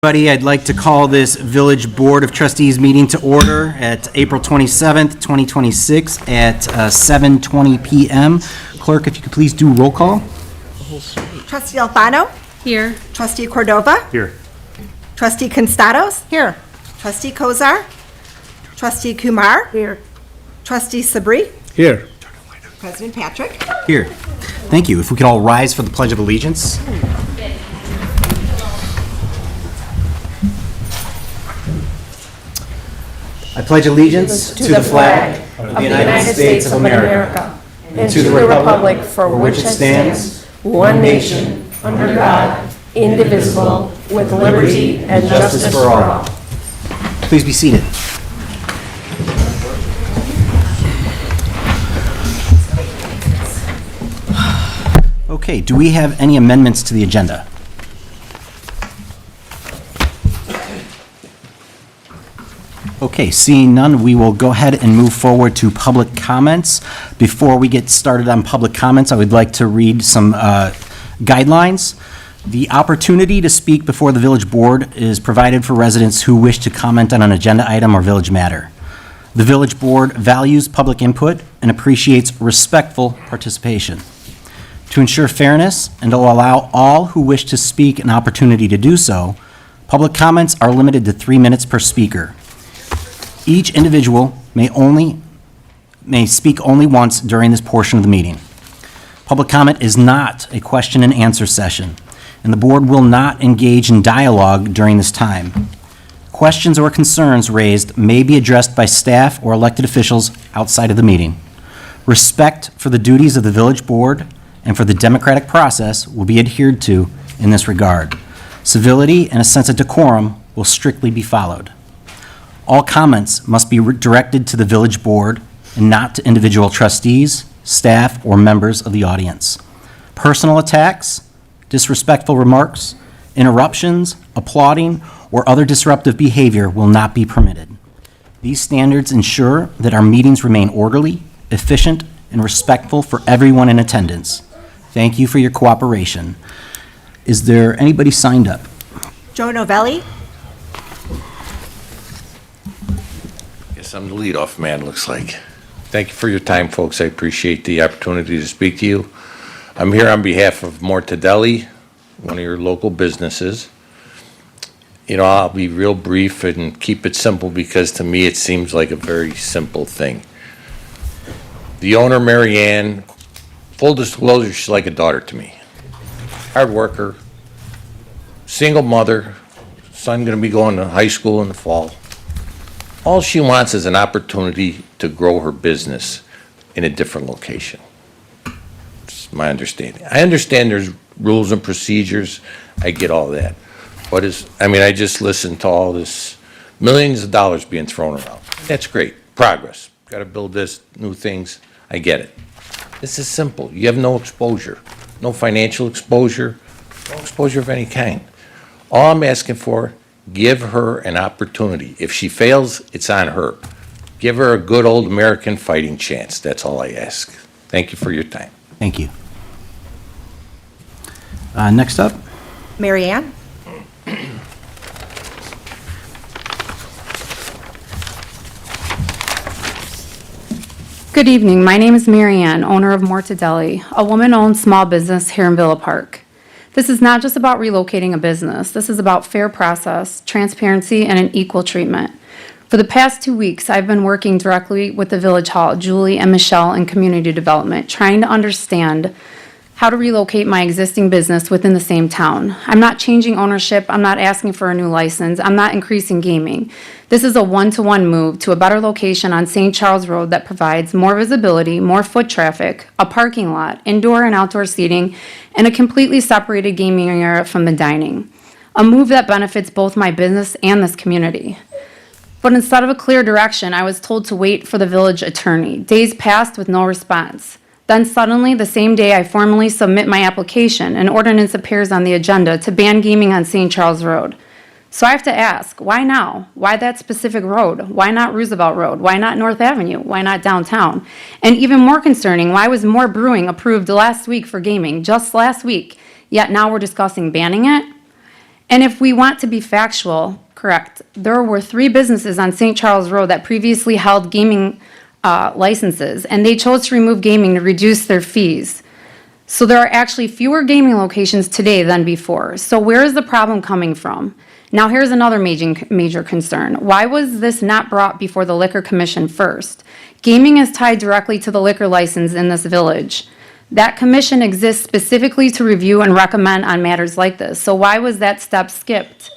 Everybody, I'd like to call this Village Board of Trustees meeting to order at April 27th, 2026 at 7:20 PM. Clerk, if you could please do roll call. Trustee Alfano? Here. Trustee Cordova? Here. Trustee Constados? Here. Trustee Kozar? Trustee Kumar? Here. Trustee Sabri? Here. President Patrick? Here. Thank you. If we could all rise for the Pledge of Allegiance. I pledge allegiance to the flag of the United States of America and to the republic for which it stands, one nation, under God, indivisible, with liberty and justice for all. Please be seated. Okay, do we have any amendments to the agenda? Okay, seeing none, we will go ahead and move forward to public comments. Before we get started on public comments, I would like to read some guidelines. The opportunity to speak before the village board is provided for residents who wish to comment on an agenda item or village matter. The village board values public input and appreciates respectful participation. To ensure fairness and to allow all who wish to speak an opportunity to do so, public comments are limited to 3 minutes per speaker. Each individual may speak only once during this portion of the meeting. Public comment is not a question and answer session, and the board will not engage in dialogue during this time. Questions or concerns raised may be addressed by staff or elected officials outside of the meeting. Respect for the duties of the village board and for the democratic process will be adhered to in this regard. Civility and a sense of decorum will strictly be followed. All comments must be directed to the village board and not to individual trustees, staff, or members of the audience. Personal attacks, disrespectful remarks, interruptions, applauding, or other disruptive behavior will not be permitted. These standards ensure that our meetings remain orderly, efficient, and respectful for everyone in attendance. Thank you for your cooperation. Is there anybody signed up? Joe Novelli? Yes, I'm the leadoff man, looks like. Thank you for your time, folks. I appreciate the opportunity to speak to you. I'm here on behalf of Mortadelli, one of your local businesses. You know, I'll be real brief and keep it simple because to me it seems like a very simple thing. The owner, Mary Ann, full disclosure, she's like a daughter to me. Hard worker, single mother, son gonna be going to high school in the fall. All she wants is an opportunity to grow her business in a different location. It's my understanding. I understand there's rules and procedures. I get all that. But I just listened to all this millions of dollars being thrown around. That's great. Progress. Got to build this, new things. I get it. This is simple. You have no exposure, no financial exposure, no exposure of any kind. All I'm asking for, give her an opportunity. If she fails, it's on her. Give her a good old American fighting chance. That's all I ask. Thank you for your time. Thank you. Next up. Mary Ann? Good evening. My name is Mary Ann, owner of Mortadelli, a woman-owned small business here in Villa Park. This is not just about relocating a business. This is about fair process, transparency, and an equal treatment. For the past 2 weeks, I've been working directly with the Village Hall, Julie and Michelle in community development, trying to understand how to relocate my existing business within the same town. I'm not changing ownership. I'm not asking for a new license. I'm not increasing gaming. This is a one-to-one move to a better location on St. Charles Road that provides more visibility, more foot traffic, a parking lot, indoor and outdoor seating, and a completely separated gaming area from the dining. A move that benefits both my business and this community. But instead of a clear direction, I was told to wait for the village attorney. Days passed with no response. Then suddenly, the same day I formally submit my application, an ordinance appears on the agenda to ban gaming on St. Charles Road. So I have to ask, why now? Why that specific road? Why not Roosevelt Road? Why not North Avenue? Why not downtown? And even more concerning, why was More Brewing approved last week for gaming, just last week, yet now we're discussing banning it? And if we want to be factual, correct, there were 3 businesses on St. Charles Road that previously held gaming licenses, and they chose to remove gaming to reduce their fees. So there are actually fewer gaming locations today than before. So where is the problem coming from? Now, here's another major concern. Why was this not brought before the Liquor Commission first? Gaming is tied directly to the liquor license in this village. That commission exists specifically to review and recommend on matters like this. So why was that step skipped?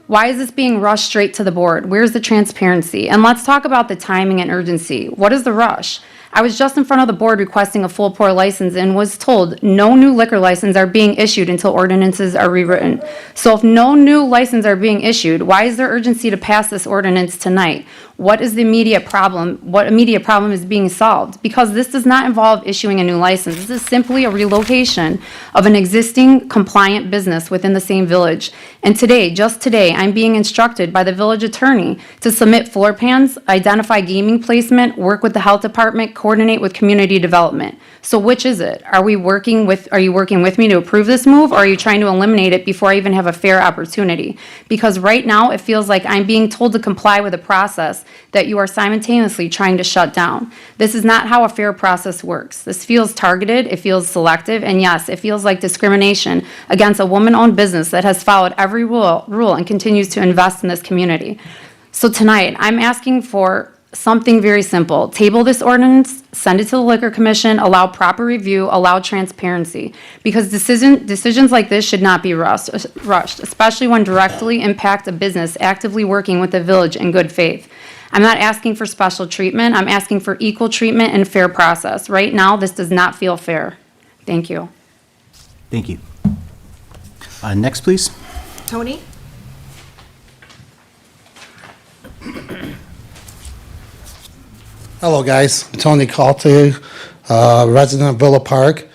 Why is this being rushed straight to the board? Where's the transparency? And let's talk about the timing and urgency. What is the rush? I was just in front of the board requesting a full pour license and was told no new liquor licenses are being issued until ordinances are rewritten. So if no new licenses are being issued, why is there urgency to pass this ordinance tonight? What is the immediate problem? What immediate problem is being solved? Because this does not involve issuing a new license. This is simply a relocation of an existing compliant business within the same village. And today, just today, I'm being instructed by the village attorney to submit floor plans, identify gaming placement, work with the health department, coordinate with community development. So which is it? Are you working with me to approve this move, or are you trying to eliminate it before I even have a fair opportunity? Because right now, it feels like I'm being told to comply with a process that you are simultaneously trying to shut down. This is not how a fair process works. This feels targeted, it feels selective, and yes, it feels like discrimination against a woman-owned business that has followed every rule and continues to invest in this community. So tonight, I'm asking for something very simple. Table this ordinance, send it to the Liquor Commission, allow proper review, allow transparency. Because decisions like this should not be rushed, especially when directly impact a business actively working with the village in good faith. I'm not asking for special treatment. I'm asking for equal treatment and fair process. Right now, this does not feel fair. Thank you. Thank you. Next, please. Tony? Hello, guys. Tony Calte, resident of Villa Park.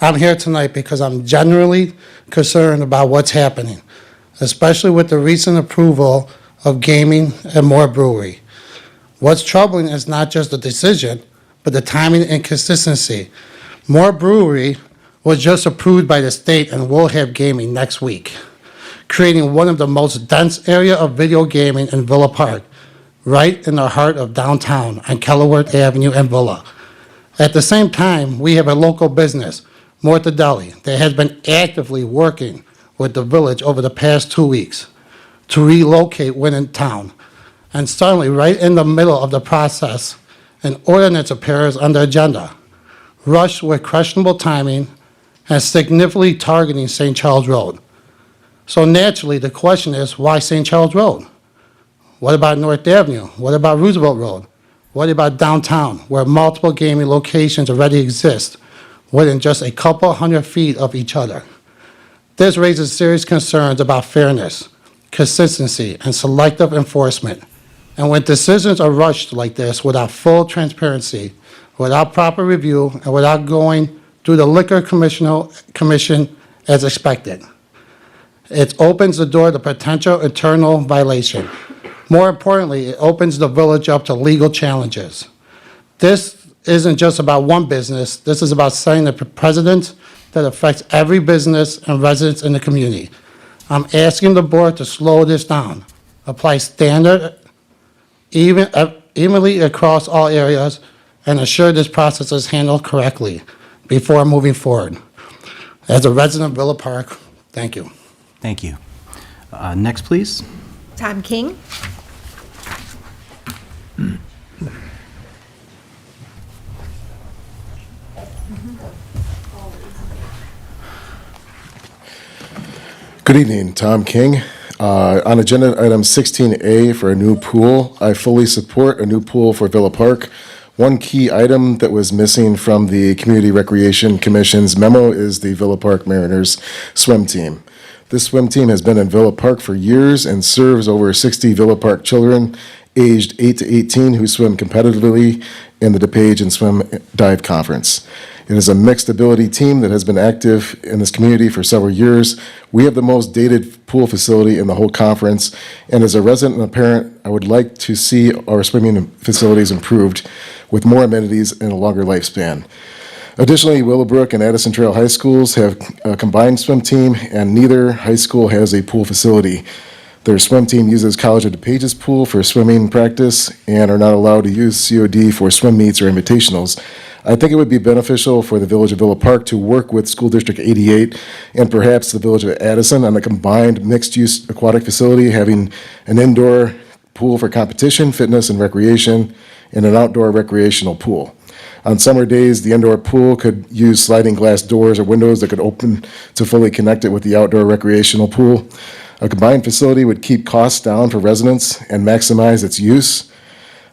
I'm here tonight because I'm genuinely concerned about what's happening, especially with the recent approval of gaming at Moore Brewery. What's troubling is not just the decision, but the timing and consistency. Moore Brewery was just approved by the state and will have gaming next week, creating one of the most dense area of video gaming in Villa Park, right in the heart of downtown on Kellerworth Avenue and Villa. At the same time, we have a local business, Mortadelli, that has been actively working with the village over the past 2 weeks to relocate within town. And suddenly, right in the middle of the process, an ordinance appears on the agenda, rushed with questionable timing and significantly targeting St. Charles Road. So naturally, the question is, why St. Charles Road? What about North Avenue? What about Roosevelt Road? What about downtown, where multiple gaming locations already exist, within just a couple hundred feet of each other? This raises serious concerns about fairness, consistency, and selective enforcement. And when decisions are rushed like this without full transparency, without proper review, and without going through the Liquor Commission as expected, it opens the door to potential internal violation. More importantly, it opens the village up to legal challenges. This isn't just about one business. This is about setting a precedent that affects every business and residents in the community. I'm asking the board to slow this down, apply standard evenly across all areas, and ensure this process is handled correctly before moving forward. As a resident of Villa Park, thank you. Thank you. Next, please. Tom King? Good evening, Tom King. On agenda item 16A for a new pool, I fully support a new pool for Villa Park. One key item that was missing from the Community Recreation Commission's memo is the Villa Park Mariners swim team. This swim team has been in Villa Park for years and serves over 60 Villa Park children aged 8 to 18 who swim competitively in the DePage and Swim Dive Conference. It is a mixed ability team that has been active in this community for several years. We have the most dated pool facility in the whole conference, and as a resident and a parent, I would like to see our swimming facilities improved with more amenities and a longer lifespan. Additionally, Willowbrook and Addison Trail High Schools have a combined swim team, and neither high school has a pool facility. Their swim team uses College of DePage's pool for swimming practice and are not allowed to use COD for swim meets or invitationals. I think it would be beneficial for the Village of Villa Park to work with School District 88 and perhaps the Village of Addison on a combined mixed-use aquatic facility, having an indoor pool for competition, fitness, and recreation, and an outdoor recreational pool. On summer days, the indoor pool could use sliding glass doors or windows that could open to fully connect it with the outdoor recreational pool. A combined facility would keep costs down for residents and maximize its use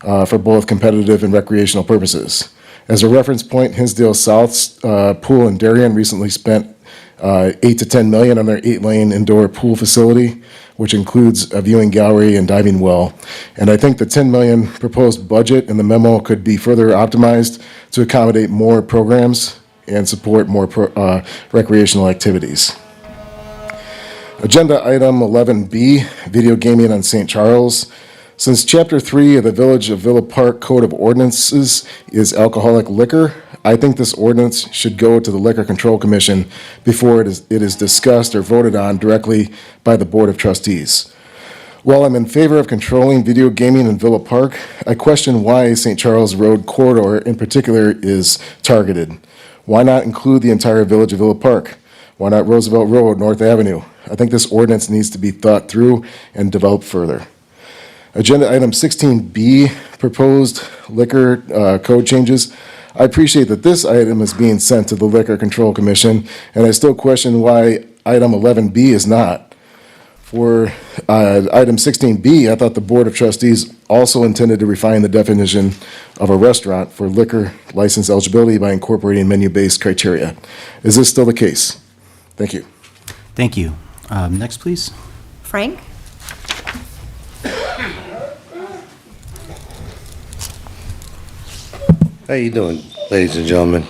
for both competitive and recreational purposes. As a reference point, Hinsdale South's pool in Darien recently spent $8 to $10 million on their 8-lane indoor pool facility, which includes a viewing gallery and diving well. And I think the $10 million proposed budget in the memo could be further optimized to accommodate more programs and support more recreational activities. Agenda item 11B, video gaming on St. Charles. Since Chapter 3 of the Village of Villa Park Code of Ordinances is alcoholic liquor, I think this ordinance should go to the Liquor Control Commission before it is discussed or voted on directly by the Board of Trustees. While I'm in favor of controlling video gaming in Villa Park, I question why St. Charles Road corridor in particular is targeted. Why not include the entire Village of Villa Park? Why not Roosevelt Road, North Avenue? I think this ordinance needs to be thought through and developed further. Agenda item 16B, proposed liquor code changes. I appreciate that this item is being sent to the Liquor Control Commission, and I still question why item 11B is not. For item 16B, I thought the Board of Trustees also intended to refine the definition of a restaurant for liquor license eligibility by incorporating menu-based criteria. Is this still the case? Thank you. Thank you. Next, please. Frank? How you doing, ladies and gentlemen?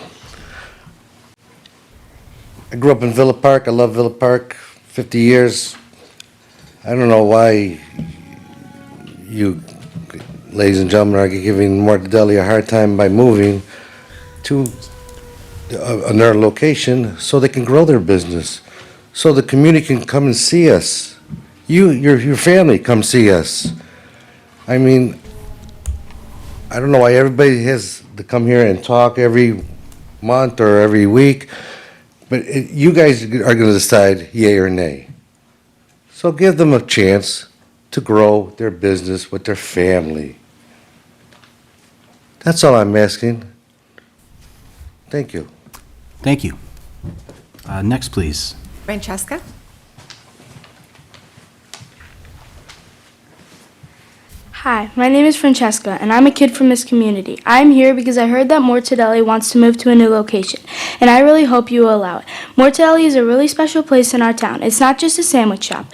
I grew up in Villa Park. I love Villa Park. 50 years. I don't know why you, ladies and gentlemen, are giving Mortadelli a hard time by moving to another location so they can grow their business, so the community can come and see us. Your family come see us. I mean, I don't know why everybody has to come here and talk every month or every week, but you guys are going to decide yay or nay. So give them a chance to grow their business with their family. That's all I'm asking. Thank you. Thank you. Next, please. Francesca? Hi, my name is Francesca, and I'm a kid from this community. I'm here because I heard that Mortadelli wants to move to a new location, and I really hope you will allow it. Mortadelli is a really special place in our town. It's not just a sandwich shop.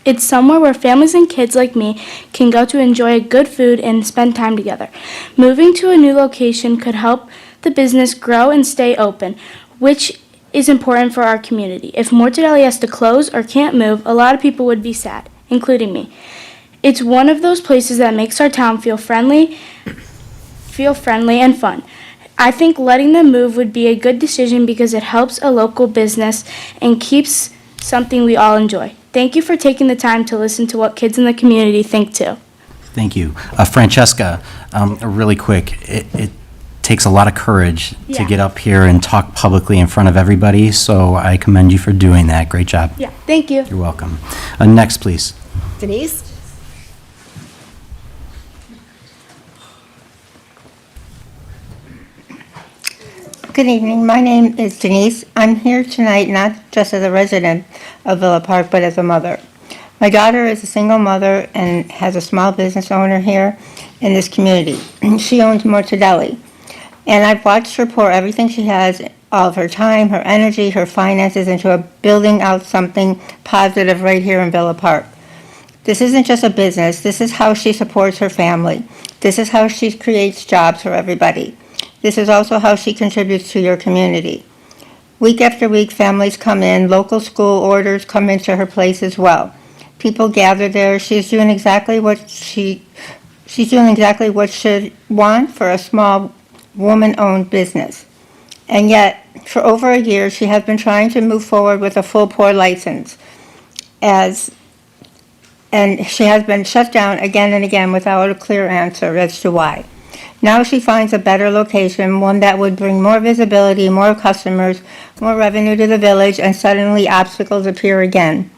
It's somewhere where families and kids like me can go to enjoy good food and spend time together. Moving to a new location could help the business grow and stay open, which is important for our community. If Mortadelli has to close or can't move, a lot of people would be sad, including me. It's one of those places that makes our town feel friendly and fun. I think letting them move would be a good decision because it helps a local business and keeps something we all enjoy. Thank you for taking the time to listen to what kids in the community think too. Thank you. Francesca, really quick, it takes a lot of courage to Yeah. get up here and talk publicly in front of everybody, so I commend you for doing that. Great job. Yeah, thank you. You're welcome. Next, please. Denise? Good evening. My name is Denise. I'm here tonight not just as a resident of Villa Park, but as a mother. My daughter is a single mother and has a small business owner here in this community. She owns Mortadelli. And I've watched her pour everything she has, all of her time, her energy, her finances into building out something positive right here in Villa Park. This isn't just a business. This is how she supports her family. This is how she creates jobs for everybody. This is also how she contributes to your community. Week after week, families come in, local school orders come into her place as well. People gather there. She's doing exactly what she'd want for a small woman-owned business. And yet, for over a year, she has been trying to move forward with a full pour license, and she has been shut down again and again without a clear answer as to why. Now she finds a better location, one that would bring more visibility, more customers, more revenue to the village, and suddenly obstacles appear again.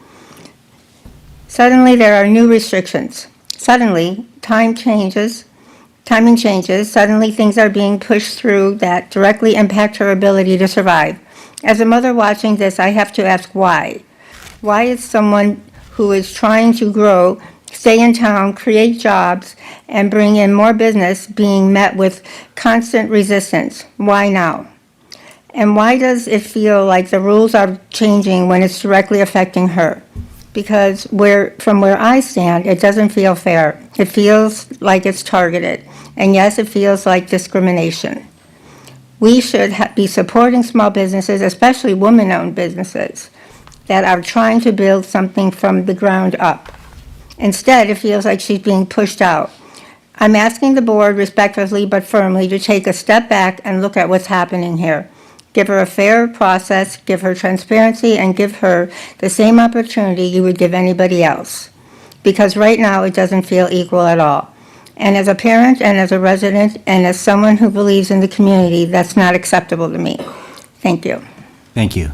Suddenly there are new restrictions. Suddenly, timing changes. Suddenly things are being pushed through that directly impact her ability to survive. As a mother watching this, I have to ask why. Why is someone who is trying to grow, stay in town, create jobs, and bring in more business being met with constant resistance? Why now? And why does it feel like the rules are changing when it's directly affecting her? Because from where I stand, it doesn't feel fair. It feels like it's targeted. And yes, it feels like discrimination. We should be supporting small businesses, especially women-owned businesses, that are trying to build something from the ground up. Instead, it feels like she's being pushed out. I'm asking the board respectfully but firmly to take a step back and look at what's happening here. Give her a fair process, give her transparency, and give her the same opportunity you would give anybody else. Because right now, it doesn't feel equal at all. And as a parent, and as a resident, and as someone who believes in the community, that's not acceptable to me. Thank you. Thank you.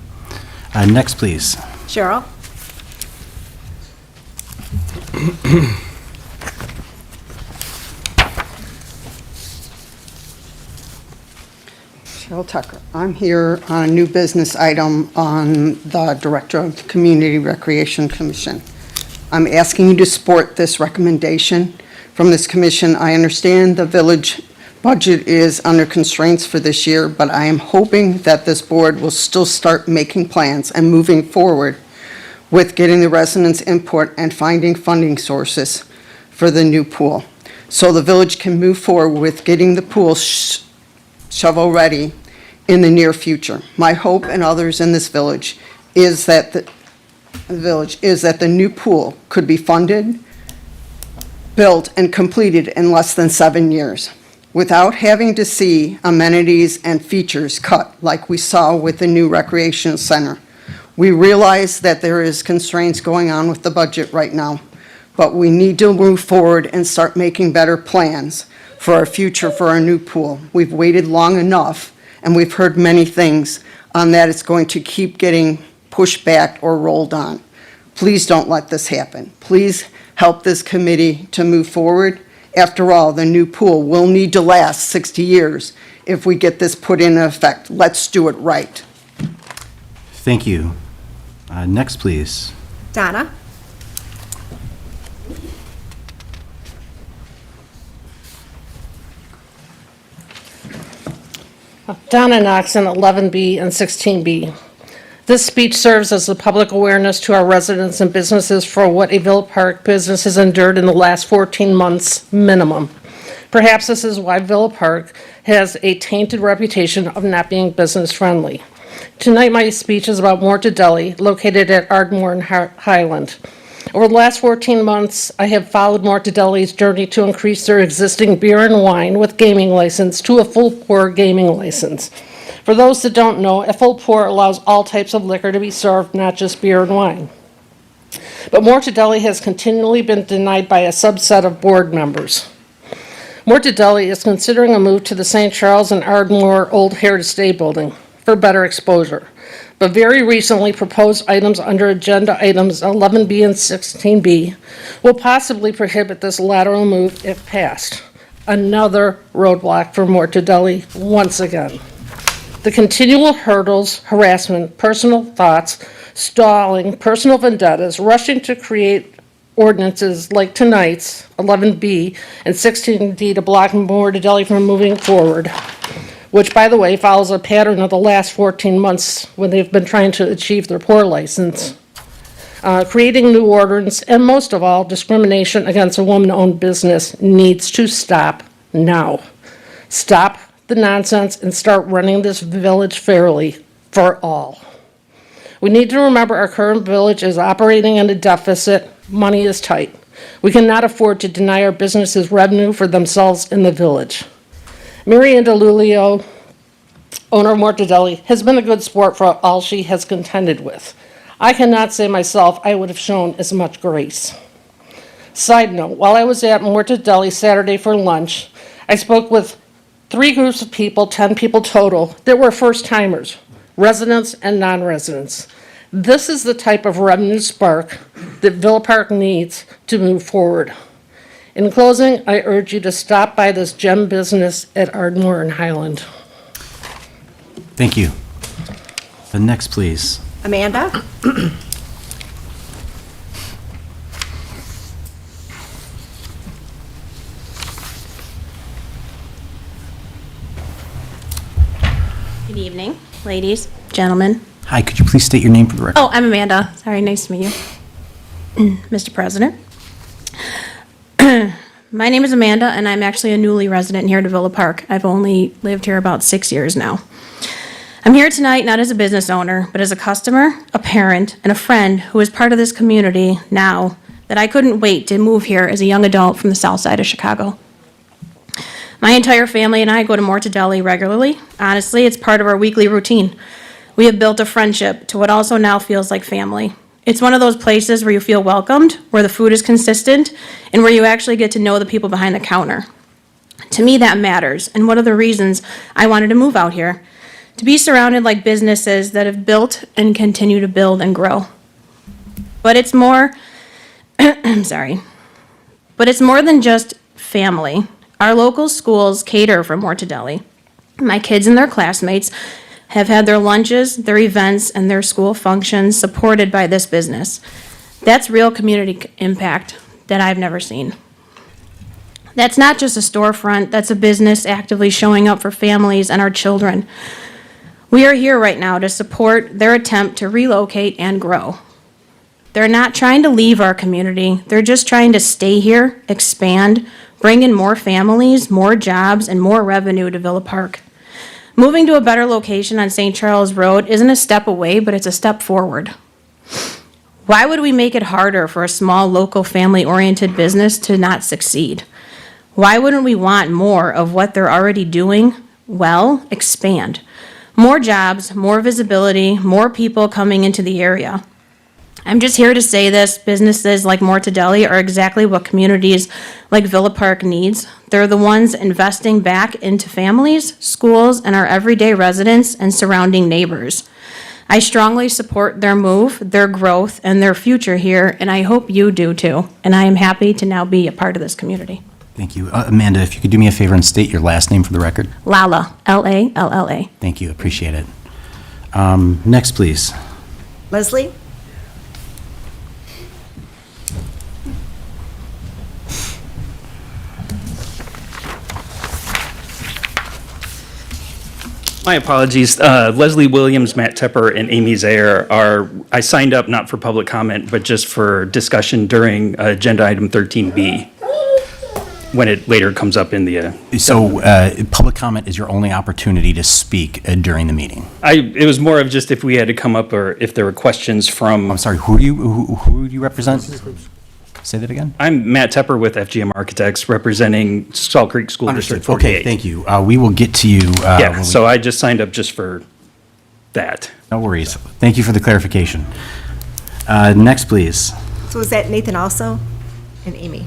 Next, please. Cheryl. Cheryl Tucker. I'm here on a new business item on the Director of the Community Recreation Commission. I'm asking you to support this recommendation from this commission. I understand the village budget is under constraints for this year, but I am hoping that this board will still start making plans and moving forward with getting the residents' input and finding funding sources for the new pool. So the village can move forward with getting the pool shovel ready in the near future. My hope and others in this village is that the new pool could be funded, built, and completed in less than 7 years without having to see amenities and features cut like we saw with the new recreation center. We realize that there is constraints going on with the budget right now, but we need to move forward and start making better plans for our future, for our new pool. We've waited long enough, and we've heard many things on that it's going to keep getting pushed back or rolled on. Please don't let this happen. Please help this committee to move forward. After all, the new pool will need to last 60 years if we get this put in effect. Let's do it right. Thank you. Next, please. Donna. Donna Knox in 11B and 16B. This speech serves as a public awareness to our residents and businesses for what a Villa Park business has endured in the last 14 months minimum. Perhaps this is why Villa Park has a tainted reputation of not being business friendly. Tonight my speech is about Mortadelli, located at Ardmore and Highland. Over the last 14 months, I have followed Mortadelli's journey to increase their existing beer and wine with gaming license to a full pour gaming license. For those that don't know, a full pour allows all types of liquor to be served, not just beer and wine. But Mortadelli has continually been denied by a subset of board members. Mortadelli is considering a move to the St. Charles and Ardmore Old Heritage Day building for better exposure. But very recently proposed items under agenda items 11B and 16B will possibly prohibit this lateral move if passed. Another roadblock for Mortadelli once again. The continual hurdles, harassment, personal thoughts, stalling, personal vendettas, rushing to create ordinances like tonight's 11B and 16D to block Mortadelli from moving forward, which, by the way, follows a pattern of the last 14 months when they've been trying to achieve their pour license. Creating new ordinance, and most of all, discrimination against a woman-owned business needs to stop now. Stop the nonsense and start running this village fairly for all. We need to remember our current village is operating in a deficit. Money is tight. We cannot afford to deny our businesses revenue for themselves in the village. Mary Ann DeLulio owner of Mortadelli, has been a good sport for all she has contended with. I cannot say myself I would have shown as much grace. Side note, while I was at Mortadelli Saturday for lunch, I spoke with 3 groups of people, 10 people total, that were first-timers, residents and non-residents. This is the type of revenue spark that Villa Park needs to move forward. In closing, I urge you to stop by this gem business at Ardmore and Highland. Thank you. The next, please. Amanda? Good evening, ladies, gentlemen. Hi, could you please state your name for the record? Oh, I'm Amanda. Sorry, nice to meet you. Mr. President. My name is Amanda, and I'm actually a newly resident here at Villa Park. I've only lived here about 6 years now. I'm here tonight not as a business owner, but as a customer, a parent, and a friend who is part of this community now that I couldn't wait to move here as a young adult from the south side of Chicago. My entire family and I go to Mortadelli regularly. Honestly, it's part of our weekly routine. We have built a friendship to what also now feels like family. It's one of those places where you feel welcomed, where the food is consistent, and where you actually get to know the people behind the counter. To me, that matters, and one of the reasons I wanted to move out here, to be surrounded like businesses that have built and continue to build and grow. But it's more, but it's more than just family. Our local schools cater for Mortadelli. My kids and their classmates have had their lunches, their events, and their school functions supported by this business. That's real community impact that I've never seen. That's not just a storefront, that's a business actively showing up for families and our children. We are here right now to support their attempt to relocate and grow. They're not trying to leave our community, they're just trying to stay here, expand, bring in more families, more jobs, and more revenue to Villa Park. Moving to a better location on St. Charles Road isn't a step away, but it's a step forward. Why would we make it harder for a small, local, family-oriented business to not succeed? Why wouldn't we want more of what they're already doing well expand? More jobs, more visibility, more people coming into the area. I'm just here to say this, businesses like Mortadelli are exactly what communities like Villa Park needs. They're the ones investing back into families, schools, and our everyday residents and surrounding neighbors. I strongly support their move, their growth, and their future here, and I hope you do too. And I am happy to now be a part of this community. Thank you. Amanda, if you could do me a favor and state your last name for the record. Lalla, L-A-L-L-A. Thank you, appreciate it. Next, please. Leslie? My apologies. Leslie Williams, Matt Tepper, and Amy Zayer I signed up not for public comment, but just for discussion during agenda item 13B, when it later comes up in the... So, public comment is your only opportunity to speak during the meeting. It was more of just if we had to come up or if there were questions from... I'm sorry, who do you represent? Say that again? I'm Matt Tepper with FGM Architects, representing Salt Creek School Understood. District 48. Okay, thank you. We will get to you. Yeah, so I just signed up just for that. No worries. Thank you for the clarification. Next, please. So is that Nathan also? And Amy?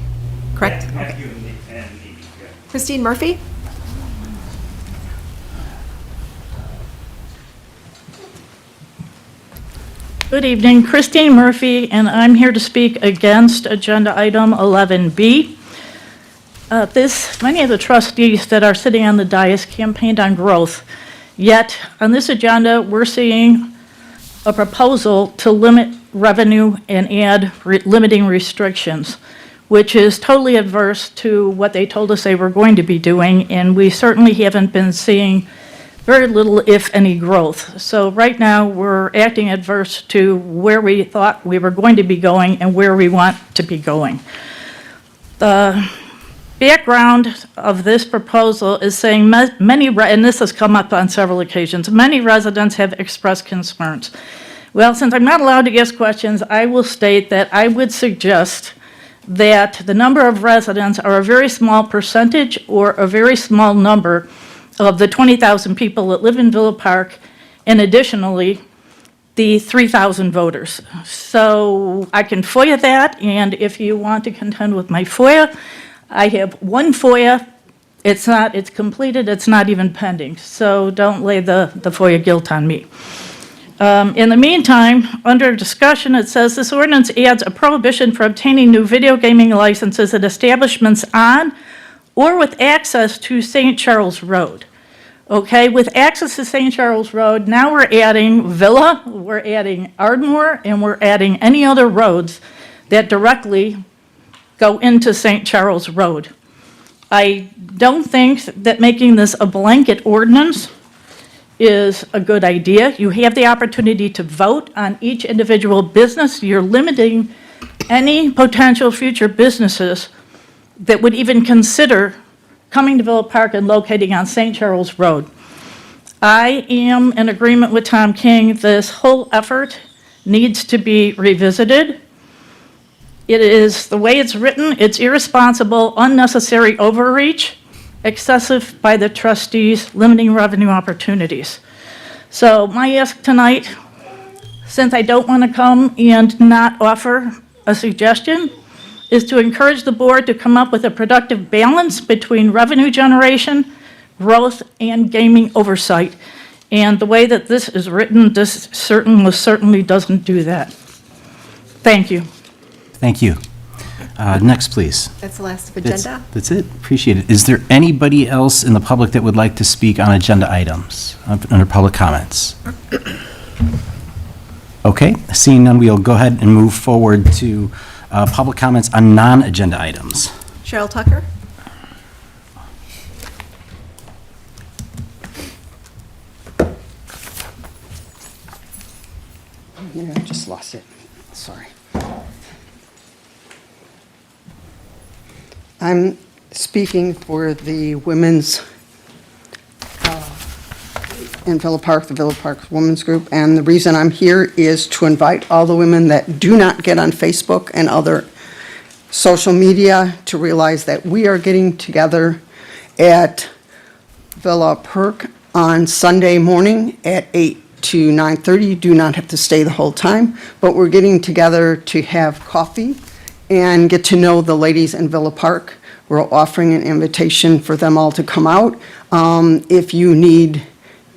Correct? Okay. Christine Murphy? Good evening, Christine Murphy, and I'm here to speak against Agenda Item 11B. Many of the trustees that are sitting on the dais campaigned on growth, yet on this agenda, we're seeing a proposal to limit revenue and add limiting restrictions, which is totally adverse to what they told us they were going to be doing, and we certainly haven't been seeing very little, if any, growth. So right now, we're acting adverse to where we thought we were going to be going and where we want to be going. The background of this proposal is saying and this has come up on several occasions, many residents have expressed concerns. Well, since I'm not allowed to ask questions, I will state that I would suggest that the number of residents are a very small percentage or a very small number of the 20,000 people that live in Villa Park, and additionally, the 3,000 voters. So I can FOIA that, and if you want to contend with my FOIA, I have one FOIA. It's completed, it's not even pending. So don't lay the FOIA guilt on me. In the meantime, under discussion, it says this ordinance adds a prohibition for obtaining new video gaming licenses at establishments on or with access to St. Charles Road. Okay, with access to St. Charles Road, now we're adding Villa, we're adding Ardmore, and we're adding any other roads that directly go into St. Charles Road. I don't think that making this a blanket ordinance is a good idea. You have the opportunity to vote on each individual business. You're limiting any potential future businesses that would even consider coming to Villa Park and locating on St. Charles Road. I am in agreement with Tom King. This whole effort needs to be revisited. It is, the way it's written, it's irresponsible, unnecessary overreach, excessive by the trustees, limiting revenue opportunities. So my ask tonight, since I don't want to come and not offer a suggestion, is to encourage the board to come up with a productive balance between revenue generation, growth, and gaming oversight. And the way that this is written, this certainly doesn't do that. Thank you. Thank you. Next, please. That's the last of agenda. That's it. Appreciate it. Is there anybody else in the public that would like to speak on agenda items under public comments? Okay, seeing none, we'll go ahead and move forward to public comments on non-agenda items. Cheryl Tucker? Yeah, I just lost it. Sorry. I'm speaking for the women's in Villa Park, the Villa Park Women's Group, and the reason I'm here is to invite all the women that do not get on Facebook and other social media to realize that we are getting together at Villa Park on Sunday morning at 8 to 9:30. You do not have to stay the whole time, but we're getting together to have coffee and get to know the ladies in Villa Park. We're offering an invitation for them all to come out. If you need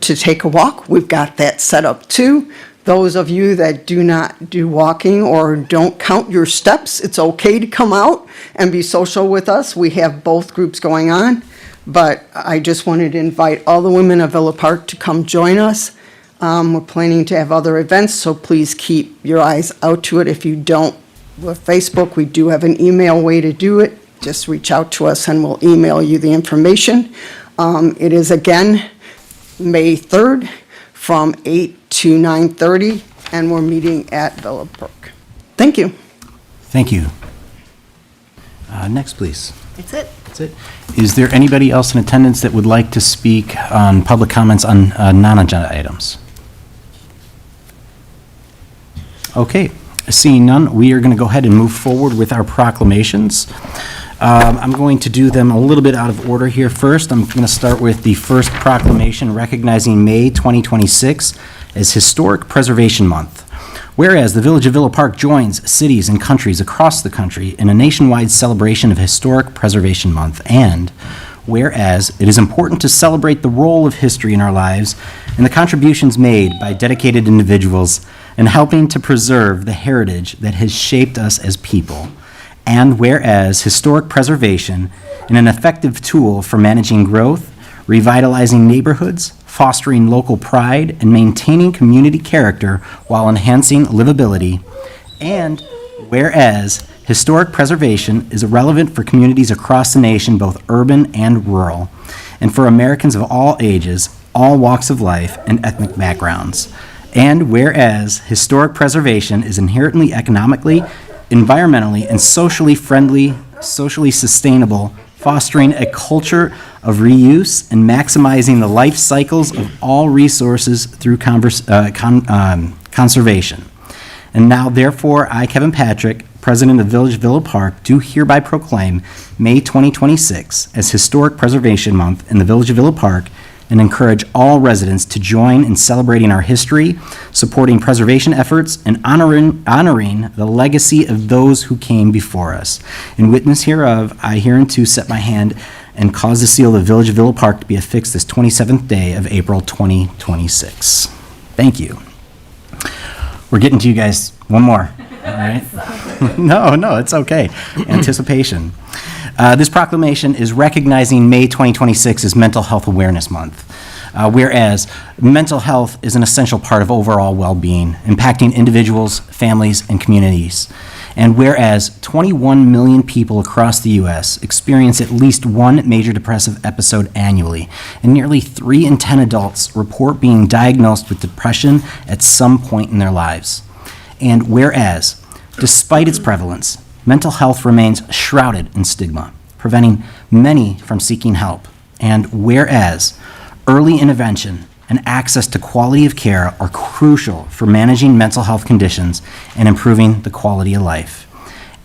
to take a walk, we've got that set up too. Those of you that do not do walking or don't count your steps, it's okay to come out and be social with us. We have both groups going on, but I just wanted to invite all the women of Villa Park to come join us. We're planning to have other events, so please keep your eyes out to it. If you don't with Facebook, we do have an email way to do it. Just reach out to us and we'll email you the information. It is again May 3rd from 8 to 9:30, and we're meeting at Villa Park. Thank you. Thank you. Next, please. That's it. That's it. Is there anybody else in attendance that would like to speak on public comments on non-agenda items? Okay, seeing none, we are going to go ahead and move forward with our proclamations. I'm going to do them a little bit out of order here first. I'm going to start with the first proclamation recognizing May 2026 as Historic Preservation Month. Whereas the Village of Villa Park joins cities and countries across the country in a nationwide celebration of Historic Preservation Month, and whereas it is important to celebrate the role of history in our lives and the contributions made by dedicated individuals in helping to preserve the heritage that has shaped us as people, and whereas historic preservation is an effective tool for managing growth, revitalizing neighborhoods, fostering local pride, and maintaining community character while enhancing livability, and whereas historic preservation is relevant for communities across the nation, both urban and rural, and for Americans of all ages, all walks of life, and ethnic backgrounds. And whereas historic preservation is inherently economically, environmentally, and socially friendly, socially sustainable, fostering a culture of reuse and maximizing the life cycles of all resources through conservation. And now, therefore, I, Kevin Patrick, President of Village Villa Park, do hereby proclaim May 2026 as Historic Preservation Month in the Village of Villa Park and encourage all residents to join in celebrating our history, supporting preservation efforts, and honoring the legacy of those who came before us. In witness hereof, I hereunto set my hand and cause the seal of the Village of Villa Park to be affixed this 27th day of April 2026. Thank you. We're getting to you guys. One more. All right? No, it's okay. Anticipation. This proclamation is recognizing May 2026 as Mental Health Awareness Month. Whereas mental health is an essential part of overall well-being, impacting individuals, families, and communities. And whereas 21 million people across the U.S. experience at least one major depressive episode annually, and nearly 3 in 10 adults report being diagnosed with depression at some point in their lives. And whereas, despite its prevalence, mental health remains shrouded in stigma, preventing many from seeking help. And whereas, early intervention and access to quality of care are crucial for managing mental health conditions and improving the quality of life.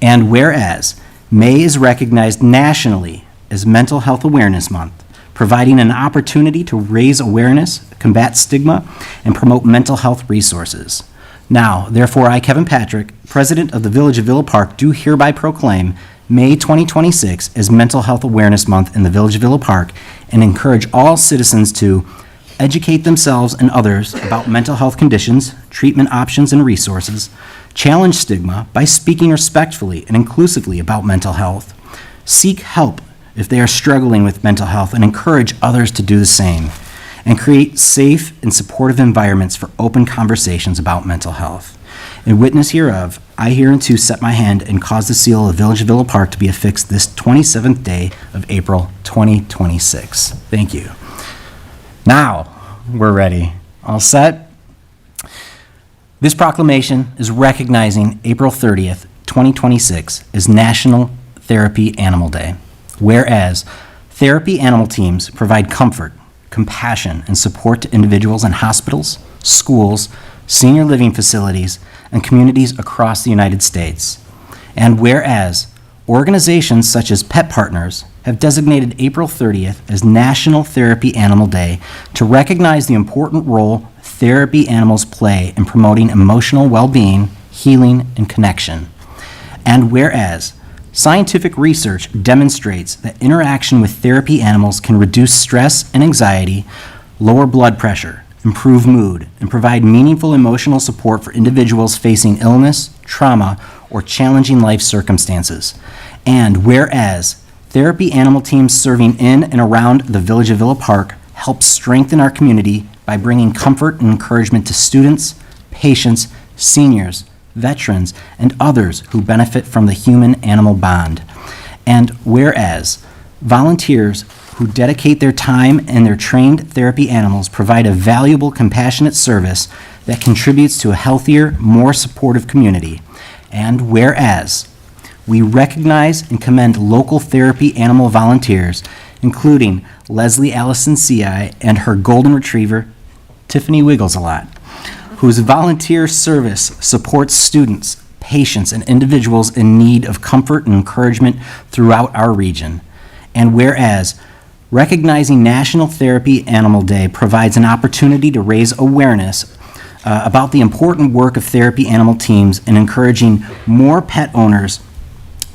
And whereas, May is recognized nationally as Mental Health Awareness Month, providing an opportunity to raise awareness, combat stigma, and promote mental health resources. Now, therefore, I, Kevin Patrick, President of the Village of Villa Park, do hereby proclaim May 2026 as Mental Health Awareness Month in the Village of Villa Park and encourage all citizens to educate themselves and others about mental health conditions, treatment options and resources, challenge stigma by speaking respectfully and inclusively about mental health, seek help if they are struggling with mental health and encourage others to do the same, and create safe and supportive environments for open conversations about mental health. In witness hereof, I hereunto set my hand and cause the seal of the Village of Villa Park to be affixed this 27th day of April 2026. Thank you. Now, we're ready. All set? This proclamation is recognizing April 30th, 2026 as National Therapy Animal Day. Whereas, therapy animal teams provide comfort, compassion, and support to individuals in hospitals, schools, senior living facilities, and communities across the United States. And whereas, organizations such as Pet Partners have designated April 30th as National Therapy Animal Day to recognize the important role therapy animals play in promoting emotional well-being, healing, and connection. And whereas, scientific research demonstrates that interaction with therapy animals can reduce stress and anxiety, lower blood pressure, improve mood, and provide meaningful emotional support for individuals facing illness, trauma, or challenging life circumstances. And whereas, therapy animal teams serving in and around the Village of Villa Park help strengthen our community by bringing comfort and encouragement to students, patients, seniors, veterans, and others who benefit from the human-animal bond. And whereas, volunteers who dedicate their time and their trained therapy animals provide a valuable, compassionate service that contributes to a healthier, more supportive community. And whereas, we recognize and commend local therapy animal volunteers, including Leslie Allison C.I. and her golden retriever, Tiffany Wiggles-A-Lot, whose volunteer service supports students, patients, and individuals in need of comfort and encouragement throughout our region. And whereas, recognizing National Therapy Animal Day provides an opportunity to raise awareness about the important work of therapy animal teams and encouraging more pet owners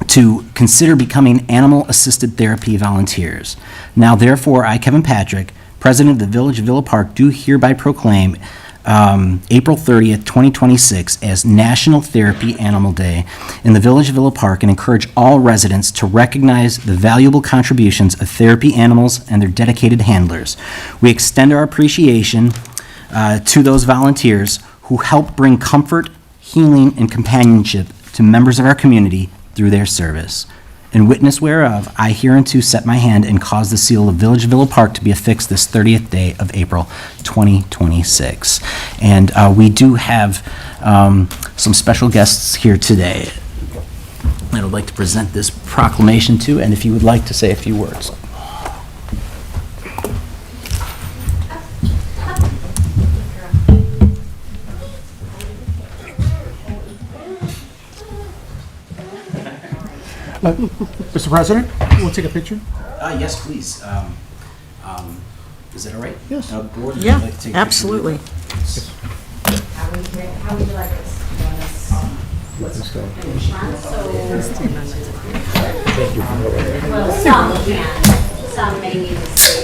to consider becoming animal-assisted therapy volunteers. Now, therefore, I, Kevin Patrick, President of the Village of Villa Park, do hereby proclaim April 30th, 2026 as National Therapy Animal Day in the Village of Villa Park and encourage all residents to recognize the valuable contributions of therapy animals and their dedicated handlers. We extend our appreciation to those volunteers who help bring comfort, healing, and companionship to members of our community through their service. In witness whereof, I hereunto set my hand and cause the seal of Village of Villa Park to be affixed this 30th day of April 2026. And we do have some special guests here today that I would like to present this proclamation to, and if you would like to say a few words. Mr. President, we'll take a picture. Yes, please. Is that all right? Yes. Board, would you Yeah, like to- absolutely. How would you like this? Well, some can, some may need to stay.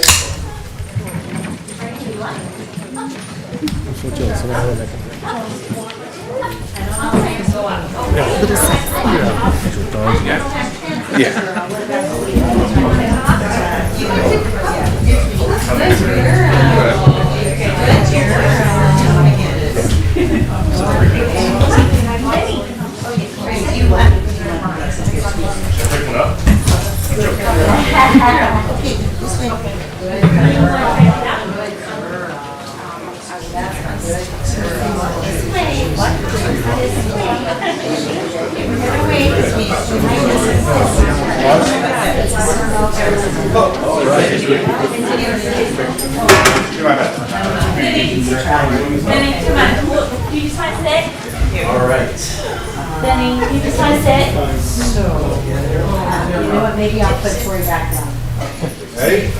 Benny, come on, you just want to sit? All right. Benny, you just want to sit? You know what, maybe I'll put Tori back down. Ready?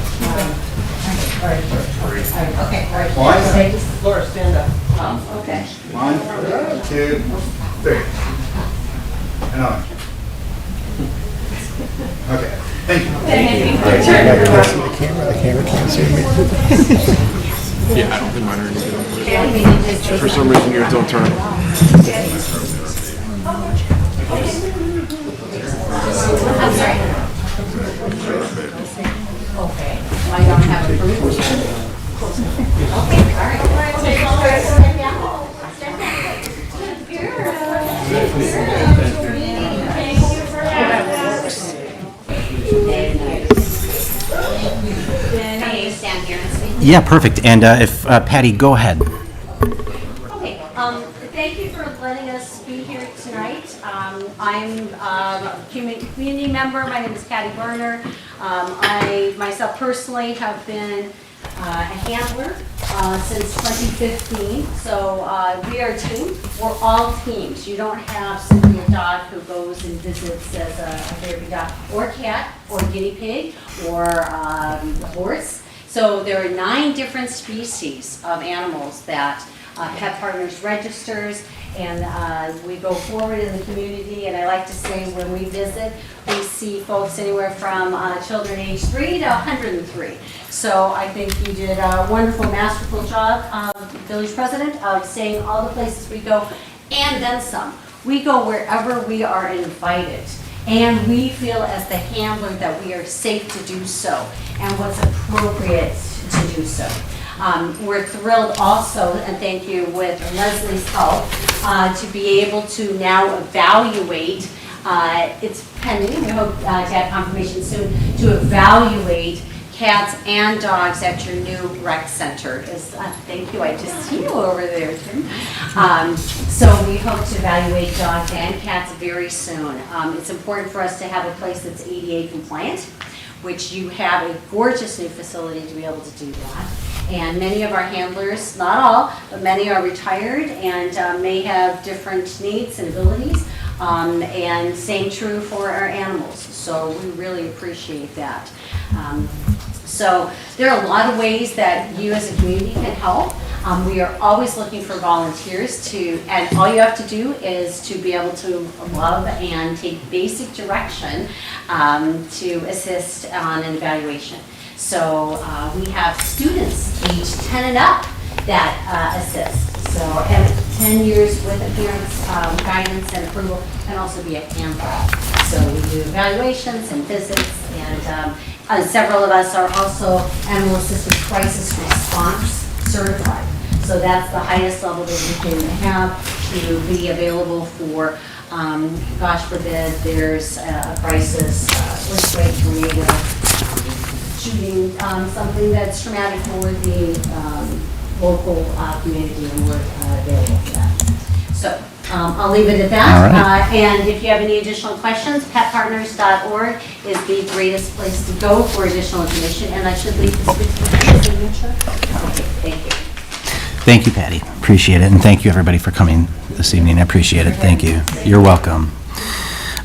Okay, all right. One. Laura, stand up. Okay. 1, 2, 3. And on. Okay, thank you. The camera can't see me. Yeah, I don't think mine are any good. For some reason, yours don't turn. I'm sorry. Okay, I don't have a proof. Okay, all right. Okay, Laura, step down. Step down. Good girl. Benny, stand here and speak. Yeah, perfect. And if, Patty, go ahead. Okay, thank you for letting us be here tonight. I'm a community member. My name is Patty Berner. I myself personally have been a handler since 2015. So we are a team. We're all teams. You don't have simply a dog who goes and visits as a therapy dog, or cat, or guinea pig, or horse. So there are 9 different species of animals that Pet Partners registers, and we go forward in the community. And I like to say, when we visit, we see folks anywhere from children age 3 to 103. So I think you did a wonderful, masterful job, Village President, of saying all the places we go, and then some. We go wherever we are invited, and we feel as the handler that we are safe to do so, and what's appropriate to do so. We're thrilled also, and thank you, with Leslie's help, to be able to now evaluate, it's pending, we hope to have confirmation soon, to evaluate cats and dogs at your new rec center. Thank you, I just see you over there, Tim. So we hope to evaluate dogs and cats very soon. It's important for us to have a place that's ADA compliant, which you have a gorgeous new facility to be able to do that. And many of our handlers, not all, but many are retired and may have different needs and abilities. And same true for our animals. So we really appreciate that. So there are a lot of ways that you as a community can help. We are always looking for volunteers and all you have to do is to be able to love and take basic direction to assist on an evaluation. So we have students age 10 and up that assist. So have 10 years with appearance, guidance, and approval, and also be a handler. So we do evaluations and visits, and several of us are also animal assisted crisis response certified. So that's the highest level that we can have to be available for, gosh forbid, there's a crisis, earthquake, tornado, shooting, something that's traumatic for the local community, and we're available for that. So I'll leave it at that. All right. And if you have any additional questions, petpartners.org is the greatest place to go for additional information. And I should leave this with your signature. Okay, thank you. Thank you, Patty. Appreciate it. And thank you, everybody, for coming this evening. I appreciate it. Thank you. You're welcome.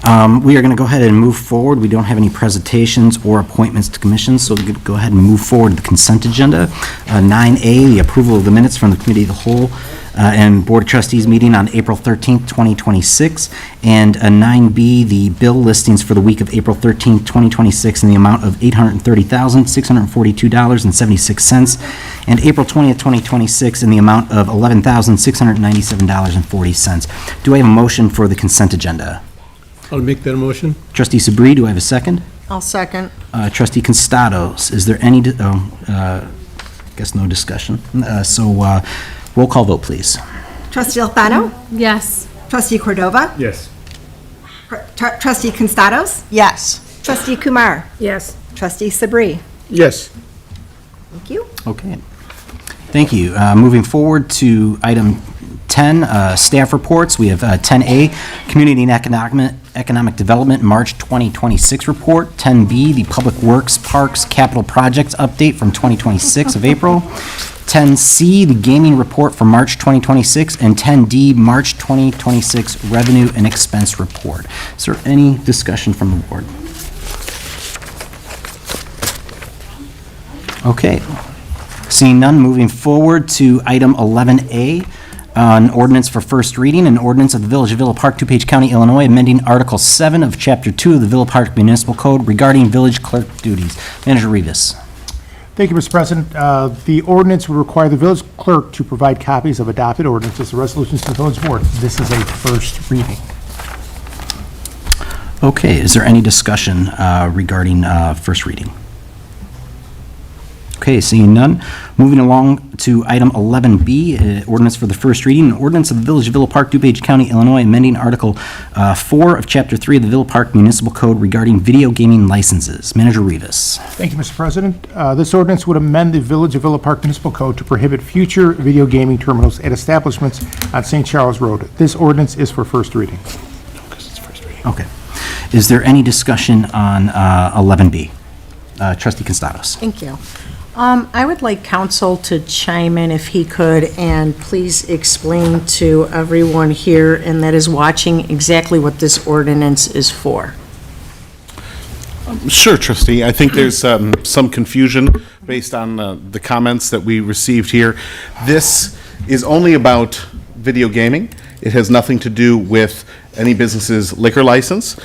We are going to go ahead and move forward. We don't have any presentations or appointments to commissions, so we're going to go ahead and move forward to the consent agenda. 9A, the approval of the minutes from the Committee of the Whole and Board of Trustees meeting on April 13th, 2026. And 9B, the bill listings for the week of April 13th, 2026 in the amount of $830,642.76, and April 20th, 2026 in the amount of $11,697.40. Do I have a motion for the consent agenda? I'll make that motion. Trustee Sabri, do I have a second? I'll second. Trustee Constados, is there any, guess no discussion. Roll call vote, please. Trustee Alfano? Yes. Trustee Cordova? Yes. Trustee Constados? Yes. Trustee Kumar? Yes. Trustee Sabri? Yes. Thank you. Okay. Thank you. Moving forward to item 10, staff reports. We have 10A, Community and Economic Development March 2026 report. 10B, the Public Works Parks Capital Projects update from 2026 of April. 10C, the Gaming Report for March 2026, and 10D, March 2026 Revenue and Expense Report. Is there any discussion from the board? Okay. Seeing none, moving forward to item 11A, an ordinance for first reading, an ordinance of the Village of Villa Park, DuPage County, Illinois, amending Article 7 of Chapter 2 of the Villa Park Municipal Code regarding village clerk duties. Manager Rivas. Thank you, Mr. President. The ordinance would require the village clerk to provide copies of adopted ordinances and resolutions to the village board. This is a first reading. Okay, is there any discussion regarding first reading? Okay, seeing none. Moving along to item 11B, ordinance for the first reading, an ordinance of the Village of Villa Park, DuPage County, Illinois, amending Article 4 of Chapter 3 of the Villa Park Municipal Code regarding video gaming licenses. Manager Rivas. Thank you, Mr. President. This ordinance would amend the Village of Villa Park Municipal Code to prohibit future video gaming terminals at establishments on St. Charles Road. This ordinance is for first reading. Okay. Is there any discussion on 11B? Trustee Constados. Thank you. I would like council to chime in if he could, and please explain to everyone here and that is watching exactly what this ordinance is for. Sure, trustee. I think there's some confusion based on the comments that we received here. This is only about video gaming. It has nothing to do with any business's liquor license.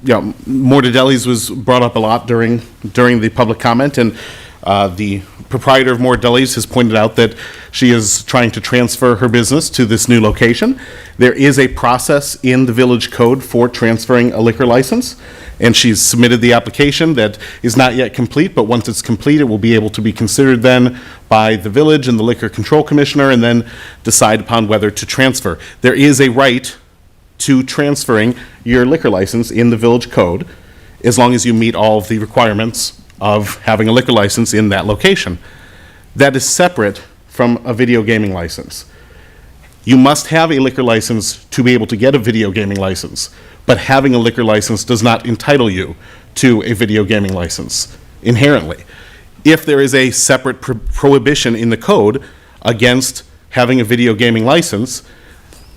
Mortadelli's was brought up a lot during the public comment, and the proprietor of Mortadelli's has pointed out that she is trying to transfer her business to this new location. There is a process in the village code for transferring a liquor license, and she's submitted the application that is not yet complete, but once it's complete, it will be able to be considered then by the village and the liquor control commissioner, and then decide upon whether to transfer. There is a right to transferring your liquor license in the village code, as long as you meet all of the requirements of having a liquor license in that location. That is separate from a video gaming license. You must have a liquor license to be able to get a video gaming license, but having a liquor license does not entitle you to a video gaming license inherently. If there is a separate prohibition in the code against having a video gaming license,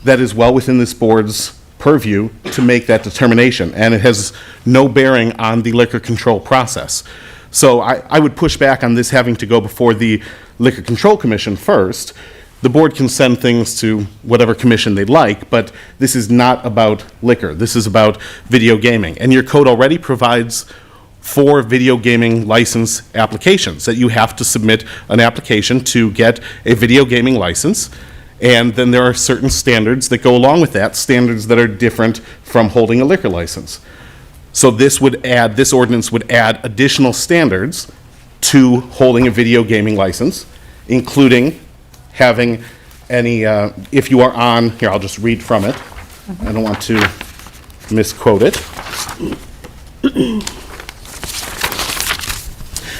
that is well within this board's purview to make that determination, and it has no bearing on the liquor control process. So I would push back on this having to go before the Liquor Control Commission first. The board can send things to whatever commission they'd like, but this is not about liquor. This is about video gaming, and your code already provides for video gaming license applications, that you have to submit an application to get a video gaming license. And then there are certain standards that go along with that, standards that are different from holding a liquor license. So this ordinance would add additional standards to holding a video gaming license, including having any, if you are on, here, I'll just read from it. I don't want to misquote it.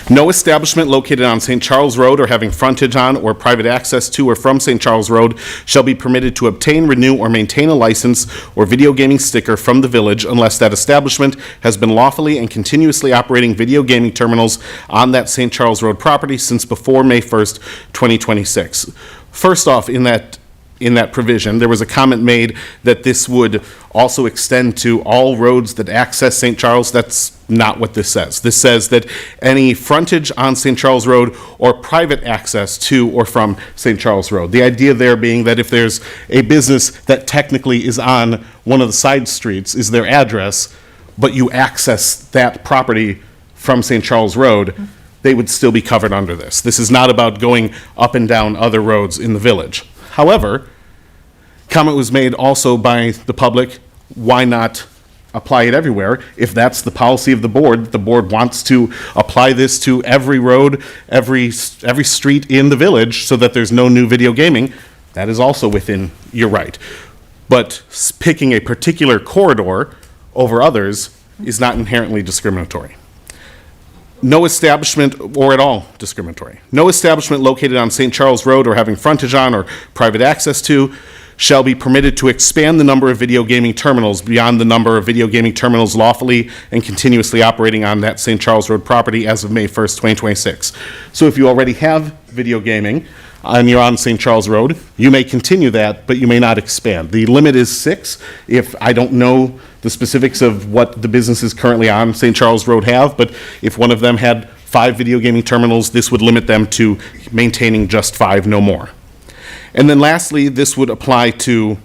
No establishment located on St. Charles Road or having frontage on or private access to or from St. Charles Road shall be permitted to obtain, renew, or maintain a license or video gaming sticker from the village unless that establishment has been lawfully and continuously operating video gaming terminals on that St. Charles Road property since before May 1st, 2026. First off, in that in that provision. There was a comment made that this would also extend to all roads that access St. Charles. That's not what this says. This says that any frontage on St. Charles Road or private access to or from St. Charles Road. The idea there being that if there's a business that technically is on one of the side streets, is their address, but you access that property from St. Charles Road, they would still be covered under this. This is not about going up and down other roads in the village. However, comment was made also by the public, why not apply it everywhere? If that's the policy of the board wants to apply this to every road, every street in the village so that there's no new video gaming, that is also within your right. But picking a particular corridor over others is not inherently discriminatory. No establishment, or at all discriminatory. No establishment located on St. Charles Road or having frontage on or private access to shall be permitted to expand the number of video gaming terminals beyond the number of video gaming terminals lawfully and continuously operating on that St. Charles Road property as of May 1st, 2026. So if you already have video gaming and you're on St. Charles Road, you may continue that, but you may not expand. The limit is 6. If I don't know the specifics of what the businesses currently on St. Charles Road have, but if one of them had 5 video gaming terminals, this would limit them to maintaining just 5, no more. And then lastly, this would apply to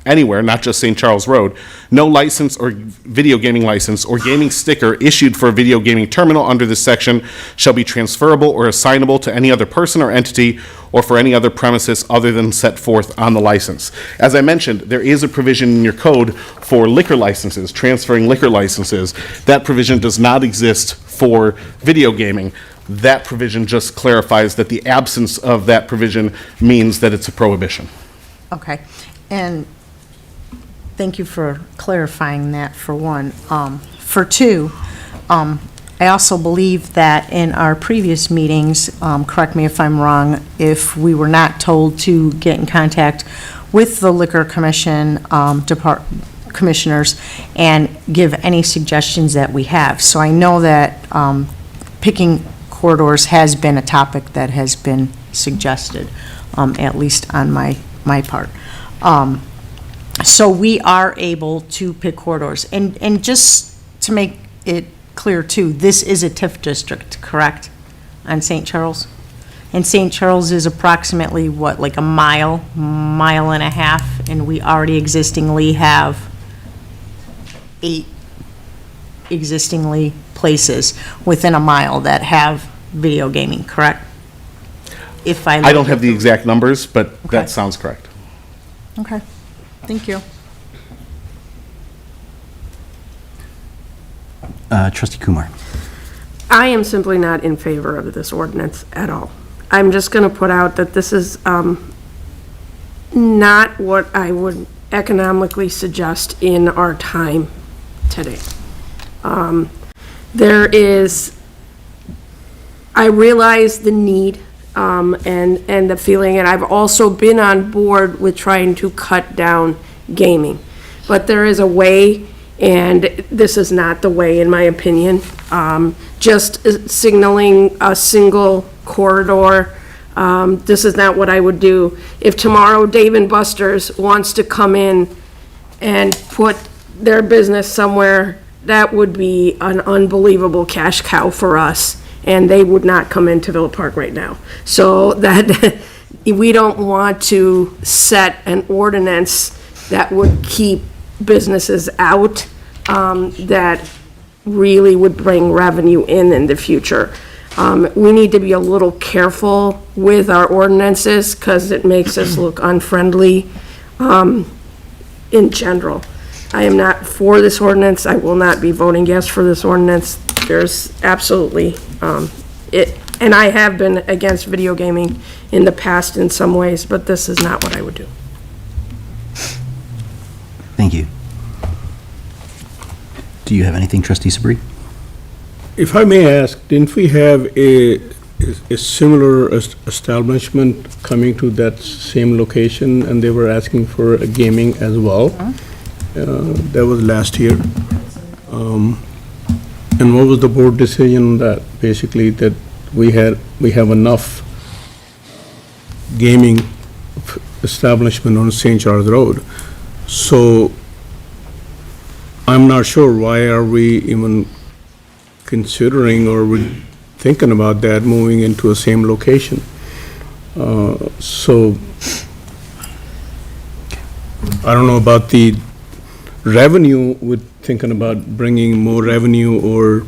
anywhere, not just St. Charles Road. No license or video gaming license or gaming sticker issued for a video gaming terminal under this section shall be transferable or assignable to any other person or entity or for any other premises other than set forth on the license. As I mentioned, there is a provision in your code for liquor licenses, transferring liquor licenses. That provision does not exist for video gaming. That provision just clarifies that the absence of that provision means that it's a prohibition. Okay, and thank you for clarifying that, for one. For two, I also believe that in our previous meetings, correct me if I'm wrong, if we were not told to get in contact with the Liquor Commission commissioners and give any suggestions that we have. So I know that picking corridors has been a topic that has been suggested, at least on my part. So we are able to pick corridors. And just to make it clear too, this is a TIF district, correct, on St. Charles? And St. Charles is approximately what, like a mile and a half, and we already existingly have 8 existingly places within a mile that have video gaming, correct? If I don't have the exact numbers, but that sounds correct. Okay, thank you. Trustee Kumar. I am simply not in favor of this ordinance at all. I'm just going to put out that this is not what I would economically suggest in our time today. I realize the need and the feeling, and I've also been on board with trying to cut down gaming. But there is a way, and this is not the way, in my opinion. Just signaling a single corridor, this is not what I would do. If tomorrow Dave & Buster's wants to come in and put their business somewhere, that would be an unbelievable cash cow for us, and they would not come into Villa Park right now. So that, we don't want to set an ordinance that would keep businesses out, that really would bring revenue in the future. We need to be a little careful with our ordinances, because it makes us look unfriendly in general. I am not for this ordinance. I will not be voting yes for this ordinance. There's absolutely, and I have been against video gaming in the past in some ways, but this is not what I would do. Thank you. Do you have anything, Trustee Sabri? If I may ask, didn't we have a similar establishment coming to that same location, and they were asking for a gaming as well? That was last year. And what was the board decision that basically that we have enough gaming establishment on St. Charles Road. So I'm not sure why are we even considering or we thinking about that moving into a same location. So I don't know about the revenue, with thinking about bringing more revenue or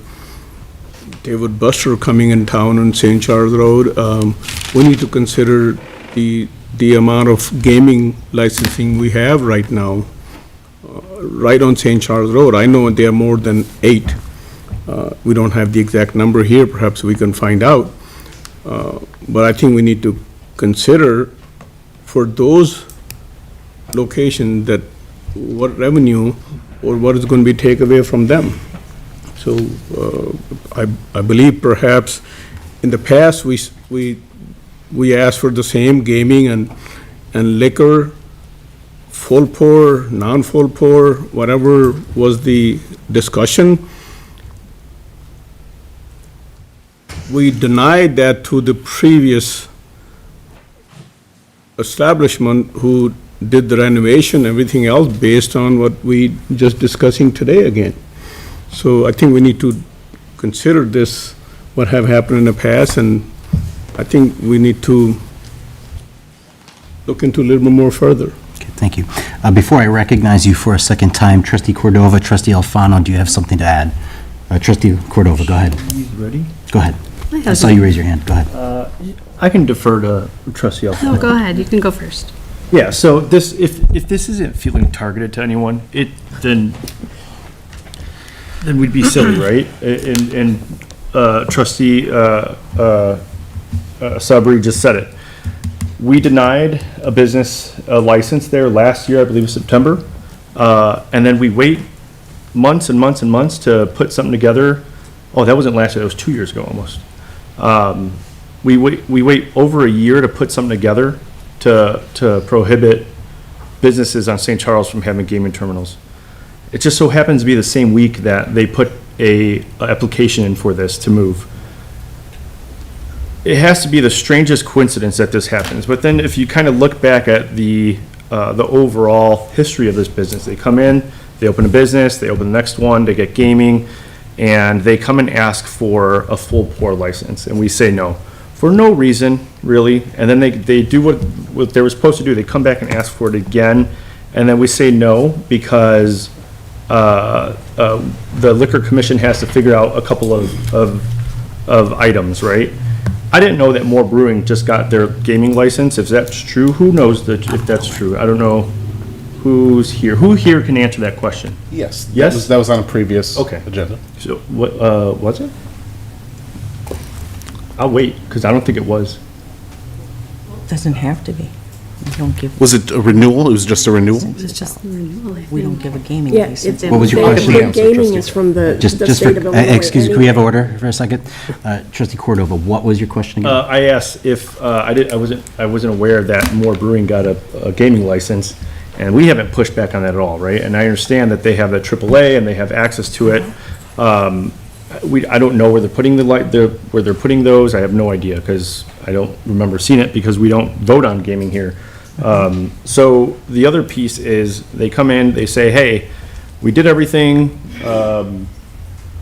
David Buster coming in town on St. Charles Road. We need to consider the amount of gaming licensing we have right now, right on St. Charles Road. I know there are more than 8. We don't have the exact number here, perhaps we can find out. But I think we need to consider for those locations that what revenue or what is going to be taken away from them. So I believe perhaps in the past, we asked for the same gaming and liquor, full pour, non-full pour, whatever was the discussion. We denied that to the previous establishment who did the renovation, everything else based on what we just discussing today again. So I think we need to consider this, what have happened in the past, and I think we need to look into a little bit more further. Okay, thank you. Before I recognize you for a second time, Trustee Cordova, Trustee Alfano, do you have something to add? Trustee Cordova, go ahead. He's ready. Go ahead. I saw you raise your hand. Go ahead. I can defer to Trustee Alfano. No, go ahead, you can go first. Yeah, so this, if this isn't feeling targeted to anyone, then we'd be silly, right? And Trustee Sabri just said it. We denied a business license there last year, I believe it was September, and then we wait months and months and months to put something together. Oh, that wasn't last year, that was 2 years ago almost. We wait over a year to put something together to prohibit businesses on St. Charles from having gaming terminals. It just so happens to be the same week that they put a application in for this to move. It has to be the strangest coincidence that this happens, but then if you kind of look back at the overall history of this business, they come in, they open a business, they open the next one, they get gaming, and they come and ask for a full pour license, and we say no. For no reason, really, and then they do what they were supposed to do. They come back and ask for it again, and then we say no because the Liquor Commission has to figure out a couple of items, right? I didn't know that Moore Brewing just got their gaming license. If that's true, who knows if that's true? I don't know who's here. Who here can answer that question? Yes. Yes? That was on a previous Okay. agenda. So, what, was it? I'll wait, because I don't think it was. Doesn't have to be. We don't give, Was it a renewal? It was just a renewal? It's just the renewal, I think. we don't give a gaming Yeah, license. it's. What was your question? Gaming is from the Just state for, of Illinois. excuse, can we have order for a second? Trustee Cordova, what was your question again? I asked if, I wasn't aware that Moore Brewing got a gaming license, and we haven't pushed back on that at all, right? And I understand that they have that AAA and they have access to it. I don't know where they're putting where they're putting those. I have no idea, because I don't remember seeing it, because we don't vote on gaming here. So the other piece is, they come in, they say, hey, we did everything,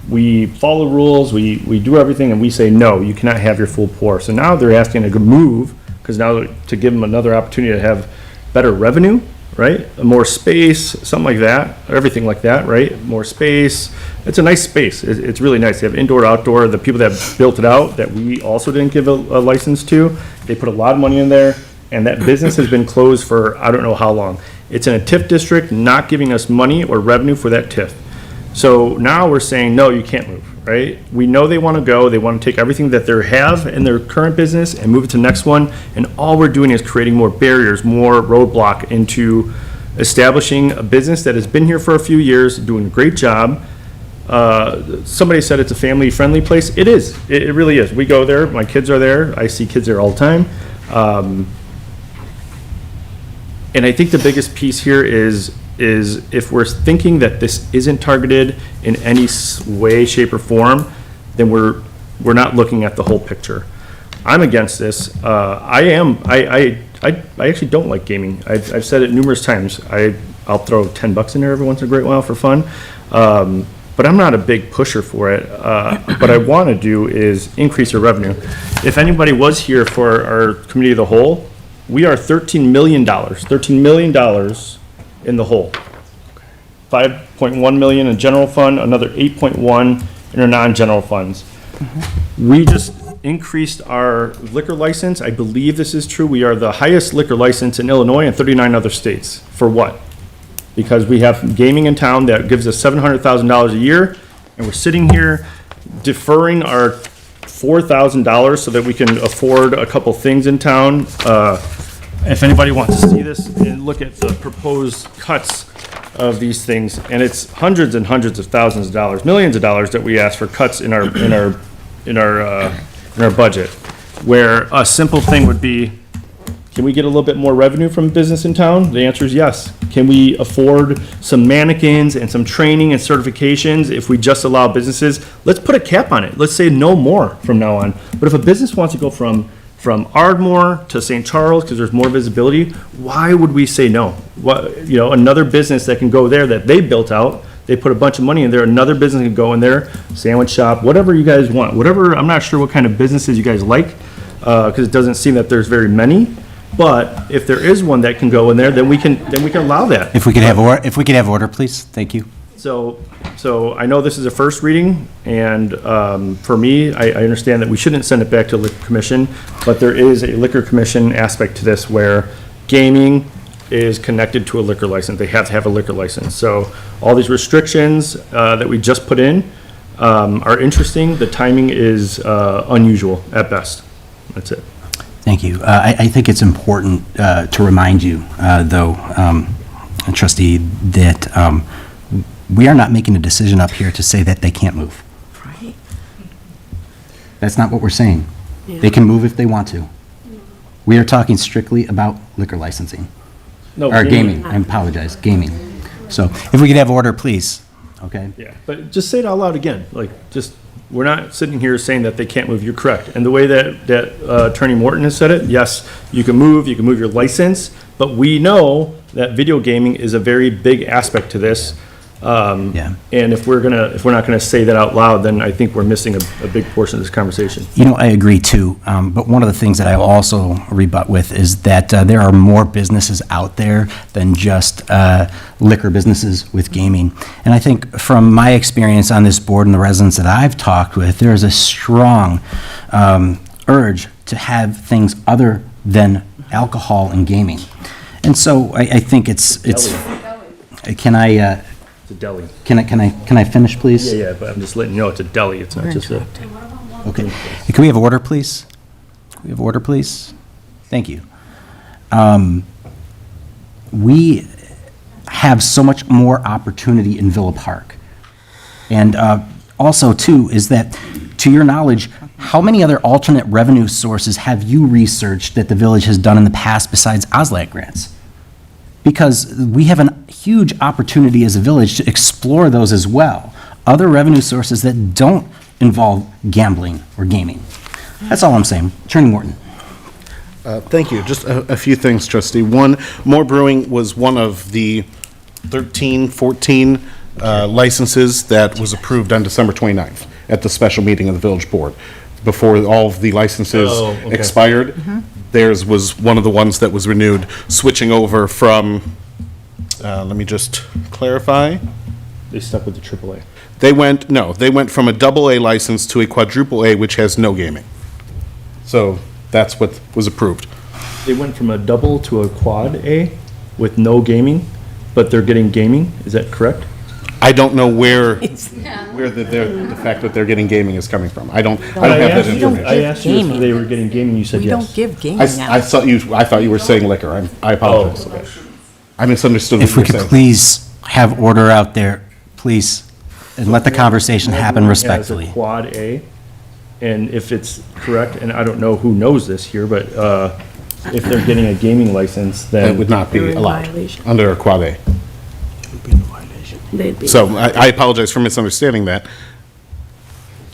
we follow rules, we do everything, and we say, no, you cannot have your full pour. So now they're asking to move, because now to give them another opportunity to have better revenue, right? More space, something like that, or everything like that, right? More space. It's a nice space. It's really nice. They have indoor, outdoor. The people that built it out, that we also didn't give a license to, they put a lot of money in there, and that business has been closed for I don't know how long. It's in a TIF district, not giving us money or revenue for that TIF. So now we're saying, no, you can't move, right? We know they want to go. They want to take everything that they have in their current business and move it to the next one. And all we're doing is creating more barriers, more roadblock into establishing a business that has been here for a few years, doing a great job. Somebody said it's a family-friendly place. It is. It really is. We go there. My kids are there. I see kids there all the time. And I think the biggest piece here is if we're thinking that this isn't targeted in any way, shape, or form, then we're not looking at the whole picture. I'm against this. I I actually don't like gaming. I've said it numerous times. I'll throw $10 in there every once in a great while for fun. But I'm not a big pusher for it. What I want to do is increase our revenue. If anybody was here for our committee of the whole, we are $13 million in the hole. 5.1 million in general fund, another 8.1 in our non-general funds. We just increased our liquor license. I believe this is true. We are the highest liquor license in Illinois and 39 other states. For what? Because we have gaming in town that gives us $700,000 a year, and we're sitting here deferring our $4,000 so that we can afford a couple things in town. If anybody wants to see this and look at the proposed cuts of these things, and it's hundreds and hundreds of thousands of dollars, millions of dollars that we ask for cuts in our budget, where a simple thing would be, can we get a little bit more revenue from business in town? The answer is yes. Can we afford some mannequins and some training and certifications if we just allow businesses? Let's put a cap on it. Let's say no more from now on. But if a business wants to go from Ardmore to St. Charles because there's more visibility, why would we say no? What, another business that can go there that they built out, they put a bunch of money in there, another business can go in there, sandwich shop, whatever you guys want, whatever. I'm not sure what kind of businesses you guys like, because it doesn't seem that there's very many. But if there is one that can go in there, then we can allow that. If we could have order, please. Thank you. So I know this is a first reading, and for me, I understand that we shouldn't send it back to Liquor Commission, but there is a Liquor Commission aspect to this where gaming is connected to a liquor license. They have to have a liquor license. So all these restrictions that we just put in are interesting. The timing is unusual at best. That's it. Thank you. I think it's important to remind you, though, Trustee, that we are not making a decision up here to say that they can't move. Right. That's not what we're saying. They can move if they want to. We are talking strictly about liquor licensing. No, Or gaming, I apologize, gaming. So if we could have order, please, okay? Yeah, but just say it out loud again, we're not sitting here saying that they can't move, you're correct. And the way that Attorney Morton has said it, yes, you can move your license, but we know that video gaming is a very big aspect to this. Yeah. And if we're not gonna say that out loud, then I think we're missing a big portion of this conversation. I agree too, but one of the things that I also rebut with is that there are more businesses out there than just liquor businesses with gaming. And I think from my experience on this board and the residents that I've talked with, there is a strong urge to have things other than alcohol and gaming. And so I think it's, can I, It's a deli. can I finish, please? Yeah, but I'm just letting you know, it's a deli, it's not just a. Okay. Hey, can we have order, please? Can we have order, please? Thank you. We have so much more opportunity in Villa Park. And also, too, is that, to your knowledge, how many other alternate revenue sources have you researched that the village has done in the past besides OSLAC grants? Because we have a huge opportunity as a village to explore those as well. Other revenue sources that don't involve gambling or gaming. That's all I'm saying. Attorney Morton. Thank you. Just a few things, Trustee. One, More Brewing was one of the 13, 14 licenses that was approved on December 29th at the special meeting of the village board. Before all of the licenses expired, theirs was one of the ones that was renewed, switching over from, let me just clarify. They stuck with the AAA. They went from a AA license to a quadruple A, which has no gaming. So that's what was approved. They went from a double to a quad A with no gaming, but they're getting gaming, is that correct? I don't know where the fact that they're getting gaming is coming from. I don't have that information. I asked you if they were getting gaming, you said yes. We don't give gaming out. I thought you were saying liquor. I apologize. I misunderstood what If you we were could saying. please have order out there, please, and let the conversation happen respectfully. As a quad A, and if it's correct, and I don't know who knows this here, but if they're getting a gaming license, then. It would not be allowed under a quad A. They'd be. So I apologize for misunderstanding that.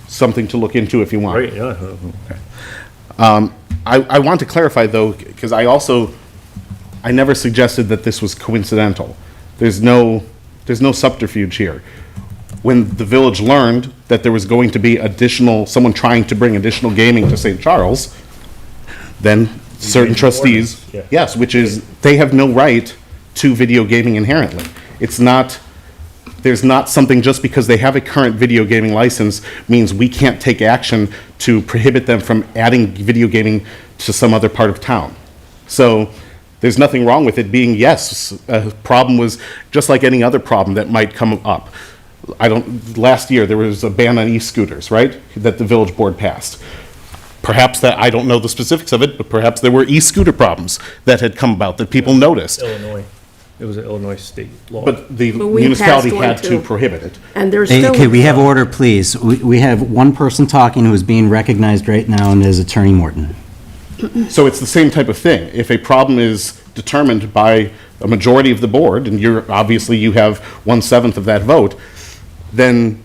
Something to look into if you want. Right, yeah. I want to clarify, though, because I never suggested that this was coincidental. There's no subterfuge here. When the village learned that there was going to be someone trying to bring additional gaming to St. Charles, then certain trustees, yes, which is, they have no right to video gaming inherently. There's not something just because they have a current video gaming license means we can't take action to prohibit them from adding video gaming to some other part of town. So there's nothing wrong with it being, yes, a problem was just like any other problem that might come up. Last year, there was a ban on e-scooters, right, that the village board passed. Perhaps I don't know the specifics of it, but perhaps there were e-scooter problems that had come about that people noticed. Illinois. It was an Illinois state law. But the But we municipality passed one had to too. prohibit it. And there's still. Okay, we have order, please. We have one person talking who is being recognized right now, and is Attorney Morton. So it's the same type of thing. If a problem is determined by a majority of the board, and obviously you have 1/7 of that vote, then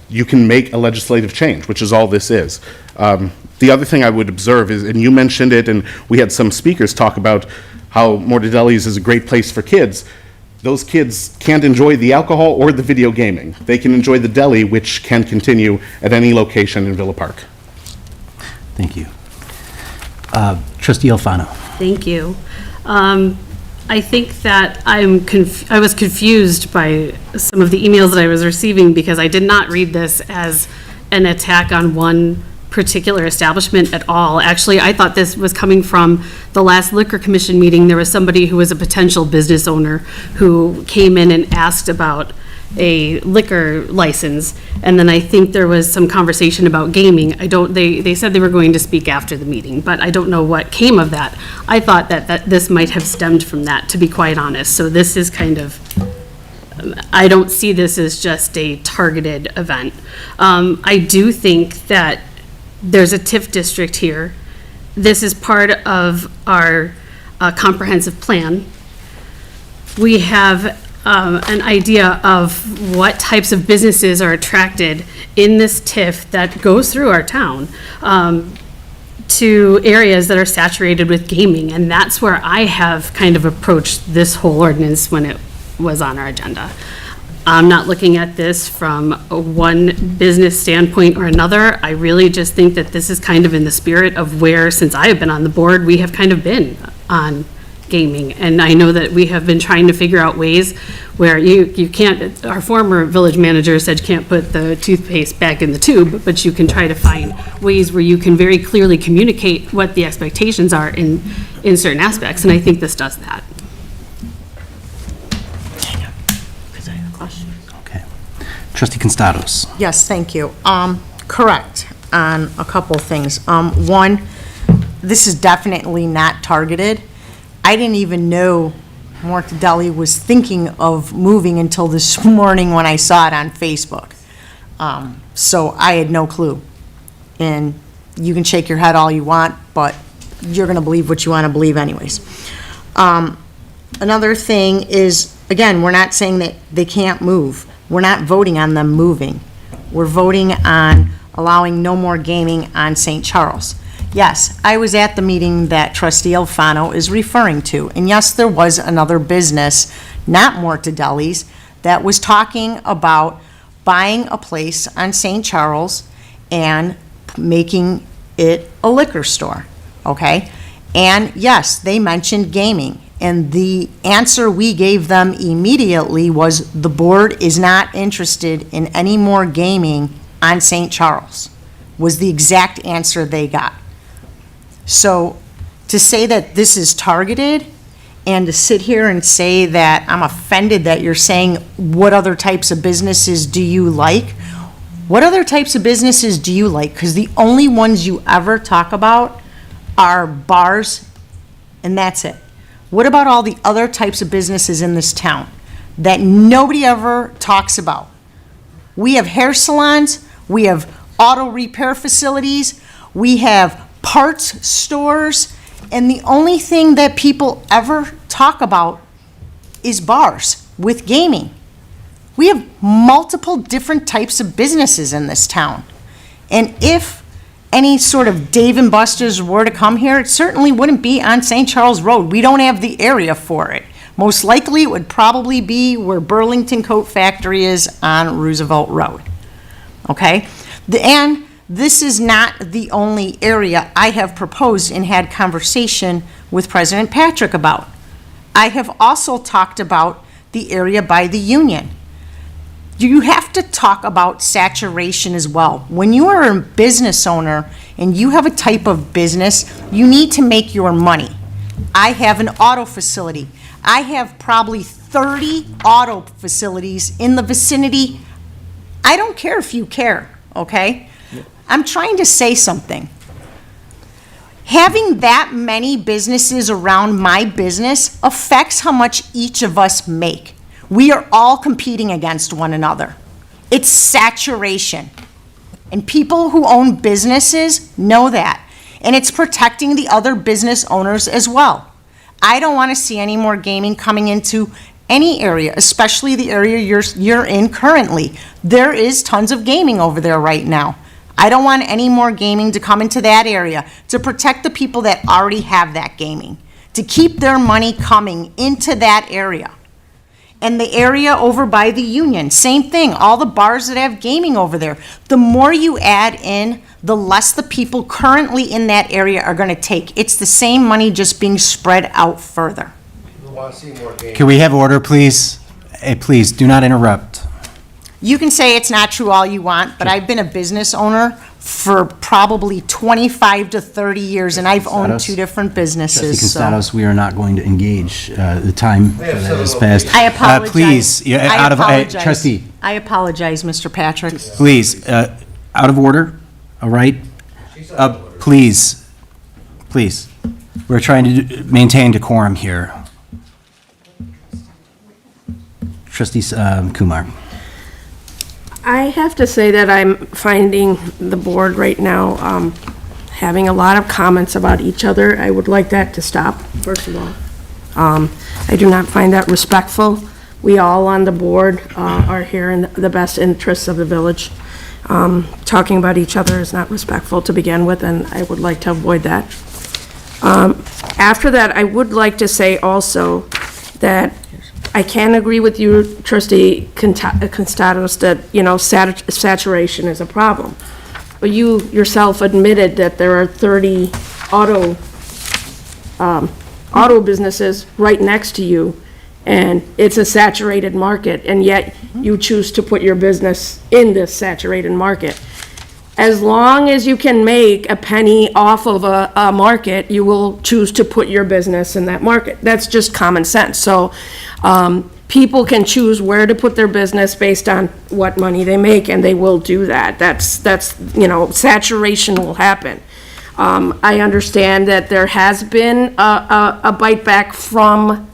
you can make a legislative change, which is all this is. The other thing I would observe is, and you mentioned it, and we had some speakers talk about how Mortadelli's is a great place for kids. Those kids can't enjoy the alcohol or the video gaming. They can enjoy the deli, which can continue at any location in Villa Park. Thank you. Trustee Alfano. Thank you. I think that I was confused by some of the emails that I was receiving because I did not read this as an attack on one particular establishment at all. Actually, I thought this was coming from the last Liquor Commission meeting. There was somebody who was a potential business owner who came in and asked about a liquor license, and then I think there was some conversation about gaming. They said they were going to speak after the meeting, but I don't know what came of that. I thought that this might have stemmed from that, to be quite honest. So this is kind of, I don't see this as just a targeted event. I do think that there's a TIF district here. This is part of our comprehensive plan. We have an idea of what types of businesses are attracted in this TIF that goes through our town to areas that are saturated with gaming. And that's where I have kind of approached this whole ordinance when it was on our agenda. I'm not looking at this from one business standpoint or another. I really just think that this is kind of in the spirit of where, since I have been on the board, we have kind of been on gaming. And I know that we have been trying to figure out ways where you can't, our former village manager said you can't put the toothpaste back in the tube, but you can try to find ways where you can very clearly communicate what the expectations are in certain aspects. And I think this does that. Trustee Constados. Yes, thank you. Correct on a couple things. One, this is definitely not targeted. I didn't even know Mortadelli was thinking of moving until this morning when I saw it on Facebook. So I had no clue. And you can shake your head all you want, but you're going to believe what you want to believe anyways. Another thing is, again, we're not saying that they can't move. We're not voting on them moving. We're voting on allowing no more gaming on St. Charles. Yes, I was at the meeting that Trustee Alfano is referring to, and yes, there was another business, not Mortadelli's, that was talking about buying a place on St. Charles and making it a liquor store, okay? And yes, they mentioned gaming. And the answer we gave them immediately was the board is not interested in any more gaming on St. Charles, was the exact answer they got. So to say that this is targeted and to sit here and say that I'm offended that you're saying what other types of businesses do you like? What other types of businesses do you like? Because the only ones you ever talk about are bars, and that's it. What about all the other types of businesses in this town that nobody ever talks about? We have hair salons, we have auto repair facilities, we have parts stores, and the only thing that people ever talk about is bars with gaming. We have multiple different types of businesses in this town. And if any sort of Dave and Buster's were to come here, it certainly wouldn't be on St. Charles Road. We don't have the area for it. Most likely, it would probably be where Burlington Coat Factory is on Roosevelt Road. Okay? And this is not the only area I have proposed and had conversation with President Patrick about. I have also talked about the area by the Union. You have to talk about saturation as well. When you are a business owner and you have a type of business, you need to make your money. I have an auto facility. I have probably 30 auto facilities in the vicinity. I don't care if you care, okay? I'm trying to say something. Having that many businesses around my business affects how much each of us make. We are all competing against one another. It's saturation. And people who own businesses know that. And it's protecting the other business owners as well. I don't want to see any more gaming coming into any area, especially the area you're in currently. There is tons of gaming over there right now. I don't want any more gaming to come into that area to protect the people that already have that gaming, to keep their money coming into that area. And the area over by the Union, same thing, all the bars that have gaming over there. The more you add in, the less the people currently in that area are going to take. It's the same money just being spread out further. Can we have order, please? Hey, please, do not interrupt. You can say it's not true all you want, but I've been a business owner for probably 25 to 30 years, and I've owned Constados? 2 different businesses. Trustee so- Constados, we are not going to engage. The time for that is past. I apologize. Please, yeah, I out of, apologize. trustee, I apologize, Mr. Patrick. please, out of order, all right? Please, please. We're trying to maintain decorum here. Trustee Kumar. I have to say that I'm finding the board right now having a lot of comments about each other. I would like that to stop, first of all. I do not find that respectful. We all on the board are here in the best interests of the village. Talking about each other is not respectful to begin with, and I would like to avoid that. After that, I would like to say also that I can agree with you, Trustee Constados, that, you know, saturation is a problem. But you yourself admitted that there are 30 auto businesses right next to you, and it's a saturated market, and yet you choose to put your business in this saturated market. As long as you can make a penny off of a market, you will choose to put your business in that market. That's just common sense. So people can choose where to put their business based on what money they make, and they will do that. That's you know, saturation will happen. I understand that there has been a bite back from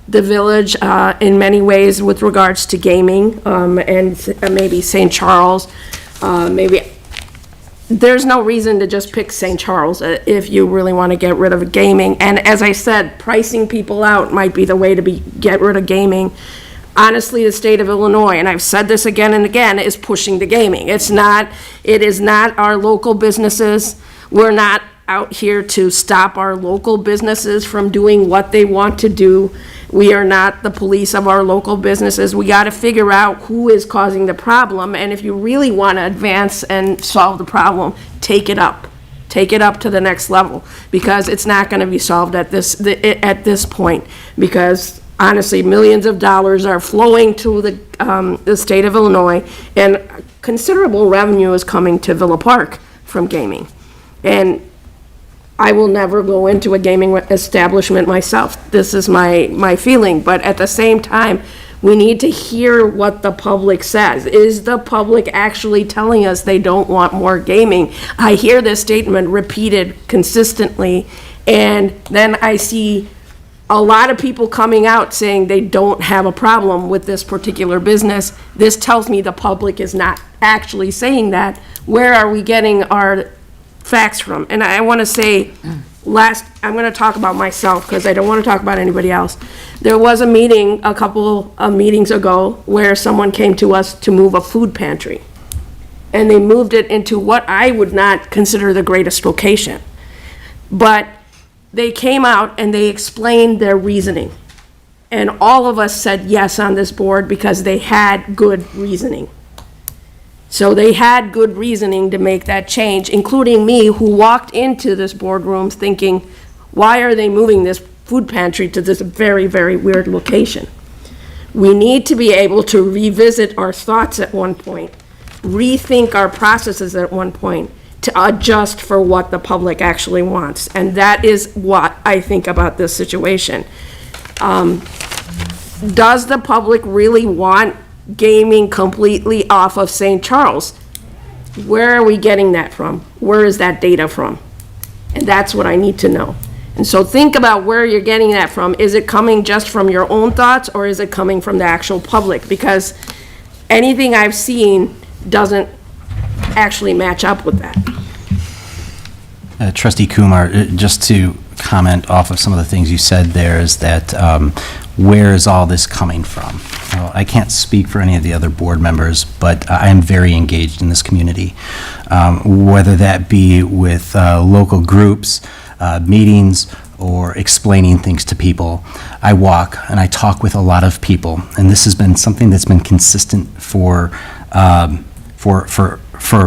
the village in many ways with regards to gaming, and maybe St. Charles, maybe. There's no reason to just pick St. Charles if you really want to get rid of gaming. And as I said, pricing people out might be the way to get rid of gaming. Honestly, the state of Illinois, and I've said this again and again, is pushing the gaming. It is not our local businesses. We're not out here to stop our local businesses from doing what they want to do. We are not the police of our local businesses. We got to figure out who is causing the problem, and if you really want to advance and solve the problem, take it up. Take it up to the next level, because it's not going to be solved at this point, because honestly, millions of dollars are flowing to the state of Illinois, and considerable revenue is coming to Villa Park from gaming. And I will never go into a gaming establishment myself. This is my feeling, but at the same time, we need to hear what the public says. Is the public actually telling us they don't want more gaming? I hear this statement repeated consistently, and then I see a lot of people coming out saying they don't have a problem with this particular business. This tells me the public is not actually saying that. Where are we getting our facts from? And I want to say, I'm going to talk about myself because I don't want to talk about anybody else. There was a meeting a couple of meetings ago where someone came to us to move a food pantry. and they moved it into what I would not consider the greatest location. But they came out and they explained their reasoning. And all of us said yes on this board because they had good reasoning. So they had good reasoning to make that change, including me, who walked into this boardroom thinking, why are they moving this food pantry to this very, very weird location? We need to be able to revisit our thoughts at one point, rethink our processes at one point, to adjust for what the public actually wants. And that is what I think about this situation. Does the public really want gaming completely off of St. Charles? Where are we getting that from? Where is that data from? And that's what I need to know. And so think about where you're getting that from. Is it coming just from your own thoughts, or is it coming from the actual public? Because anything I've seen doesn't actually match up with that. Trustee Kumar, just to comment off of some of the things you said there, is that where is all this coming from? Well, I can't speak for any of the other board members, but I am very engaged in this community, whether that be with local groups, meetings, or explaining things to people. I walk and I talk with a lot of people, and this has been something that's been consistent for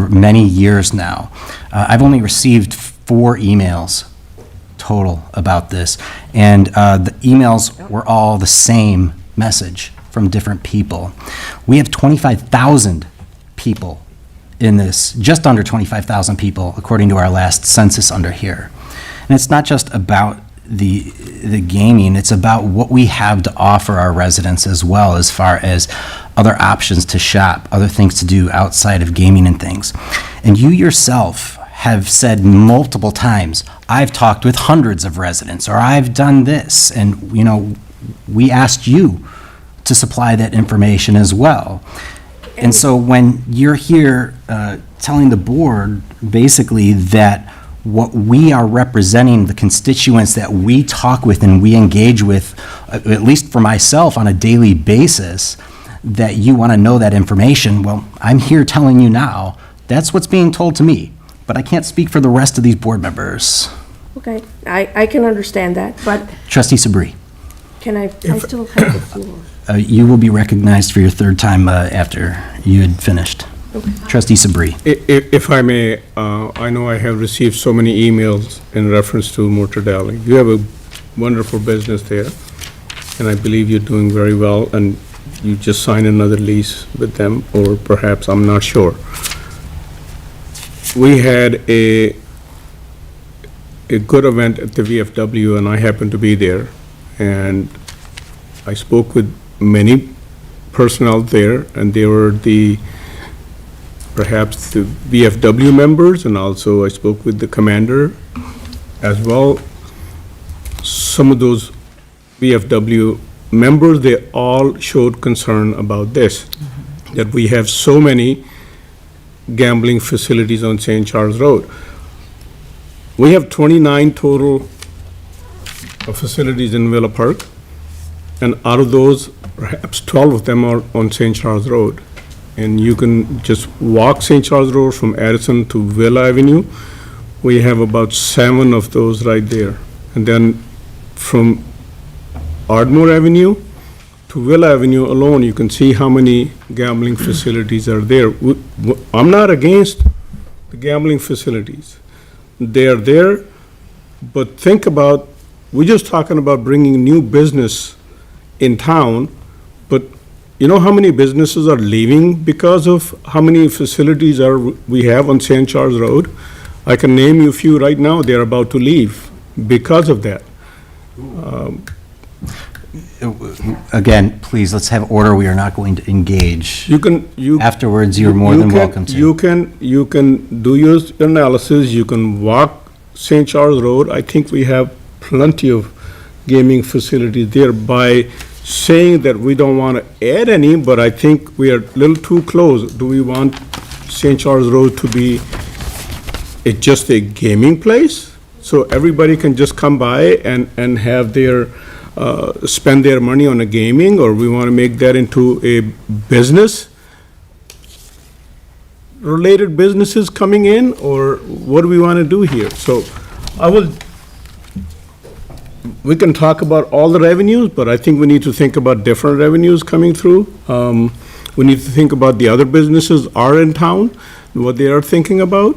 many years now. I've only received 4 emails total about this, and the emails were all the same message from different people. We have 25,000 people in this, just under 25,000 people, according to our last census under here. And it's not just about the gaming, it's about what we have to offer our residents as well, as far as other options to shop, other things to do outside of gaming and things. And you yourself have said multiple times, I've talked with hundreds of residents, or I've done this, and we asked you to supply that information as well. And so when you're here telling the board basically that what we are representing, the constituents that we talk with and we engage with, at least for myself on a daily basis, that you want to know that information, well, I'm here telling you now, that's what's being told to me. But I can't speak for the rest of these board members. Okay, I can understand that, but Trustee Sabri. can I still have the floor. You will be recognized for your 3rd time after you had finished. Okay. Trustee Sabri. If I may, I know I have received so many emails in reference to Mortadelo. You have a wonderful business there, and I believe you're doing very well, and you just signed another lease with them, or perhaps, I'm not sure. We had a good event at the VFW, and I happened to be there, and I spoke with many personnel there, and they were perhaps the VFW members, and also I spoke with the commander as well. Some of those VFW members, they all showed concern about this, that we have so many gambling facilities on St. Charles Road. We have 29 total facilities in Villa Park, and out of those, perhaps 12 of them are on St. Charles Road. And you can just walk St. Charles Road from Addison to Villa Avenue. We have about 7 of those right there. And then from Ardmore Avenue to Villa Avenue alone, you can see how many gambling facilities are there. I'm not against the gambling facilities. They are there, but think about, we're just talking about bringing new business in town, but you know how many businesses are leaving because of how many facilities we have on St. Charles Road? I can name you a few right now, they're about to leave because of that. Again, please, let's have order. We are not going to engage. You afterwards, you're more than welcome to. You can do your analysis, you can walk St. Charles Road. I think we have plenty of gaming facilities there. By saying that we don't want to add any, but I think we are a little too close. Do we want St. Charles Road to be just a gaming place? So everybody can just come by and have their, spend their money on a gaming, or we want to make that into a business? related businesses coming in, or what do we want to do here? So we can talk about all the revenues, but I think we need to think about different revenues coming through. We need to think about the other businesses are in town, what they are thinking about.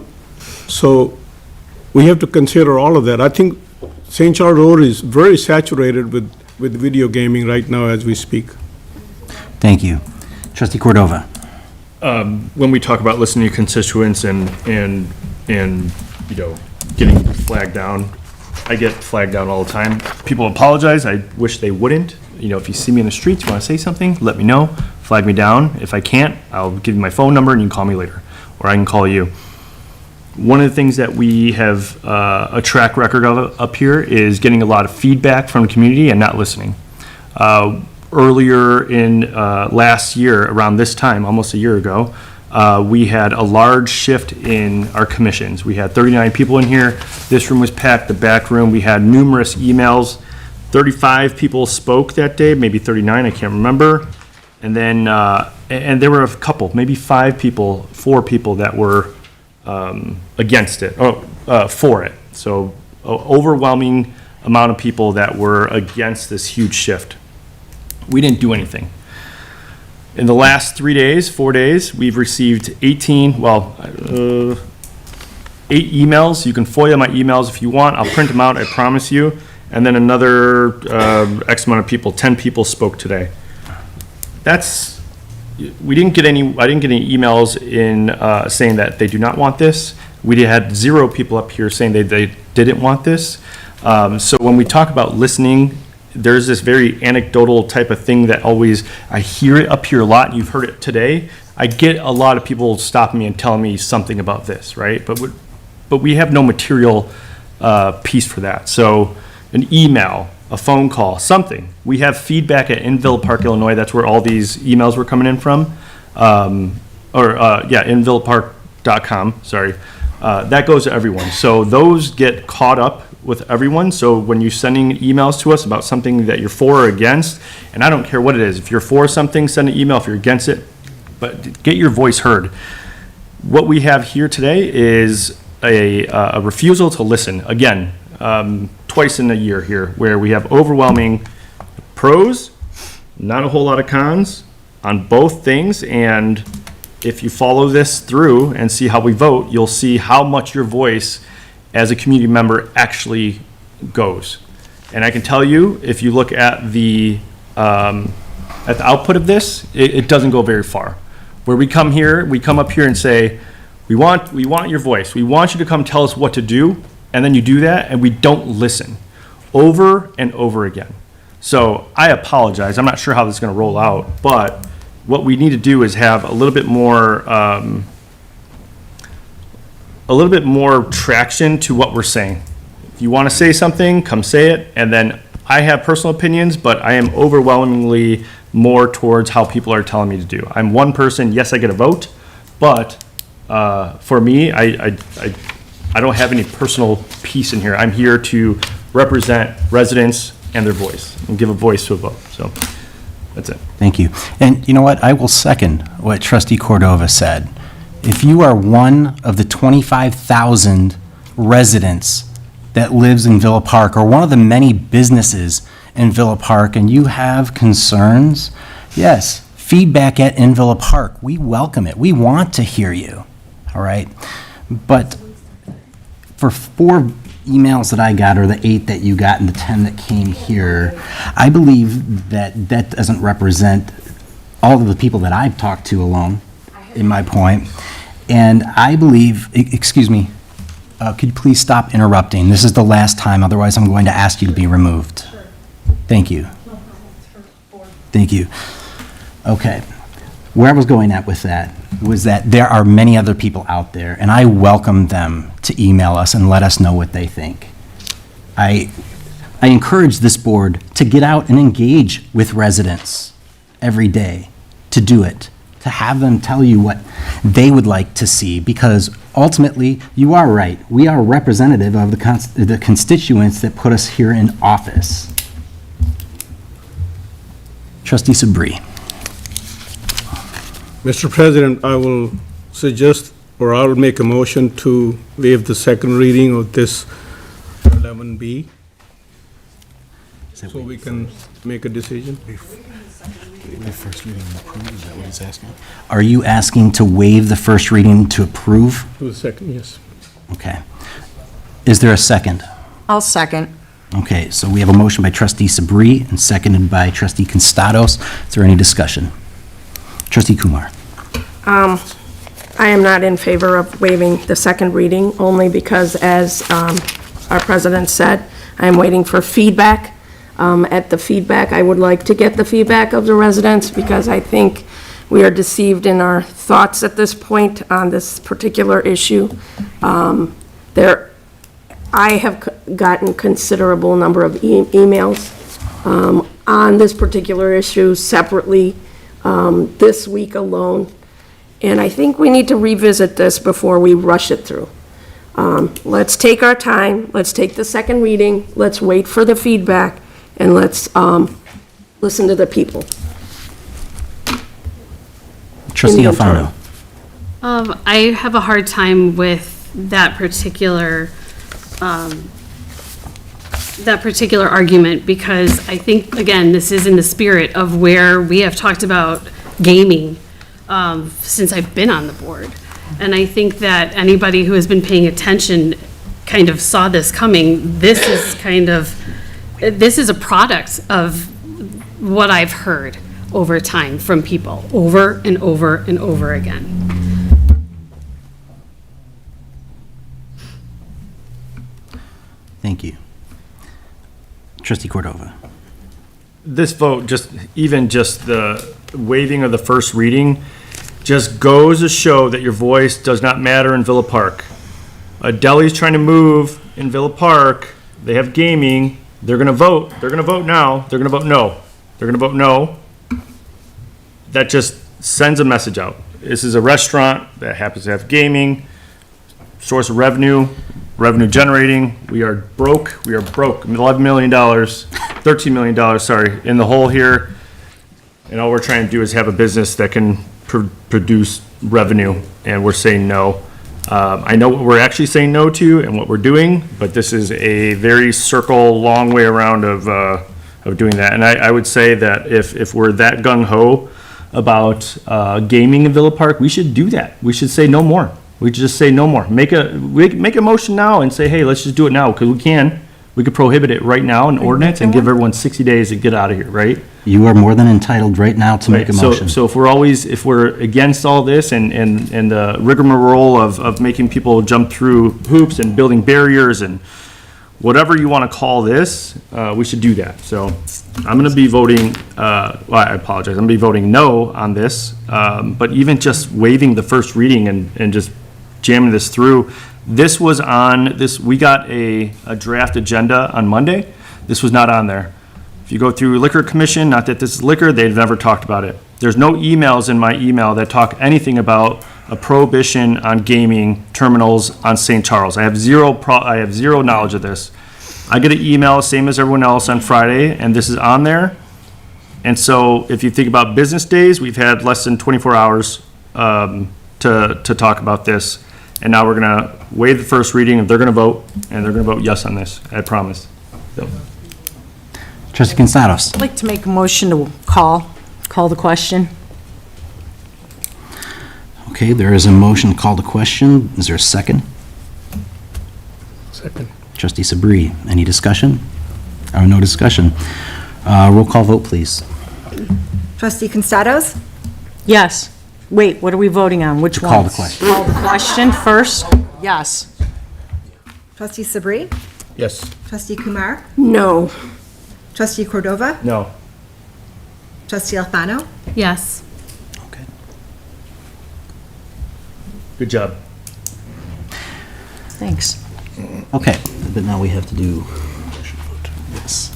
So we have to consider all of that. I think St. Charles Road is very saturated with video gaming right now as we speak. Thank you. Trustee Cordova. When we talk about listening to constituents and, you know, getting flagged down, I get flagged down all the time. People apologize. I wish they wouldn't. You know, if you see me in the streets, you want to say something, let me know, flag me down. If I can't, I'll give you my phone number and you can call me later, or I can call you. One of the things that we have a track record of up here is getting a lot of feedback from the community and not listening. Earlier in last year, around this time, almost a year ago, we had a large shift in our commissions. We had 39 people in here. This room was packed, the back room. We had numerous emails. 35 people spoke that day, maybe 39, I can't remember. And then, and there were a couple, maybe 4 people that were against it, for it. So overwhelming amount of people that were against this huge shift. We didn't do anything. In the last 4 days, we've received 8 emails. You can FOIA my emails if you want. I'll print them out, I promise you. And then another X amount of people, 10 people spoke today. I didn't get any emails in saying that they do not want this. We had 0 people up here saying they didn't want this. So when we talk about listening, there's this very anecdotal type of thing that I hear it up here a lot, and you've heard it today. I get a lot of people stopping me and telling me something about this, right? But we have no material piece for that. So an email, a phone call, something. We have feedback at in Villa Park, Illinois. That's where all these emails were coming in from. invillapark.com, sorry. That goes to everyone. So those get caught up with everyone. So when you're sending emails to us about something that you're for or against, and I don't care what it is, if you're for something, send an email. If you're against it, but get your voice heard. What we have here today is a refusal to listen. Again, twice in a year here, where we have overwhelming pros, not a whole lot of cons on both things. And if you follow this through and see how we vote, you'll see how much your voice as a community member actually goes. And I can tell you, if you look at the output of this, it doesn't go very far. Where we come up here and say, we want your voice. We want you to come tell us what to do. And then you do that, and we don't listen over and over again. So I apologize. I'm not sure how this is going to roll out, but what we need to do is have a little bit more traction to what we're saying. If you want to say something, come say it. And then I have personal opinions, but I am overwhelmingly more towards how people are telling me to do. I'm one person. Yes, I get a vote, but for me, I don't have any personal piece in here. I'm here to represent residents and their voice and give a voice to a vote. So that's it. Thank you. And you know what? I will second what Trustee Cordova said. If you are one of the 25,000 residents that lives in Villa Park, or one of the many businesses in Villa Park, and you have concerns, yes, feedback at In Villa Park. We welcome it. We want to hear you. All right? But for 4 emails that I got, or the 8 that you got and the 10 that came here, I believe that that doesn't represent all of the people that I've talked to alone, in my point. And I believe, excuse me, could you please stop interrupting? This is the last time, otherwise I'm going to ask you to be removed. Thank you. Thank you. Okay. Where I was going at with that was that there are many other people out there, and I welcome them to email us and let us know what they think. I encourage this board to get out and engage with residents every day, to do it, to have them tell you what they would like to see, because ultimately, you are right. We are representative of the constituents that put us here in office. Trustee Sabri. Mr. President, I will suggest or I'll make a motion to waive the second reading of this 11B, so we can make a decision. The first reading and approve, is that what he's asking? Are you asking to waive the first reading to approve? To the second, yes. Okay. Is there a second? I'll second. Okay, so we have a motion by trustee Sabri and seconded by trustee Constados. Is there any discussion? Trustee Kumar. I am not in favor of waiving the second reading, only because, as our president said, I am waiting for feedback. At the feedback, I would like to get the feedback of the residents, because I think we are deceived in our thoughts at this point on this particular issue. I have gotten considerable number of emails on this particular issue separately this week alone, and I think we need to revisit this before we rush it through. Let's take our time, let's take the second reading, let's wait for the feedback, and let's listen to the people. Trustee Alfano. I have a hard time with that particular argument, because I think, again, this is in the spirit of where we have talked about gaming since I've been on the board. And I think that anybody who has been paying attention kind of saw this coming. This is a product of what I've heard over time from people, over and over and over again. Thank you. Trustee Cordova. This vote, even just the waiving of the first reading, just goes to show that your voice does not matter in Villa Park. A deli's trying to move in Villa Park, they have gaming, they're gonna vote now, they're gonna vote no. They're gonna vote no. That just sends a message out. This is a restaurant that happens to have gaming, source of revenue generating. We are broke, $11 million, $13 million, sorry, in the hole here. And all we're trying to do is have a business that can produce revenue, and we're saying no. I know what we're actually saying no to and what we're doing, but this is a very long way around of doing that. And I would say that if we're that gung-ho about gaming in Villa Park, we should do that. We should say no more. We just say no more. Make a motion now and say, hey, let's just do it now, because we could prohibit it right now in ordinance and give everyone 60 days to get out of here, right? You are more than entitled right now to make a motion. So if we're against all this and the rigmarole of making people jump through hoops and building barriers and whatever you want to call this, we should do that. So I'm going to be voting, I apologize, I'm going to be voting no on this. But even just waiving the first reading and just jamming this through, this was on this, we got a draft agenda on Monday. This was not on there. If you go through Liquor Commission, not that this is liquor, they've never talked about it. There's no emails in my email that talk anything about a prohibition on gaming terminals on St. Charles. I have zero knowledge of this. I get an email, same as everyone else, on Friday, and this is on there. And so if you think about business days, we've had less than 24 hours to talk about this. And now we're going to waive the first reading, and they're going to vote, and they're going to vote yes on this, I promise. So. Trustee Constados. I'd like to make a motion to call the question. Okay, there is a motion to call the question. Is there a second? Second. Trustee Sabri, any discussion? Or no discussion? Roll call vote, please. Trustee Constados? Yes. Wait, what are we voting on? Which one? Call the question. Call the question first? Yes. Trustee Sabri? Yes. Trustee Kumar? No. Trustee Cordova? No. Trustee Alfano? Yes. Good job. Thanks. Okay, but now we have to do this.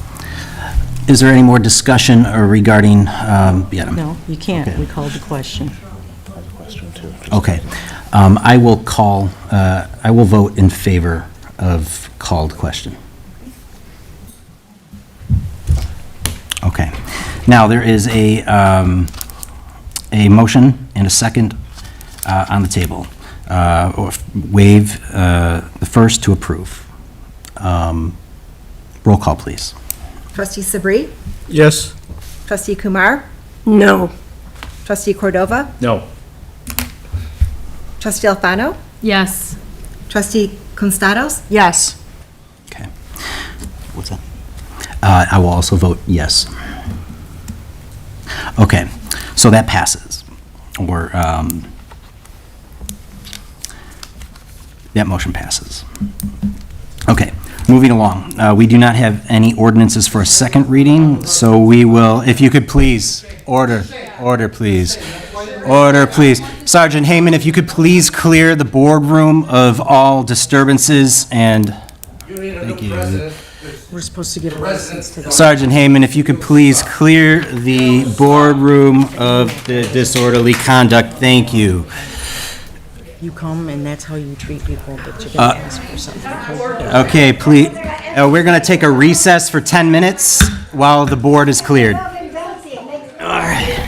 Is there any more discussion regarding the item? No, you can't. Okay. We called the question. Okay. I will vote in favor of called question. Okay. Now, there is a motion and a second on the table. or waive the first to approve. Roll call, please. Trustee Sabri? Yes. Trustee Kumar? No. Trustee Cordova? No. Trustee Alfano? Yes. Trustee Constados? Yes. What's that? I will also vote yes. Okay, so that passes, or, that motion passes. Okay, moving along. We do not have any ordinances for a second reading, so we will, if you could please, order, please. Order, please. Sergeant Heyman, if you could please clear the boardroom of all disturbances and, thank you. We're supposed to give a license to the... Sergeant Heyman, if you could please clear the boardroom of the disorderly conduct, thank you. You come and that's how you treat people, but you're gonna ask for something. Okay, please, we're going to take a recess for 10 minutes while the board is cleared. All right.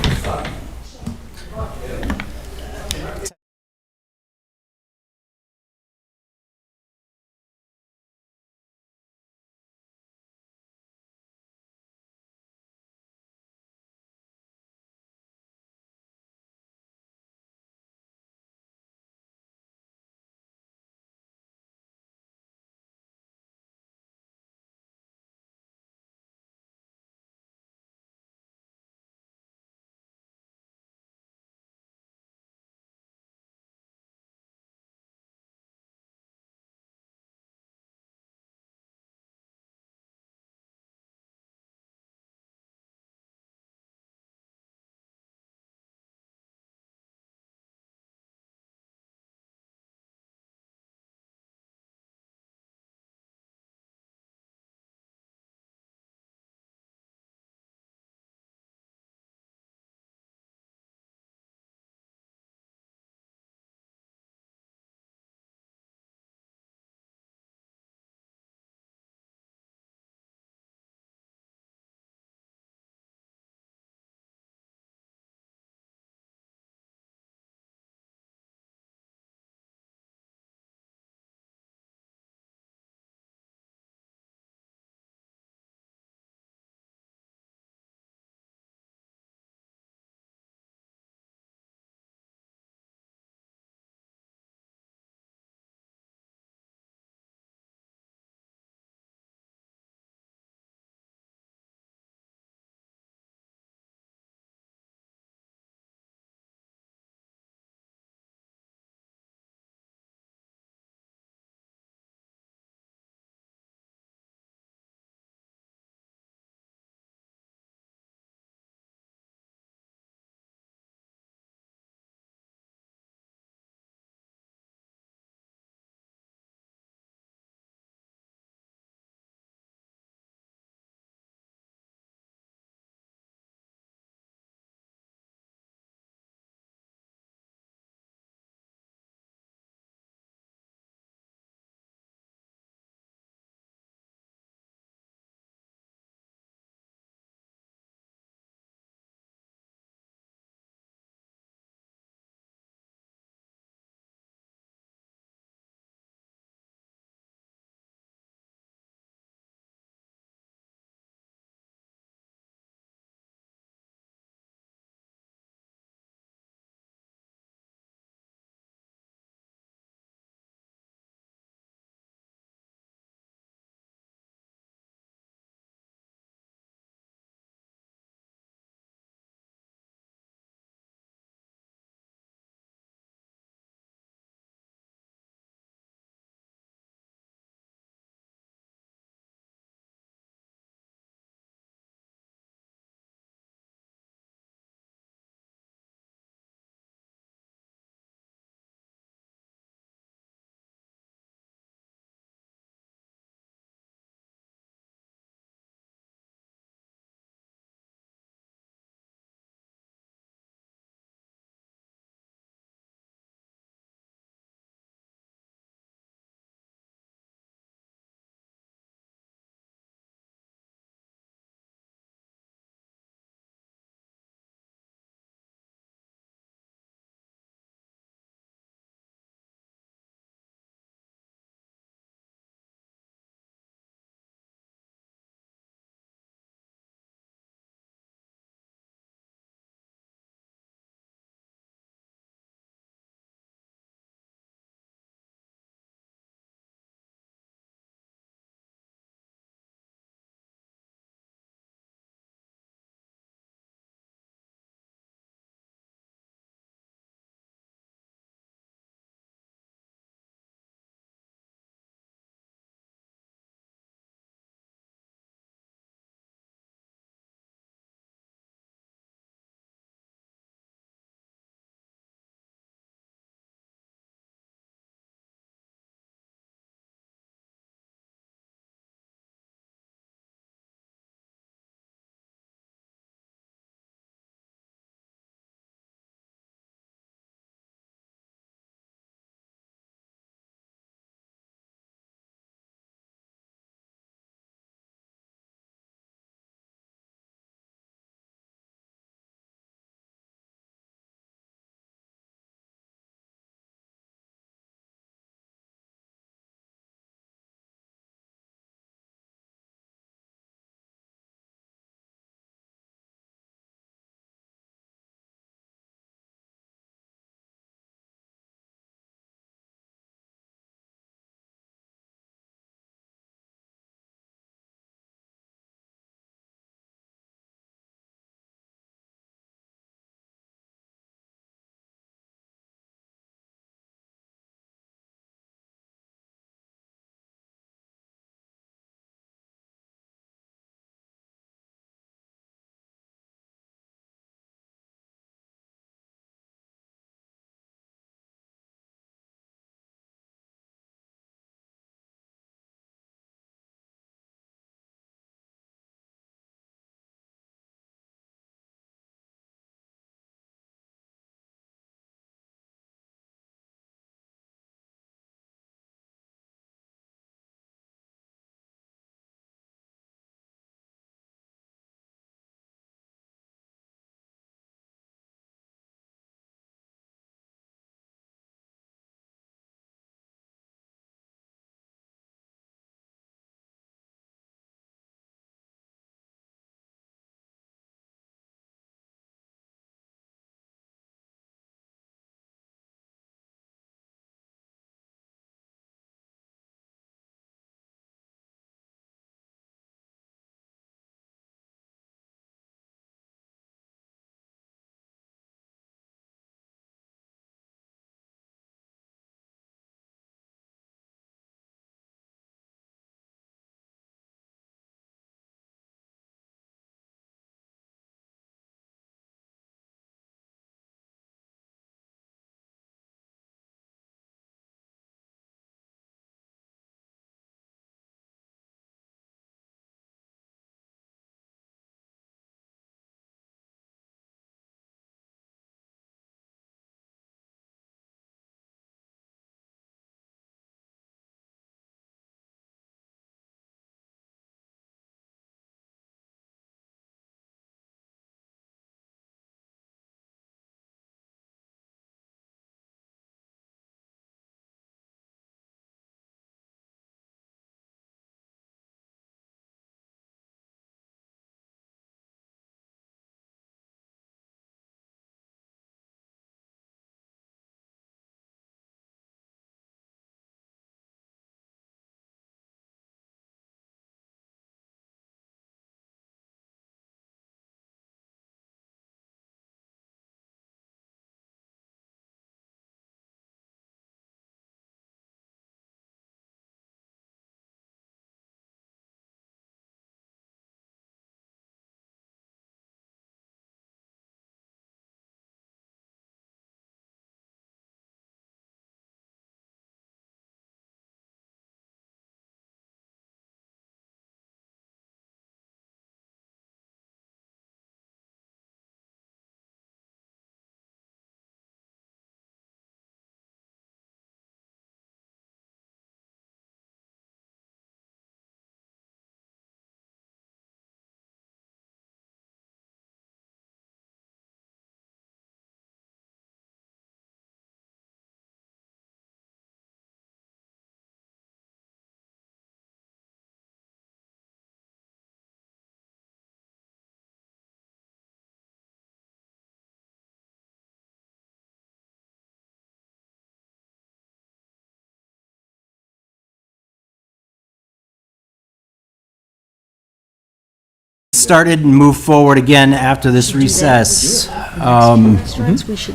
started and move forward again after this recess.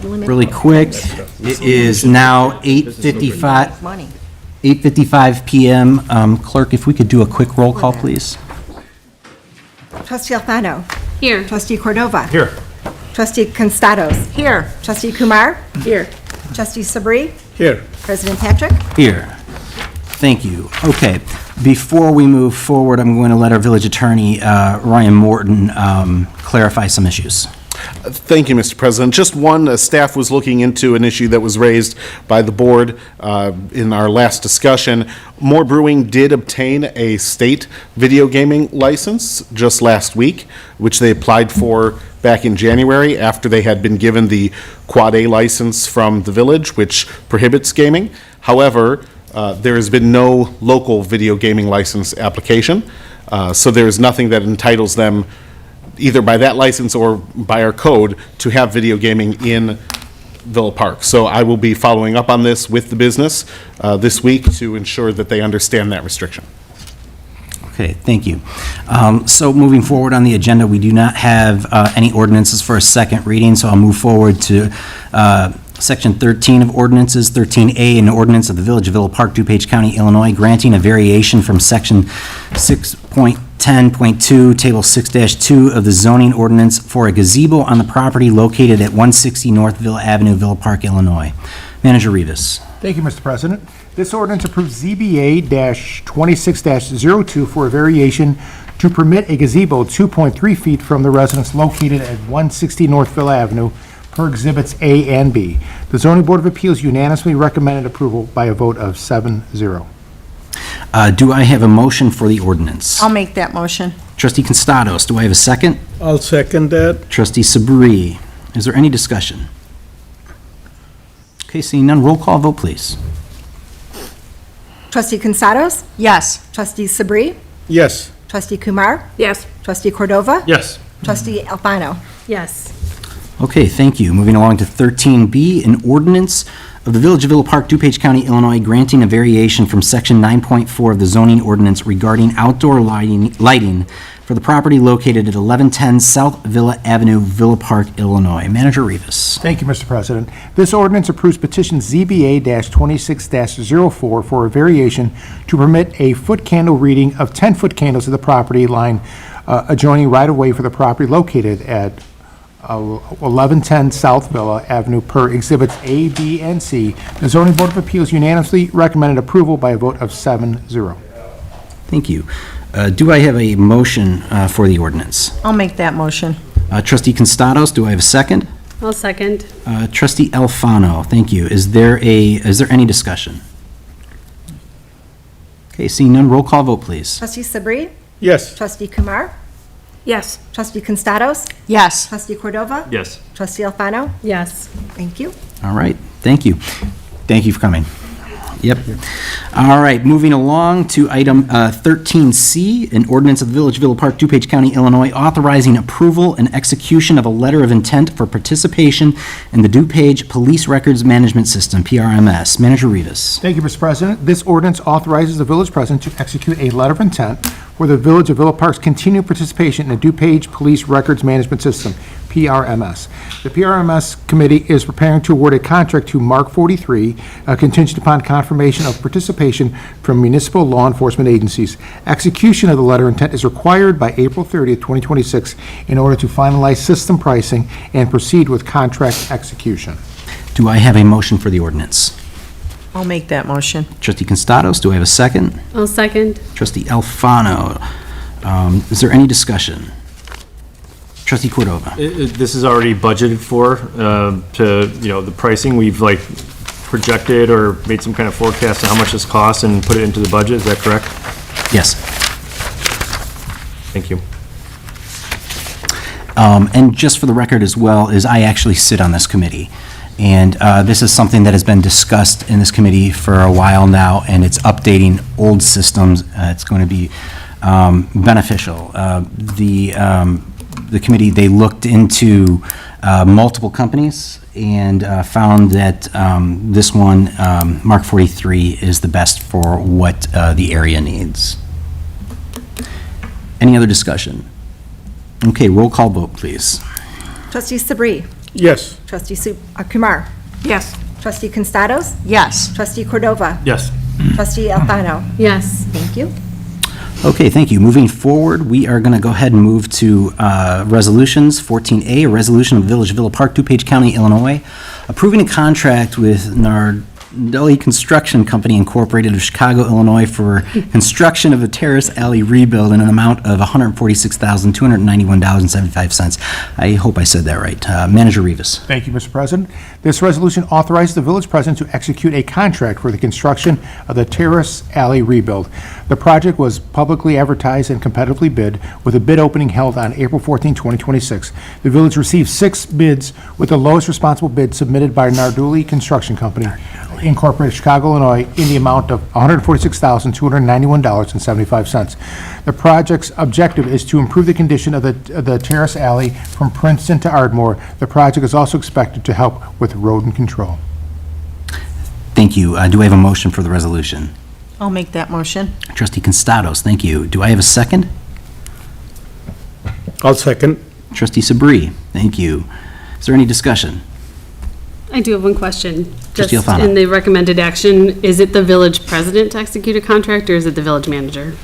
Really quick, it is now 8:55. Money. 8:55 PM. Clerk, if we could do a quick roll call, please. Trustee Alfano. Here. Trustee Cordova. Here. Trustee Constados. Here. Trustee Kumar. Here. Trustee Sabri. Here. President Patrick. Here. Thank you. Okay, before we move forward, I'm going to let our village attorney, Ryan Morton, clarify some issues. Thank you, Mr. President. Just one, staff was looking into an issue that was raised by the board in our last discussion. Moore Brewing did obtain a state video gaming license just last week, which they applied for back in January after they had been given the Quad A license from the village, which prohibits gaming. However, there has been no local video gaming license application, so there is nothing that entitles them either by that license or by our code to have video gaming in Villa Park. So I will be following up on this with the business this week to ensure that they understand that restriction. Okay, thank you. So moving forward on the agenda, we do not have any ordinances for a second reading, so I'll move forward to Section 13 of ordinances, 13A, an ordinance of the Village of Villa Park, DuPage County, Illinois, granting a variation from Section 6.10.2, Table 6-2 of the zoning ordinance for a gazebo on the property located at 160 North Villa Avenue, Villa Park, Illinois. Manager Rivas. Thank you, Mr. President. This ordinance approves ZBA-26-02 for a variation to permit a gazebo 2.3 feet from the residence located at 160 North Villa Avenue per Exhibits A and B. The Zoning Board of Appeals unanimously recommended approval by a vote of 7-0. Do I have a motion for the ordinance? I'll make that motion. Trustee Constados, do I have a second? I'll second that. Trustee Sabri, is there any discussion? Okay, seeing none, roll call vote, please. Trustee Constados. Yes. Trustee Sabri. Yes. Trustee Kumar. Yes. Trustee Cordova. Yes. Trustee Alfano. Yes. Okay, thank you. Moving along to 13B, an ordinance of the Village of Villa Park, DuPage County, Illinois, granting a variation from Section 9.4 of the zoning ordinance regarding outdoor lighting for the property located at 1110 South Villa Avenue, Villa Park, Illinois. Manager Rivas. Thank you, Mr. President. This ordinance approves petition ZBA-26-04 for a variation to permit a foot candle reading of 10-foot candles at the property line adjoining right-of-way for the property located at 1110 South Villa Avenue per Exhibits A, B, and C. The Zoning Board of Appeals unanimously recommended approval by a vote of 7-0. Thank you. Do I have a motion for the ordinance? I'll make that motion. Trustee Constados, do I have a second? I'll second. Trustee Alfano, thank you. Is there any discussion? Okay, seeing none, roll call vote, please. Trustee Sabri. Yes. Trustee Kumar. Yes. Trustee Constados. Yes. Trustee Cordova. Yes. Trustee Alfano. Yes. Thank you. All right, thank you. Thank you for coming. Yep. All right, moving along to item 13C, an ordinance of the Village of Villa Park, DuPage County, Illinois, authorizing approval and execution of a letter of intent for participation in the DuPage Police Records Management System, PRMS. Manager Rivas. Thank you, Mr. President. This ordinance authorizes the village president to execute a letter of intent for the Village of Villa Park's continued participation in the DuPage Police Records Management System, PRMS. The PRMS committee is preparing to award a contract to Mark 43, contingent upon confirmation of participation from municipal law enforcement agencies. Execution of the letter of intent is required by April 30th, 2026, in order to finalize system pricing and proceed with contract execution. Do I have a motion for the ordinance? I'll make that motion. Trustee Constados, do I have a second? I'll second. Trustee Alfano, is there any discussion? Trustee Cordova. This is already budgeted for, the pricing, we've projected or made some kind of forecast of how much this costs and put it into the budget, is that correct? Yes. Thank you. And just for the record as well, is I actually sit on this committee. And this is something that has been discussed in this committee for a while now, and it's updating old systems. It's going to be beneficial. The committee, they looked into multiple companies and found that this one, Mark 43, is the best for what the area needs. Any other discussion? Okay, roll call vote, please. Trustee Sabri? Yes. Trustee Kumar? Yes. Trustee Constados? Yes. Trustee Cordova? Yes. Trustee Alfano? Yes. Thank you. Okay, thank you. Moving forward, we are going to go ahead and move to resolutions. 14A, a resolution of Village of Villa Park, DuPage County, Illinois, approving a contract with Nardelli Construction Company Incorporated of Chicago, Illinois for construction of a terrace alley rebuild in an amount of $146,291.75. I hope I said that right. Manager Rivas. Thank you, Mr. President. This resolution authorizes the village president to execute a contract for the construction of the terrace alley rebuild. The project was publicly advertised and competitively bid, with a bid opening held on April 14, 2026. The village received 6 bids, with the lowest responsible bid submitted by Narduli Construction Company Incorporated, Chicago, Illinois, in the amount of $146,291.75. The project's objective is to improve the condition of the terrace alley from Princeton to Ardmore. The project is also expected to help with rodent control. Thank you. Do I have a motion for the resolution? I'll make that motion. Trustee Constados, thank you. Do I have a second? I'll second. Trustee Sabri, thank you. Is there any discussion? I do have one question. Trustee Just Alfano. in the recommended action, is it the village president to execute a contract, or is it the village manager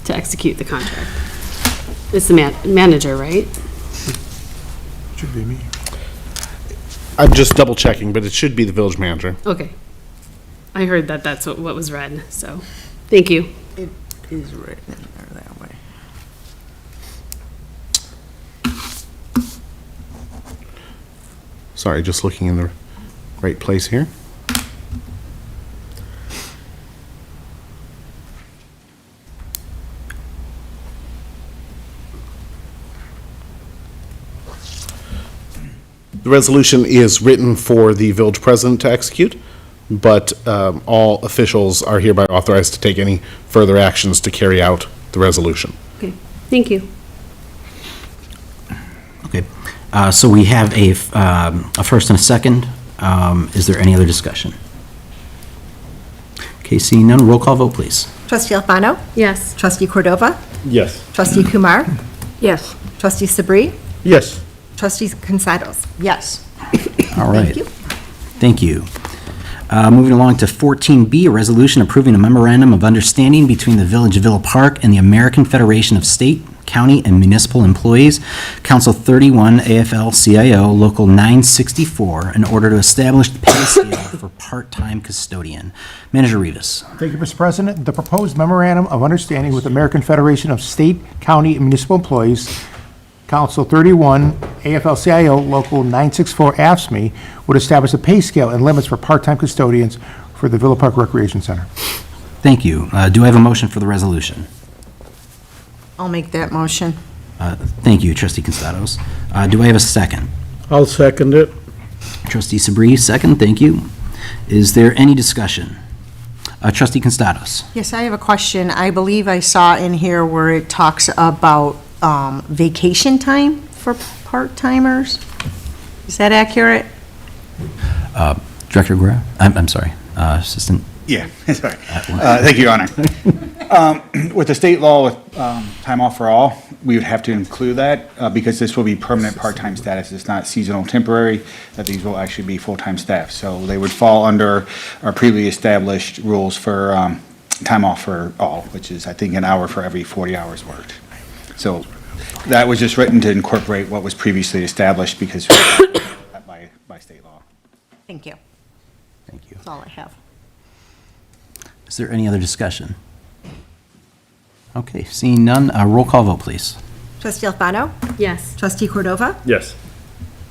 to execute the contract? It's the manager, right? Should be me. I'm just double checking, but it should be the village manager. Okay. I heard that that's what was read, so, thank you. It is written in there that way. Sorry, just looking in the right place here. The resolution is written for the village president to execute, but all officials are hereby authorized to take any further actions to carry out the resolution. Okay, thank you. Okay, so we have a first and a second. Is there any other discussion? Okay, seeing none, roll call vote, please. Trustee Alfano? Yes. Trustee Cordova? Yes. Trustee Kumar? Yes. Trustee Sabri? Yes. Trustee Constados? Yes. All right. Thank you. Thank you. Moving along to 14B, a resolution approving a memorandum of understanding between the Village of Villa Park and the American Federation of State, County, and Municipal Employees, Council 31 AFL-CIO, Local 964, in order to establish the pay scale for part-time custodian. Manager Rivas. Thank you, Mr. President. The proposed memorandum of understanding with the American Federation of State, County, and Municipal Employees, Council 31, AFL-CIO, Local 964, AFSCME, would establish a pay scale and limits for part-time custodians for the Villa Park Recreation Center. Thank you. Do I have a motion for the resolution? I'll make that motion. Thank you, Trustee Constados. Do I have a second? I'll second it. Trustee Sabri, second. Thank you. Is there any discussion? Trustee Constados. Yes, I have a question. I believe I saw in here where it talks about vacation time for part-timers. Is that accurate? Director Guerra? I'm sorry, Assistant. Yeah, sorry. Thank you, Your Honor. With the state law with time off for all, we would have to include that because this will be permanent part-time status. It's not seasonal temporary, that these will actually be full-time staff. So they would fall under our previously established rules for time off for all, which is, I think, an hour for every 40 hours worked. So that was just written to incorporate what was previously established because by state law. Thank you. Thank you. That's all I have. Is there any other discussion? Okay, seeing none, roll call vote, please. Trustee Alfano? Yes. Trustee Cordova? Yes.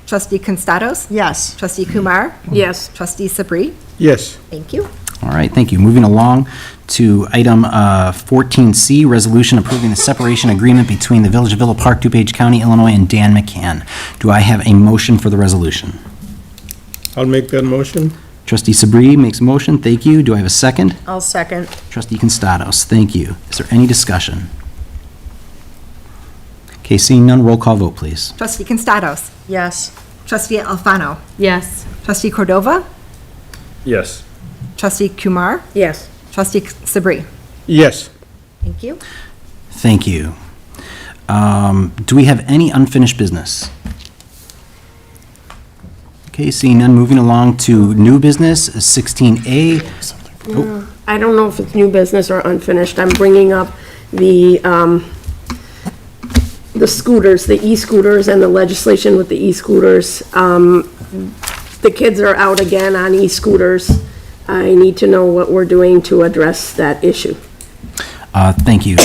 Trustee Constados? Yes. Trustee Kumar? Yes. Trustee Sabri? Yes. Thank you. All right, thank you. Moving along to item 14C, resolution approving the separation agreement between the Village of Villa Park, DuPage County, Illinois, and Dan McCann. Do I have a motion for the resolution? I'll make that motion. Trustee Sabri makes a motion, thank you. Do I have a second? I'll second. Trustee Constados, thank you. Is there any discussion? Okay, seeing none, roll call vote, please. Trustee Constados? Yes. Trustee Alfano? Yes. Trustee Cordova? Yes. Trustee Kumar? Yes. Trustee Sabri? Yes. Thank you. Thank you. Do we have any unfinished business? Okay, seeing none, moving along to new business, 16A. I don't know if it's new business or unfinished. I'm bringing up the scooters, the e-scooters and the legislation with the e-scooters. The kids are out again on e-scooters. I need to know what we're doing to address that issue. Thank you.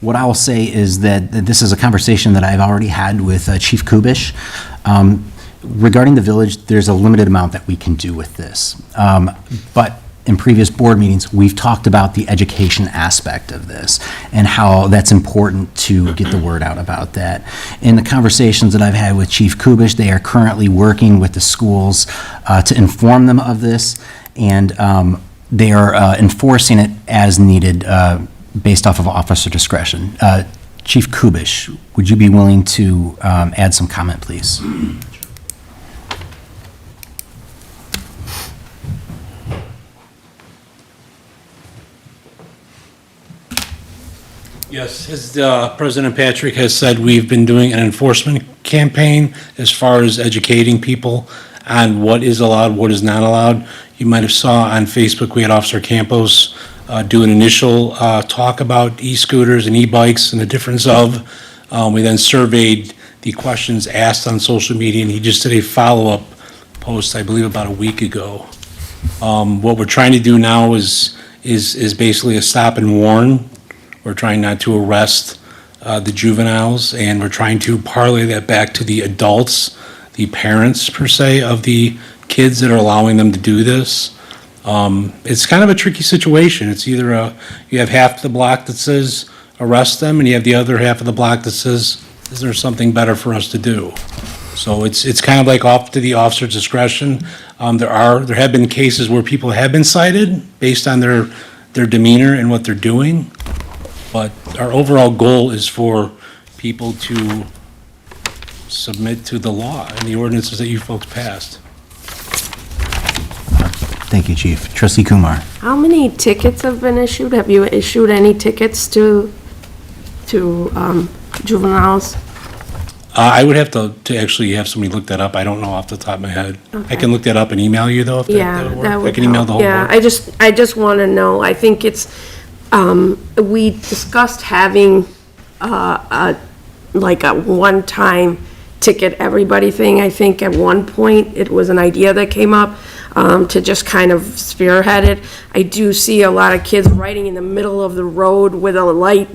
What I will say is that this is a conversation that I've already had with Chief Kubish. Regarding the village, there's a limited amount that we can do with this. But in previous board meetings, we've talked about the education aspect of this and how that's important to get the word out about that. In the conversations that I've had with Chief Kubish, they are currently working with the schools to inform them of this, and they are enforcing it as needed based off of officer discretion. Chief Kubish, would you be willing to add some comment, please? Yes, as President Patrick has said, we've been doing an enforcement campaign as far as educating people on what is allowed, what is not allowed. You might have saw on Facebook, we had Officer Campos do an initial talk about e-scooters and e-bikes and the difference of. We then surveyed the questions asked on social media, and he just did a follow-up post, I believe, about a week ago. What we're trying to do now is basically a stop and warn. We're trying not to arrest the juveniles, and we're trying to parlay that back to the adults, the parents, per se, of the kids that are allowing them to do this. It's kind of a tricky situation. It's either you have half the block that says arrest them, and you have the other half of the block that says, is there something better for us to do? So it's kind of like off to the officer's discretion. There have been cases where people have been cited based on their demeanor and what they're doing. But our overall goal is for people to submit to the law and the ordinances that you folks passed. Thank you, Chief. Trustee Kumar. How many tickets have been issued? Have you issued any tickets to juveniles? I would have to actually have somebody look that up. I don't know off the top of my head. I can look that up and email you, though, if Yeah, that would work. that would I can email help. the whole Yeah, board. I just want to know. I think it's, we discussed having like a one-time ticket everybody thing. I think at one point it was an idea that came up to just kind of spearhead it. I do see a lot of kids riding in the middle of the road with a light,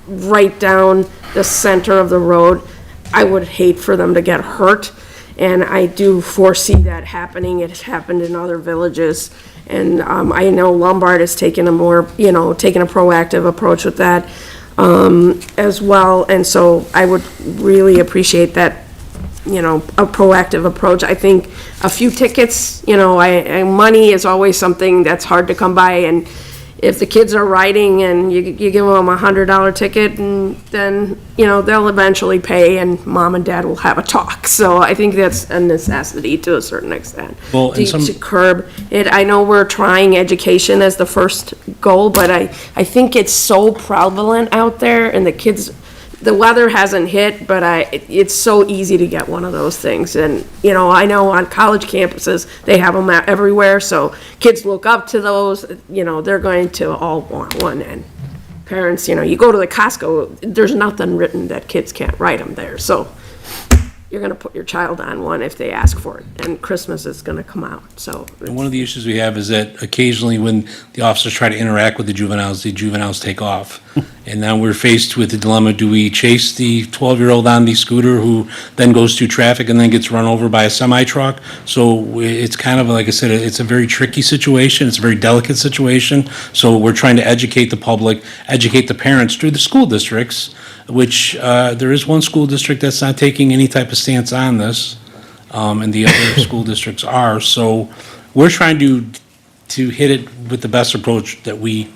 right down the center of the road. I would hate for them to get hurt, and I do foresee that happening. It's happened in other villages, and I know Lombard has taken a more, taken a proactive approach with that as well, and so I would really appreciate that, a proactive approach. I think a few tickets, money is always something that's hard to come by, and if the kids are riding and you give them $100 ticket, and then, they'll eventually pay and mom and dad will have a talk. So I think that's a necessity to a certain extent. Well, and To curb it. I know we're trying education as the first goal, but I think it's so prevalent out there, and the kids, the weather hasn't hit, but it's so easy to get one of those things. And, I know on college campuses, they have them everywhere, so kids look up to those, they're going to all want one. And parents, you go to the Costco, there's nothing written that kids can't ride them there. So you're going to put your child on one if they ask for it, and Christmas is going to come out, so. And one of the issues we have is that occasionally when the officers try to interact with the juveniles take off. And now we're faced with the dilemma, do we chase the 12-year-old on the scooter who then goes through traffic and then gets run over by a semi-truck? So it's kind of, like I said, it's a very tricky situation, it's a very delicate situation. So we're trying to educate the public, educate the parents through the school districts, which there is one school district that's not taking any type of stance on this, and the other school districts are. So we're trying to hit it with the best approach that we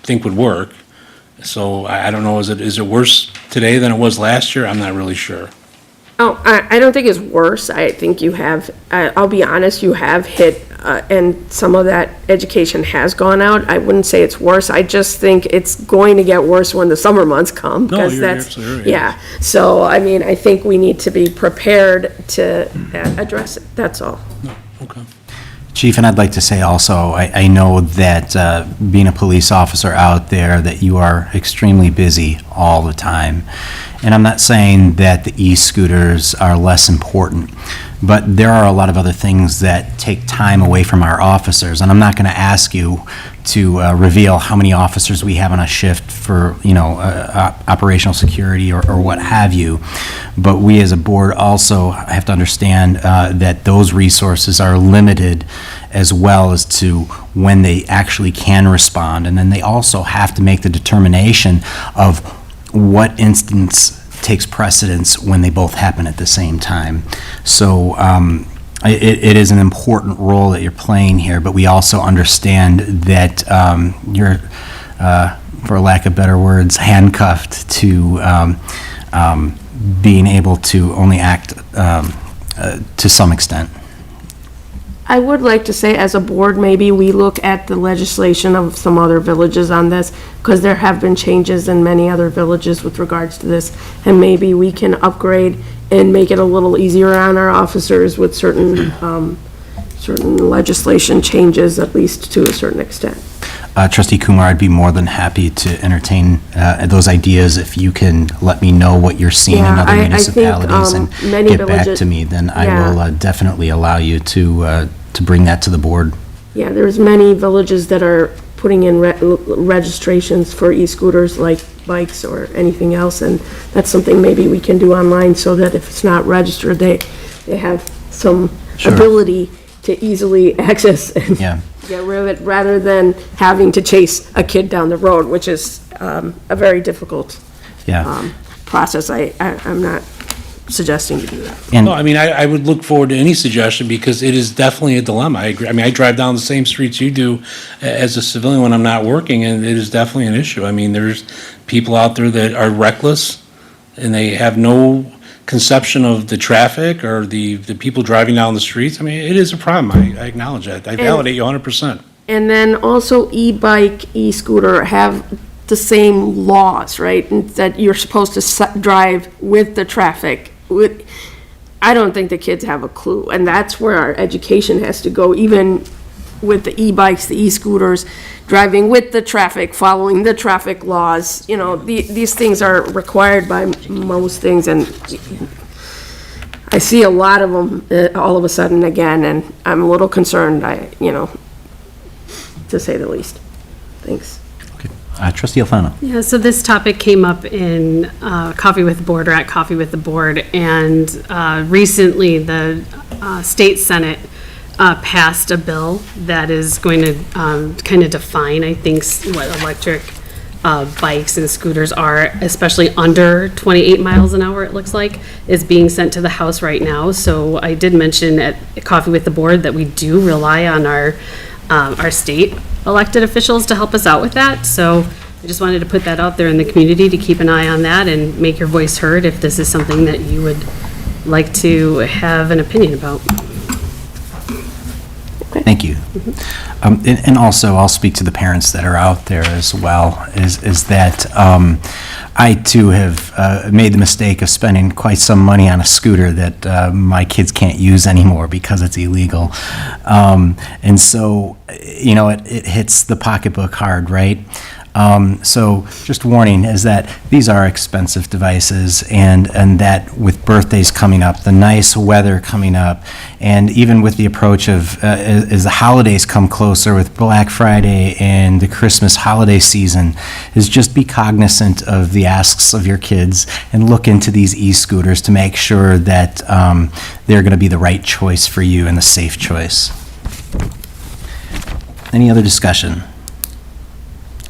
think would work. So I don't know, is it worse today than it was last year? I'm not really sure. Oh, I don't think it's worse. I think you have, I'll be honest, you have hit and some of that education has gone out. I wouldn't say it's worse. I just think it's going to get worse when the summer months come. No, 'cause you're that's- absolutely right. Yeah, so, I mean, I think we need to be prepared to address it, that's all. Chief, and I'd like to say also, I know that being a police officer out there, that you are extremely busy all the time. And I'm not saying that the e-scooters are less important, but there are a lot of other things that take time away from our officers. And I'm not going to ask you to reveal how many officers we have on a shift for, operational security or what have you. But we as a board also have to understand that those resources are limited as well as to when they actually can respond. And then they also have to make the determination of what instance takes precedence when they both happen at the same time. So it is an important role that you're playing here, but we also understand that you're, for lack of better words, handcuffed to being able to only act to some extent. I would like to say, as a board, maybe we look at the legislation of some other villages on this, because there have been changes in many other villages with regards to this, and maybe we can upgrade and make it a little easier on our officers with certain legislation changes, at least to a certain extent. Trustee Kumar, I'd be more than happy to entertain those ideas if you can let me know what you're seeing in Yeah, other I think, municipalities and many get back villages- to me, then I Yeah. will definitely allow you to bring that to the board. Yeah, there's many villages that are putting in registrations for e-scooters like bikes or anything else, and that's something maybe we can do online so that if it's not registered, they have some Sure. ability to easily access and Yeah. get rid of it, rather than having to chase a kid down the road, which is a very difficult Yeah. process. I'm not suggesting to do that. No, I mean, I would look forward to any suggestion because it is definitely a dilemma. I agree. I mean, I drive down the same streets you do as a civilian when I'm not working, and it is definitely an issue. I mean, there's people out there that are reckless and they have no conception of the traffic or the people driving down the streets. I mean, it is a problem. I acknowledge that. I validate you 100%. And then also e-bike, e-scooter have the same laws, right? And that you're supposed to drive with the traffic. I don't think the kids have a clue, and that's where our education has to go, even with the e-bikes, the e-scooters, driving with the traffic, following the traffic laws. These things are required by most things, and I see a lot of them all of a sudden again, and I'm a little concerned, to say the least. Thanks. Trustee Alfano. Yeah, so this topic came up in Coffee with the Board, or at Coffee with the Board, and recently the State Senate passed a bill that is going to kind of define, I think, what electric bikes and scooters are, especially under 28 miles an hour, it looks like, is being sent to the House right now. So I did mention at Coffee with the Board that we do rely on our state elected officials to help us out with that. So I just wanted to put that out there in the community to keep an eye on that and make your voice heard if this is something that you would like to have an opinion about. Thank you. And also, I'll speak to the parents that are out there as well, is that I too have made the mistake of spending quite some money on a scooter that my kids can't use anymore because it's illegal. And so, it hits the pocketbook hard, right? So just warning is that these are expensive devices, and that with birthdays coming up, the nice weather coming up, and even with the approach of, as the holidays come closer with Black Friday and the Christmas holiday season, is just be cognizant of the asks of your kids and look into these e-scooters to make sure that they're going to be the right choice for you and the safe choice. Any other discussion?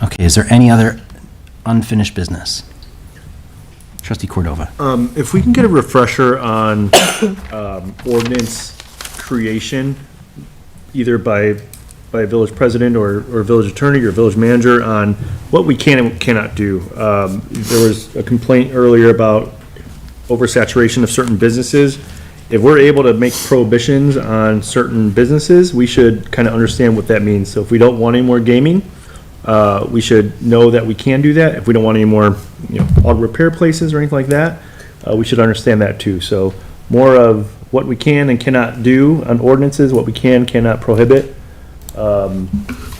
Okay, is there any other unfinished business? Trustee Cordova. If we can get a refresher on ordinance creation, either by village president or village attorney or village manager, on what we can and cannot do. There was a complaint earlier about oversaturation of certain businesses, if we're able to make prohibitions on certain businesses, we should kind of understand what that means. So if we don't want any more gaming, we should know that we can do that. If we don't want any more, auto repair places or anything like that, we should understand that too. So more of what we can and cannot do on ordinances, what we cannot prohibit,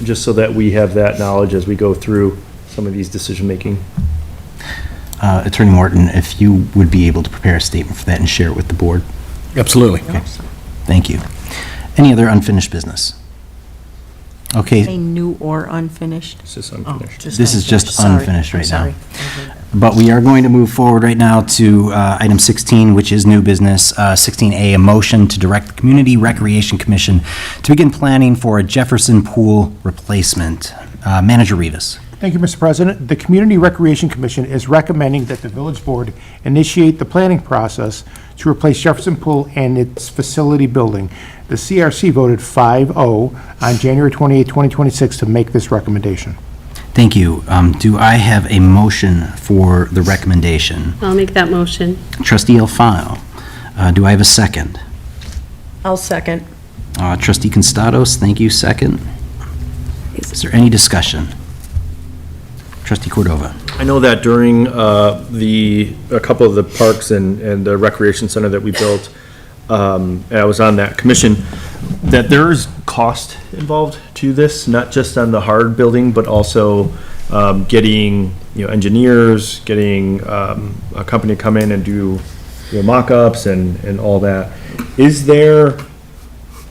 just so that we have that knowledge as we go through some of these decision-making. Attorney Morton, if you would be able to prepare a statement for that and share it with the board. Absolutely. Okay. Thank you. Any other unfinished business? Okay. Say new or unfinished? This is unfinished. This is just Sorry. unfinished right now. Sorry. But we are going to move forward right now to item 16, which is new business. 16A, a motion to direct the Community Recreation Commission to begin planning for a Jefferson Pool replacement. Manager Rivas. Thank you, Mr. President. The Community Recreation Commission is recommending that the village board initiate the planning process to replace Jefferson Pool and its facility building. The CRC voted 5-0 on January 28, 2026 to make this recommendation. Thank you. Do I have a motion for the recommendation? I'll make that motion. Trustee Alfano. Do I have a second? I'll second. Trustee Constados, thank you, second. Is there any discussion? Trustee Cordova. I know that during a couple of the parks and the recreation center that we built, and I was on that commission, that there's cost involved to this, not just on the hard building, but also getting, engineers, getting a company to come in and do mock-ups and all that. Is there,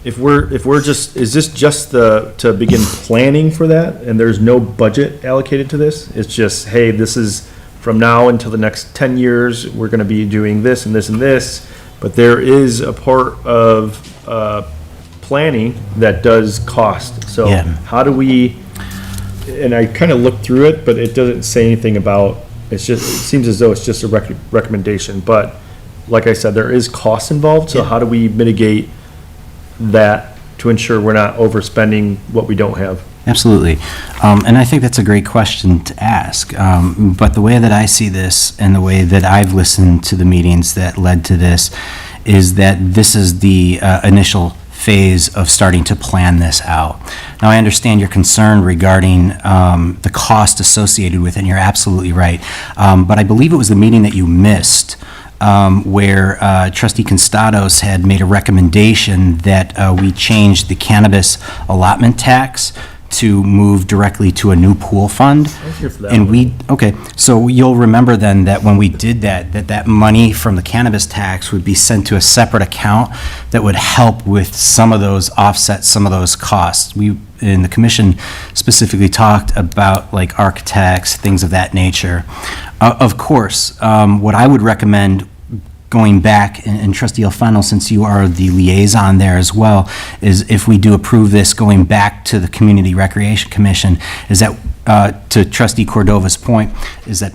if we're just, is this just to begin planning for that, and there's no budget allocated to this? It's just, hey, this is from now until the next 10 years, we're gonna be doing this and this and this, but there is a part of planning that does cost. So Yeah. how do we, and I kind of looked through it, but it doesn't say anything about, it seems as though it's just a recommendation, but like I said, there is cost involved, so how do we mitigate that to ensure we're not overspending what we don't have? Absolutely. And I think that's a great question to ask. But the way that I see this and the way that I've listened to the meetings that led to this is that this is the initial phase of starting to plan this out. Now, I understand your concern regarding the cost associated with it, and you're absolutely right. But I believe it was the meeting that you missed where Trustee Constados had made a recommendation that we change the cannabis allotment tax to move directly to a new pool fund. here for that And one. okay, so you'll remember then that when we did that money from the cannabis tax would be sent to a separate account that would help with some of those, offset some of those costs. We, in the commission, specifically talked about like architects, things of that nature. Of course, what I would recommend going back, and Trustee Alfano, since you are the liaison there as well, is if we do approve this, going back to the Community Recreation Commission, is that, to Trustee Cordova's point, is that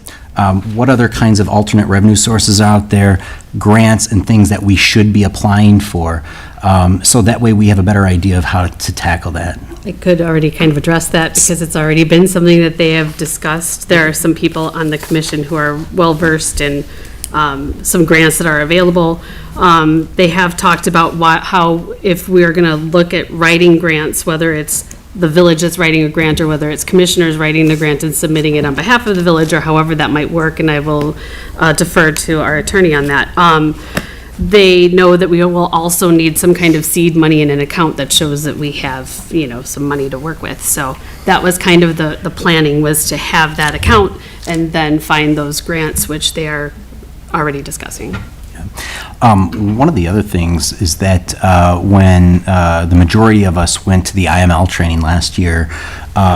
what other kinds of alternate revenue sources are out there, grants and things that we should be applying for, so that way we have a better idea of how to tackle that. I could already kind of address that because it's already been something that they have discussed. There are some people on the commission who are well-versed in some grants that are available. They have talked about how if we're going to look at writing grants, whether it's the village that's writing a grant or whether it's commissioners writing the grant and submitting it on behalf of the village, or however that might work, and I will defer to our attorney on that. They know that we will also need some kind of seed money in an account that shows that we have, some money to work with. So that was kind of the planning, was to have that account and then find those grants, which they are already discussing. One of the other things is that when the majority of us went to the IML training last year,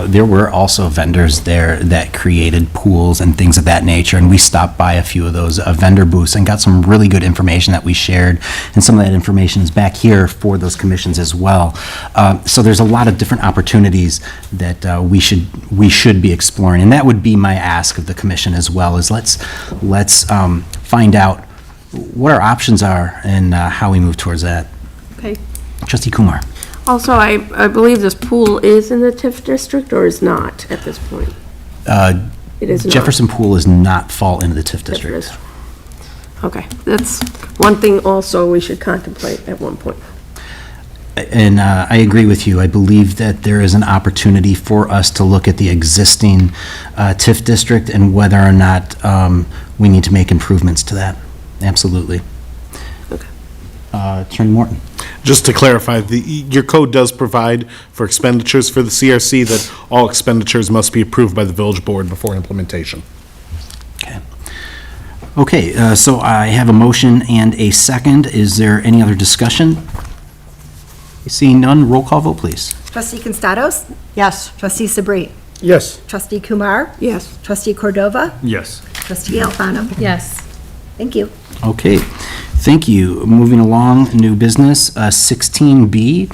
there were also vendors there that created pools and things of that nature, and we stopped by a few of those vendor booths and got some really good information that we shared, and some of that information is back here for those commissions as well. So there's a lot of different opportunities that we should be exploring, and that would be my ask of the commission as well, is let's find out what our options are and how we move towards that. Okay. Trustee Kumar. Also, I believe this pool is in the TIF district or is not at this point? It is not. Jefferson Pool does not fall into the TIF district. Okay, that's one thing also we should contemplate at one point. And I agree with you. I believe that there is an opportunity for us to look at the existing TIF district and whether or not we need to make improvements to that. Absolutely. Attorney Morton. Just to clarify, your code does provide for expenditures for the CRC that all expenditures must be approved by the village board before implementation. Okay, so I have a motion and a second. Is there any other discussion? Seeing none, roll call vote, please. Trustee Constados? Yes. Trustee Sabri? Yes. Trustee Kumar? Yes. Trustee Cordova? Yes. Trustee Alfano? Yes. Thank you. Okay, thank you. Moving along, new business, 16B,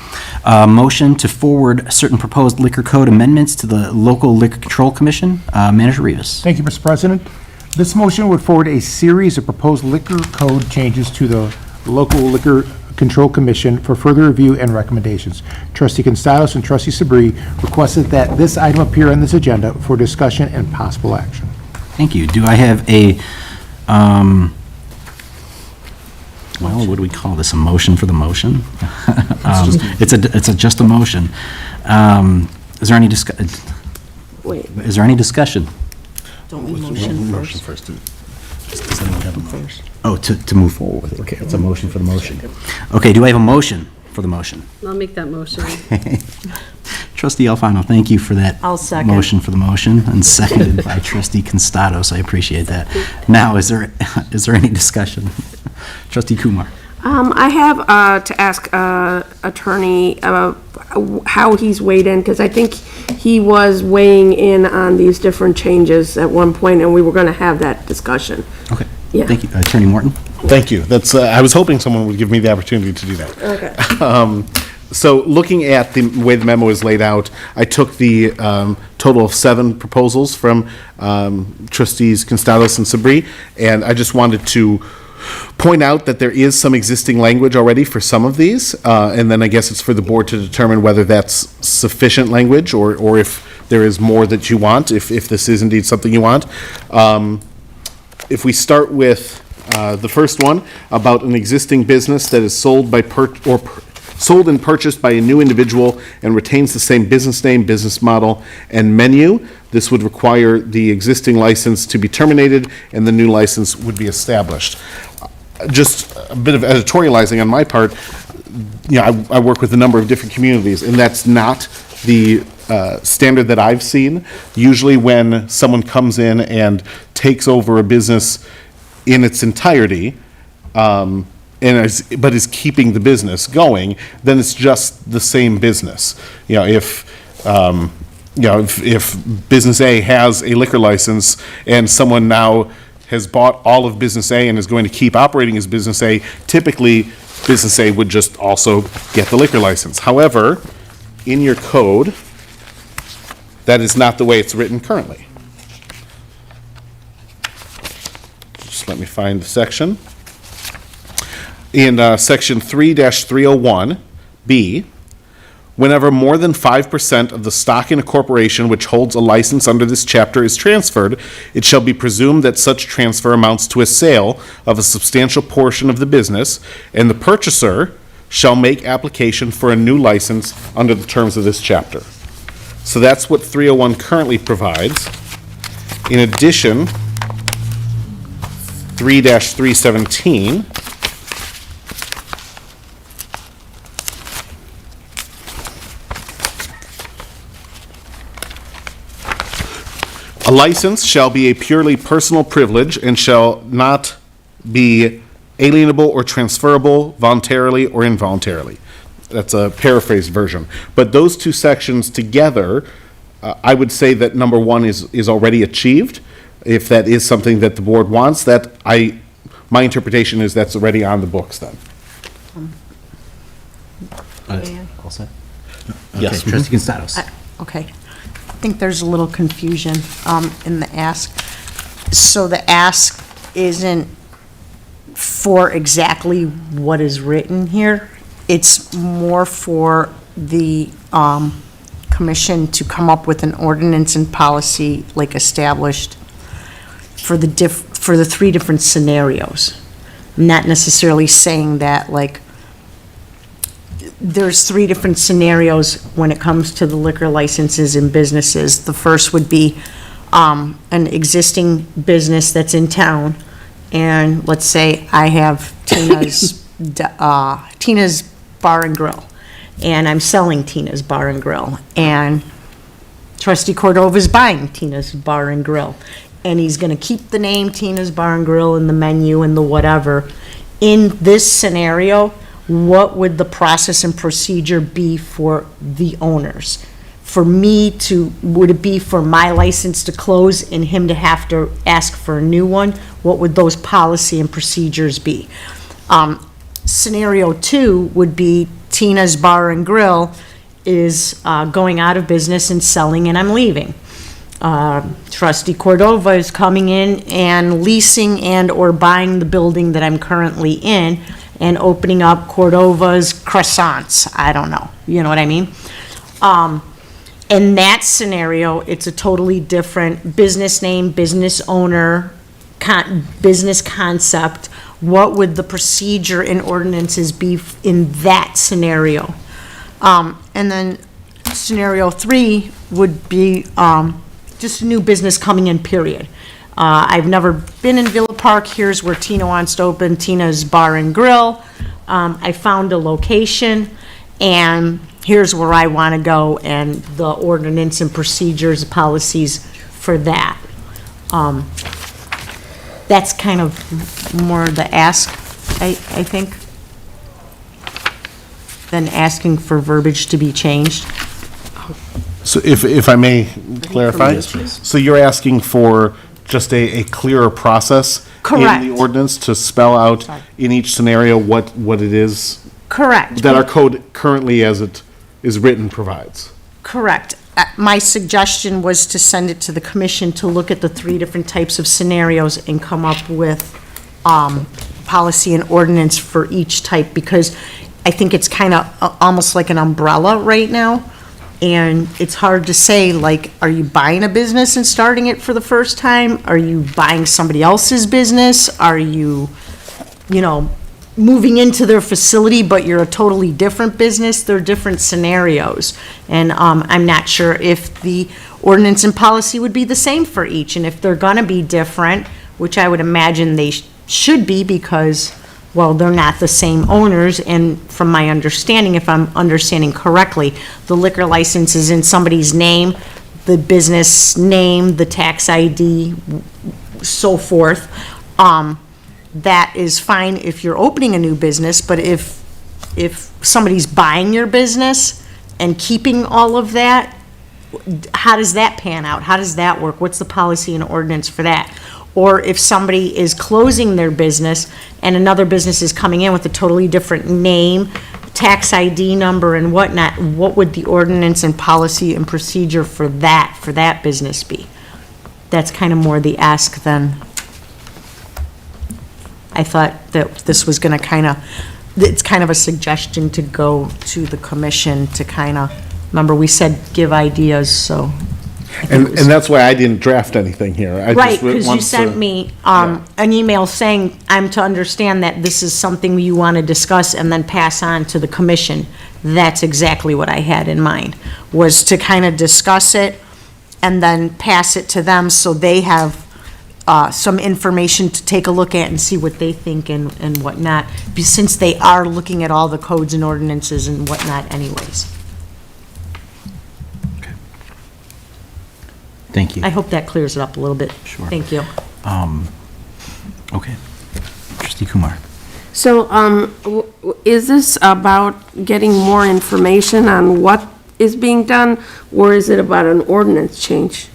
motion to forward certain proposed liquor code amendments to the local liquor control commission. Manager Rivas. Thank you, Mr. President. This motion would forward a series of proposed liquor code changes to the local liquor control commission for further review and recommendations. Trustee Constados and Trustee Sabri requested that this item appear on this agenda for discussion and possible action. Thank you. Do I have a, well, what do we call this, a motion for the motion? It's just a motion. Is there any Wait. is there any discussion? Don't we motion first? Oh, to move forward with it. Okay, it's a motion for the motion. Okay, do I have a motion for the motion? I'll make that motion. Trustee Alfano, thank you for that. I'll second. Motion for the motion, and seconded by Trustee Constados. I appreciate that. Now, is there any discussion? Trustee Kumar. I have to ask Attorney how he's weighed in, because I think he was weighing in on these different changes at one point, and we were going to have that discussion. Okay. Yeah. Thank you. Attorney Morton? Thank you. That's, I was hoping someone would give me the opportunity to do that. Okay. So looking at the way the memo is laid out, I took the total of 7 proposals from trustees Constados and Sabri, and I just wanted to point out that there is some existing language already for some of these, and then I guess it's for the board to determine whether that's sufficient language or if there is more that you want, if this is indeed something you want. If we start with the first one, about an existing business that is sold sold and purchased by a new individual and retains the same business name, business model, and menu, this would require the existing license to be terminated and the new license would be established. Just a bit of editorializing on my part, I work with a number of different communities, and that's not the standard that I've seen. Usually when someone comes in and takes over a business in its entirety, but is keeping the business going, then it's just the same business. If Business A has a liquor license and someone now has bought all of Business A and is going to keep operating as Business A, typically Business A would just also get the liquor license. However, in your code, that is not the way it's written currently. Just let me find the section. In section 3-301B, whenever more than 5% of the stock in a corporation which holds a license under this chapter is transferred, it shall be presumed that such transfer amounts to a sale of a substantial portion of the business, and the purchaser shall make application for a new license under the terms of this chapter. So that's what 301 currently provides. In addition, 3-317 a license shall be a purely personal privilege and shall not be alienable or transferable voluntarily or involuntarily. That's a paraphrased version. But those two sections together, I would say that number 1 is already achieved. If that is something that the board wants, my interpretation is that's already on the books then. All set? Yes, Trustee Constados. Okay. I think there's a little confusion in the ask. So the ask isn't for exactly what is written here. It's more for the commission to come up with an ordinance and policy like established for the 3 different scenarios. I'm not necessarily saying that, like, there's three different scenarios when it comes to the liquor licenses in businesses. The first would be an existing business that's in town, and let's say I have Tina's Bar and Grill, and I'm selling Tina's Bar and Grill, and Trustee Cordova's buying Tina's Bar and Grill, and he's gonna keep the name Tina's Bar and Grill in the menu and the whatever. In this scenario, what would the process and procedure be for the owners? For me to, would it be for my license to close and him to have to ask for a new one? What would those policy and procedures be? Scenario 2 would be Tina's Bar and Grill is going out of business and selling, and I'm leaving. Trustee Cordova is coming in and leasing and/or buying the building that I'm currently in and opening up Cordova's Croissants. I don't know, you know what I mean? In that scenario, it's a totally different business name, business owner, business concept. What would the procedure and ordinances be in that scenario? And then scenario 3 would be just a new business coming in, period. I've never been in Villa Park. Here's where Tina wants to open Tina's Bar and Grill. I found a location, and here's where I want to go, and the ordinance and procedures, policies for that. That's kind of more the ask, I think, than asking for verbiage to be changed. So if I may clarify? Yes, please. So you're asking for just a clearer process Correct. in the ordinance to spell out in each scenario what it is Correct. that our code currently as it is written provides? Correct. My suggestion was to send it to the commission to look at the 3 different types of scenarios and come up with policy and ordinance for each type, because I think it's kind of almost like an umbrella right now. And it's hard to say, like, are you buying a business and starting it for the first time? Are you buying somebody else's business? Are you, moving into their facility, but you're a totally different business? They're different scenarios. And I'm not sure if the ordinance and policy would be the same for each. And if they're gonna be different, which I would imagine they should be, because, well, they're not the same owners, and from my understanding, if I'm understanding correctly, the liquor license is in somebody's name, the business name, the tax ID, so forth. That is fine if you're opening a new business, but if somebody's buying your business and keeping all of that, how does that pan out? How does that work? What's the policy and ordinance for that? Or if somebody is closing their business and another business is coming in with a totally different name, tax ID number and whatnot, what would the ordinance and policy and procedure for that business be? That's kind of more the ask than, I thought that this was gonna it's kind of a suggestion to go to the commission to kind of, remember we said give ideas, so. And that's why I didn't draft anything here. I Right, just because you want sent to- me an email saying I'm to understand that this is something you want to discuss and then pass on to the commission. That's exactly what I had in mind, was to kind of discuss it and then pass it to them so they have some information to take a look at and see what they think and whatnot, since they are looking at all the codes and ordinances and whatnot anyways. Thank you. I hope that clears it up a little bit. Sure. Thank you. Okay. Trustee Kumar. So, is this about getting more information on what is being done, or is it about an ordinance change?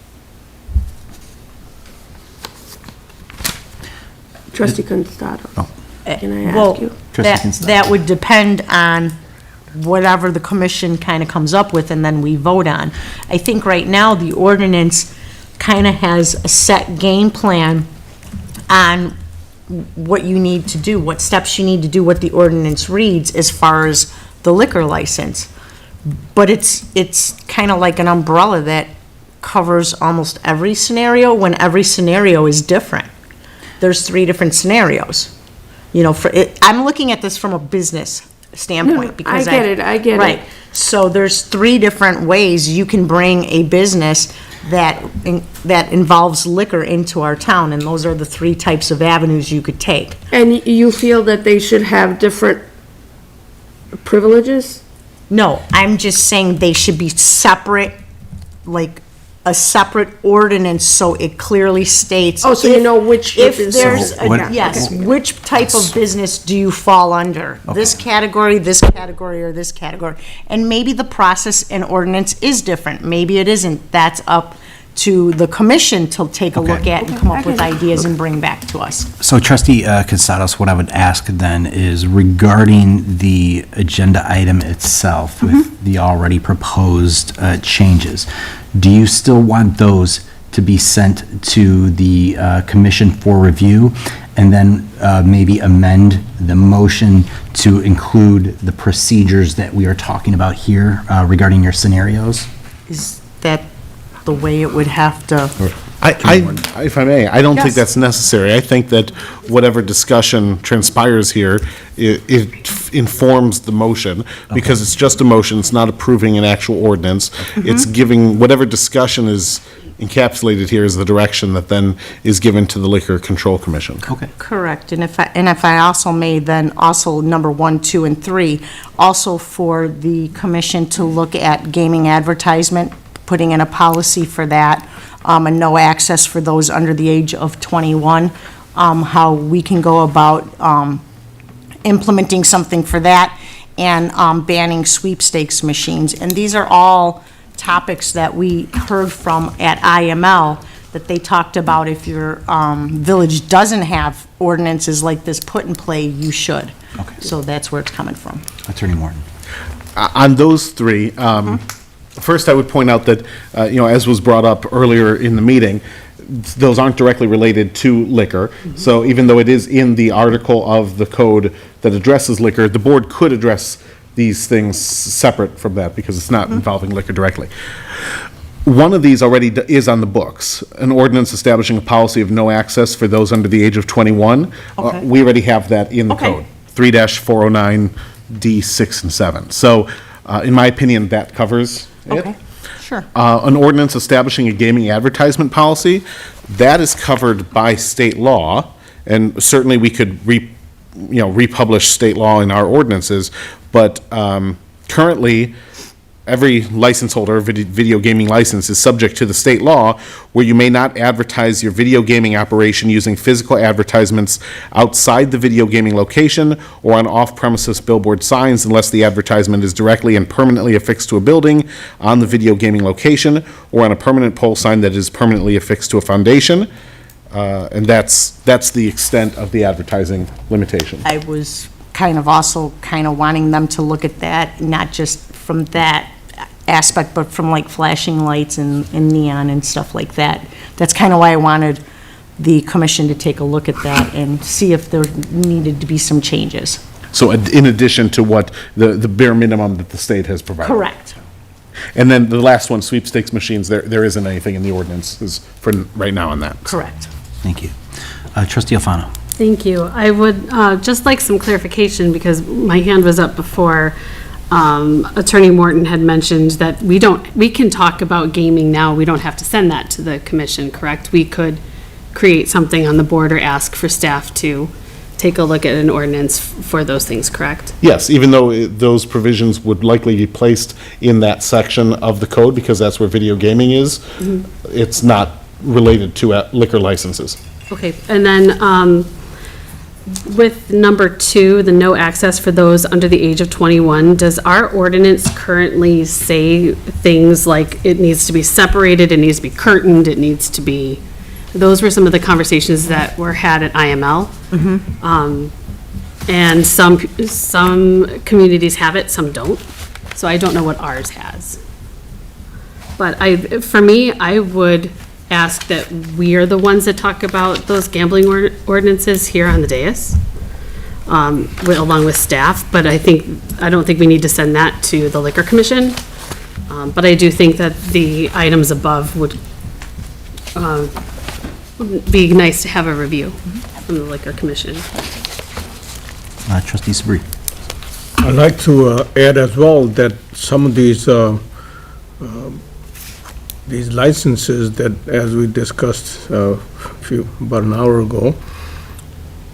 Trustee Constado, can I Well, ask you? that would depend on whatever the commission kind of comes up with and then we vote on. I think right now the ordinance kind of has a set game plan on what you need to do, what steps you need to do, what the ordinance reads as far as the liquor license. But it's kind of like an umbrella that covers almost every scenario when every scenario is different. There's 3 different scenarios. you know, I'm looking at this from a business standpoint. I because get it, I get it. Right. So there's 3 different ways you can bring a business that involves liquor into our town, and those are the 3 types of avenues you could take. And you feel that they should have different privileges? No, I'm just saying they should be separate, like a separate ordinance, so it clearly states. Oh, so you know which If is- there's, So when- yes, which type of business do you fall under? This category, or this category? And maybe the process and ordinance is different, maybe it isn't. That's up to the commission to take a look at and come up with ideas and bring back to us. So trustee Constados, what I would ask then is regarding the agenda item itself with the already proposed changes, do you still want those to be sent to the commission for review and then maybe amend the motion to include the procedures that we are talking about here regarding your scenarios? Is that the way it would have to? If I may, I don't think Yes. that's necessary. I think that whatever discussion transpires here, it informs the motion, because it's just a motion, it's not approving an actual ordinance. It's giving, whatever discussion is encapsulated here is the direction that then is given to the Liquor Control Commission. Okay. Correct, and if I also may, then also number 1, 2, and 3, also for the commission to look at gaming advertisement, putting in a policy for that, and no access for those under the age of 21, how we can go about implementing something for that, and banning sweepstakes machines. And these are all topics that we heard from at IML, that they talked about if your village doesn't have ordinances like this put in play, you should. Okay. So that's where it's coming from. Attorney Morton. On those 3, first I would point out that, as was brought up earlier in the meeting, those aren't directly related to liquor. So even though it is in the article of the code that addresses liquor, the board could address these things separate from that because it's not involving liquor directly. One of these already is on the books, an ordinance establishing a policy of no access for those under the age of 21. Okay. We already have that in the Okay. code, 3-409D6 and 7. So in my opinion, that covers it. Okay, sure. An ordinance establishing a gaming advertisement policy, that is covered by state law, and certainly we could republish state law in our ordinances, but currently, every license holder, video gaming license, is subject to the state law where you may not advertise your video gaming operation using physical advertisements outside the video gaming location or on off-premises billboard signs unless the advertisement is directly and permanently affixed to a building on the video gaming location or on a permanent pole sign that is permanently affixed to a foundation. And that's the extent of the advertising limitation. I was kind of wanting them to look at that, not just from that aspect, but from like flashing lights and neon and stuff like that. That's kind of why I wanted the commission to take a look at that and see if there needed to be some changes. So in addition to what the bare minimum that the state has provided? Correct. And then the last one, sweepstakes machines, there isn't anything in the ordinances for right now on that. Correct. Thank you. Trustee Alfano. Thank you. I would just like some clarification because my hand was up before. Attorney Morton had mentioned that we can talk about gaming now. We don't have to send that to the commission, correct? We could create something on the board or ask for staff to take a look at an ordinance for those things, correct? Yes, even though those provisions would likely be placed in that section of the code because that's where video gaming is, it's not related to liquor licenses. Okay, and then with number 2, the no access for those under the age of 21, does our ordinance currently say things like it needs to be separated, it needs to be curtained, it needs to be, those were some of the conversations that were had at IML. And some communities have it, some don't. So I don't know what ours has. But for me, I would ask that we are the ones that talk about those gambling ordinances here on the dais, along with staff, but I don't think we need to send that to the Liquor Commission. But I do think that the items above would be nice to have a review from the Liquor Commission. Trustee Sabri. I'd like to add as well that some of these licenses that, as we discussed about an hour ago,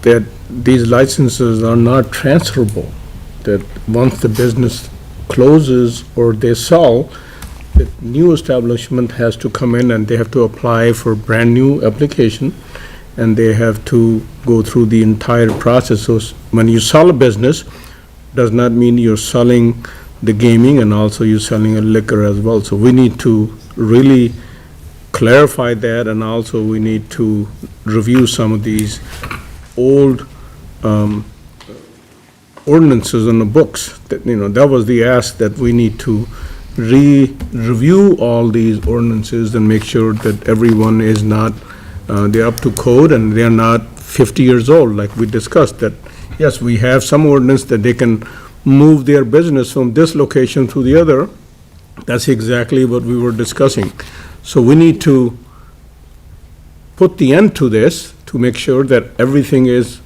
that these licenses are not transferable, that once the business closes or they sell, the new establishment has to come in and they have to apply for a brand-new application, and they have to go through the entire process. So when you sell a business, does not mean you're selling the gaming and also you're selling a liquor as well. So we need to really clarify that, and also we need to review some of these old ordinances on the books. That, that was the ask, that we need to review all these ordinances and make sure that everyone is not, they're up to code and they're not 50 years old, like we discussed, that yes, we have some ordinance that they can move their business from this location to the other. That's exactly what we were discussing. So we need to put the end to this to make sure that everything is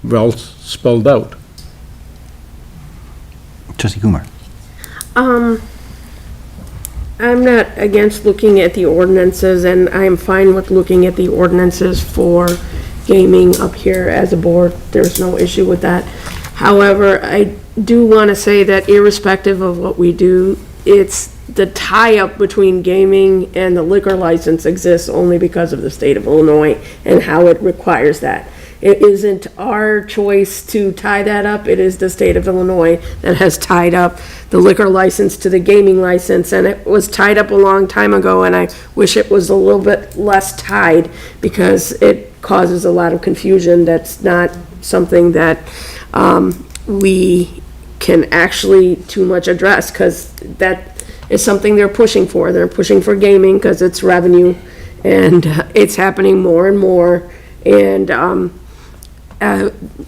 well spelled out. Trustee Kumar. I'm not against looking at the ordinances, and I'm fine with looking at the ordinances for gaming up here as a board. There's no issue with that. However, I do want to say that irrespective of what we do, it's the tie-up between gaming and the liquor license exists only because of the state of Illinois and how it requires that. It isn't our choice to tie that up. It is the state of Illinois that has tied up the liquor license to the gaming license, and it was tied up a long time ago, and I wish it was a little bit less tied because it causes a lot of confusion. That's not something that we can actually too much address, because that is something they're pushing for. They're pushing for gaming because it's revenue, and it's happening more and more. And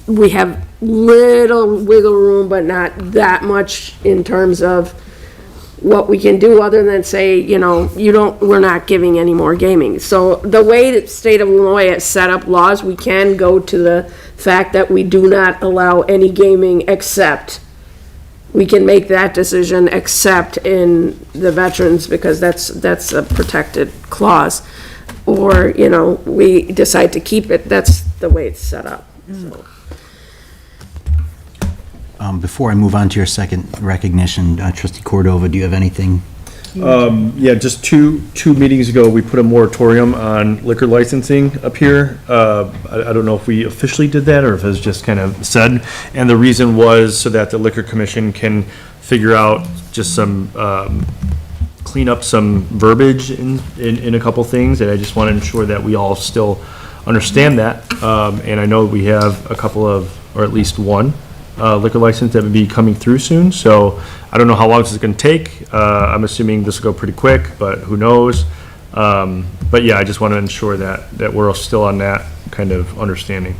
we have little wiggle room, but not that much in terms of what we can do other than say, we're not giving any more gaming. So the way that state of Illinois has set up laws, we can go to the fact that we do not allow any gaming except, we can make that decision except in the veterans, because that's a protected clause. Or, we decide to keep it. That's the way it's set up. So. Before I move on to your second recognition, Trustee Cordova, do you have anything? Yeah, just two meetings ago, we put a moratorium on liquor licensing up here. I don't know if we officially did that or if it was just kind of said. And the reason was so that the Liquor Commission can figure out just some, clean up some verbiage in a couple things. And I just want to ensure that we all still understand that. And I know we have a couple of, or at least one, liquor license that would be coming through soon. So I don't know how long this is going to take. I'm assuming this will go pretty quick, but who knows? But yeah, I just want to ensure that we're still on that kind of understanding.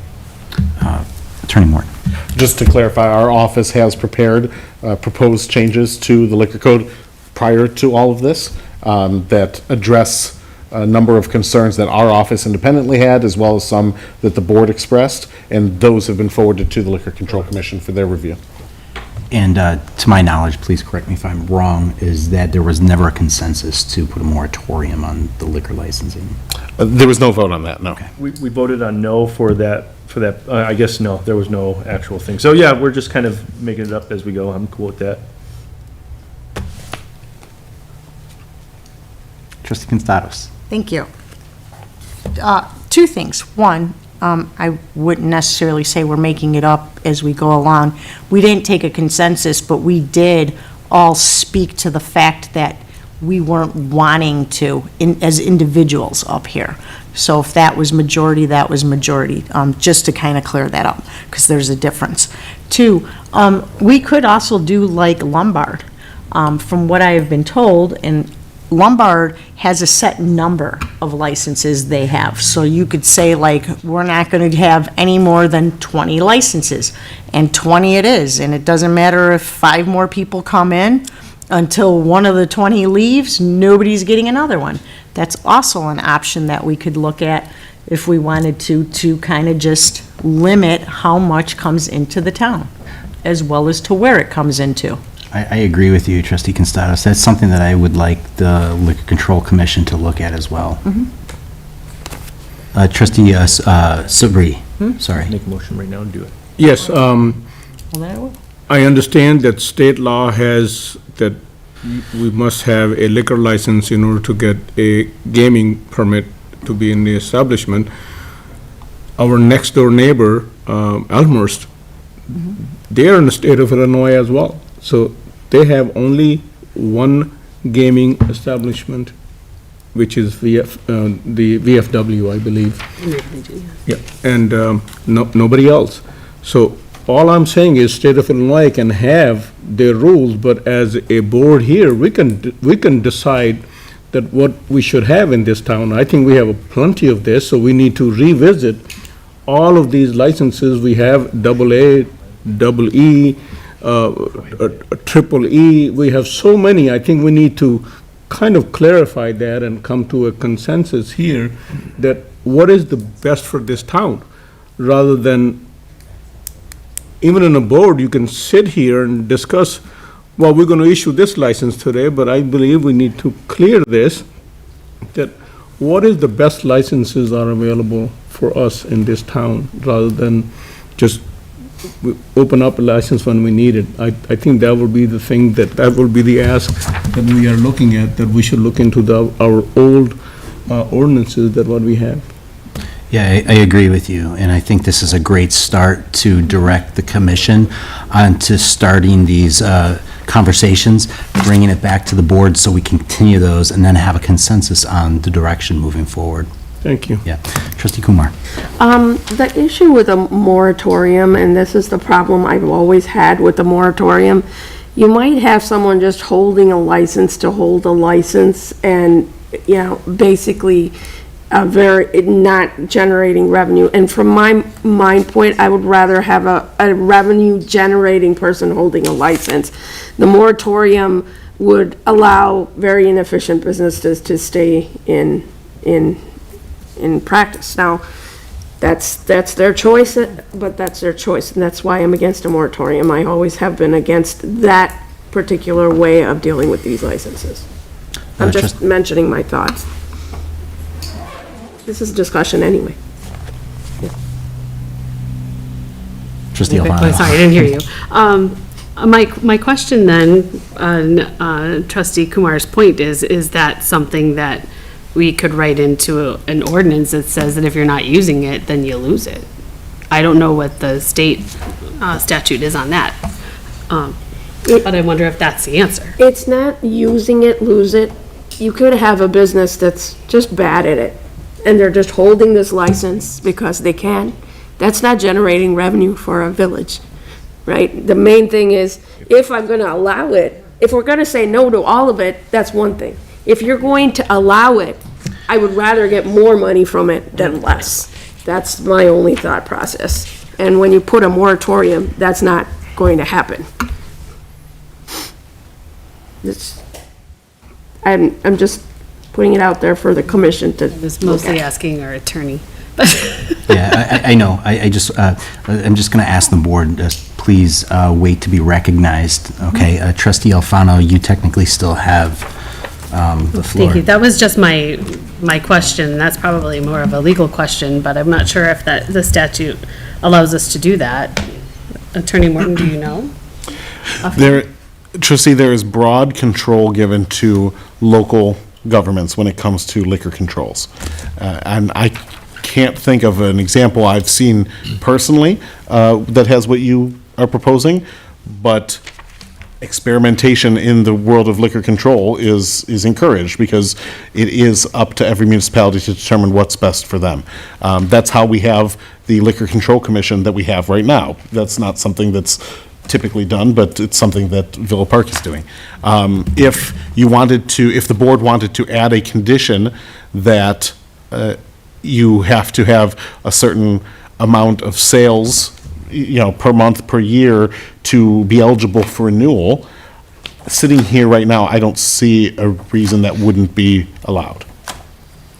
Attorney Morton. Just to clarify, our office has prepared proposed changes to the liquor code prior to all of this that address a number of concerns that our office independently had, as well as some that the board expressed, and those have been forwarded to the Liquor Control Commission for their review. And to my knowledge, please correct me if I'm wrong, is that there was never a consensus to put a moratorium on the liquor licensing? There was no vote on that, no. Okay. We voted on no for that, I guess no, there was no actual thing. So yeah, we're just kind of making it up as we go. I'm cool with that. Trustee Constados. Thank you. Two things. One, I wouldn't necessarily say we're making it up as we go along. We didn't take a consensus, but we did all speak to the fact that we weren't wanting to, as individuals up here. So if that was majority, that was majority, just to kind of clear that up, because there's a difference. Two, we could also do like Lombard. From what I have been told, and Lombard has a set number of licenses they have. So you could say, like, we're not going to have any more than 20 licenses, and 20 it is. And it doesn't matter if 5 more people come in, until one of the 20 leaves, nobody's getting another one. That's also an option that we could look at if we wanted to kind of just limit how much comes into the town, as well as to where it comes into. I agree with you, Trustee Constados. That's something that I would like the Liquor Control Commission to look at as well. Trustee Sabri, sorry. Make a motion right now and do it. Yes, I understand that state law has that we must have a liquor license in order to get a gaming permit to be in the establishment. Our next door neighbor, Elmhurst, they're in the state of Illinois as well. So they have only one gaming establishment, which is the VFW, I believe. Yeah, and nobody else. So all I'm saying is state of Illinois can have their rules, but as a board here, we can decide that what we should have in this town. I think we have plenty of this, so we need to revisit all of these licenses. We have AA, EE, Triple E. We have so many. I think we need to kind of clarify that and come to a consensus here that what is the best for this town, rather than, even in a board, you can sit here and discuss, well, we're going to issue this license today, but I believe we need to clear this, that what is the best licenses are available for us in this town, rather than just we open up a license when we need it. I think that would be the thing, that will be the ask that we are looking at, that we should look into our old ordinances, that what we have. Yeah, I agree with you, and I think this is a great start to direct the commission onto starting these conversations, bringing it back to the board so we continue those, and then have a consensus on the direction moving forward. Thank you. Yeah. Trustee Kumar. The issue with a moratorium, and this is the problem I've always had with the moratorium, you might have someone just holding a license to hold a license and, basically not generating revenue. And from my mind point, I would rather have a revenue generating person holding a license. The moratorium would allow very inefficient businesses to stay in practice. Now, that's their choice, but that's their choice, and that's why I'm against a moratorium. I always have been against that particular way of dealing with these licenses. I'm just mentioning my thoughts. This is discussion anyway. Trustee Oh, Alfano. sorry, I didn't hear you. My question then, on Trustee Kumar's point is that something that we could write into an ordinance that says that if you're not using it, then you lose it? I don't know what the state statute is on that, but I wonder if that's the answer. It's not using it, lose it. You could have a business that's just bad at it, and they're just holding this license because they can. That's not generating revenue for a village, right? The main thing is, if I'm gonna allow it, if we're gonna say no to all of it, that's one thing. If you're going to allow it, I would rather get more money from it than less. That's my only thought process. And when you put a moratorium, that's not going to happen. I'm just putting it out there for the commission to. I was mostly asking our attorney. Yeah, I know. I'm just going to ask the board, please wait to be recognized, okay? Trustee Alfano, you technically still have the floor. Thank you. That was just my question. That's probably more of a legal question, but I'm not sure if the statute allows us to do that. Attorney Morton, do you know? Trustee, there is broad control given to local governments when it comes to liquor controls. And I can't think of an example I've seen personally that has what you are proposing, but experimentation in the world of liquor control is encouraged, because it is up to every municipality to determine what's best for them. That's how we have the Liquor Control Commission that we have right now. That's not something that's typically done, but it's something that Villa Park is doing. If the board wanted to add a condition that you have to have a certain amount of sales, per month, per year, to be eligible for renewal, sitting here right now, I don't see a reason that wouldn't be allowed.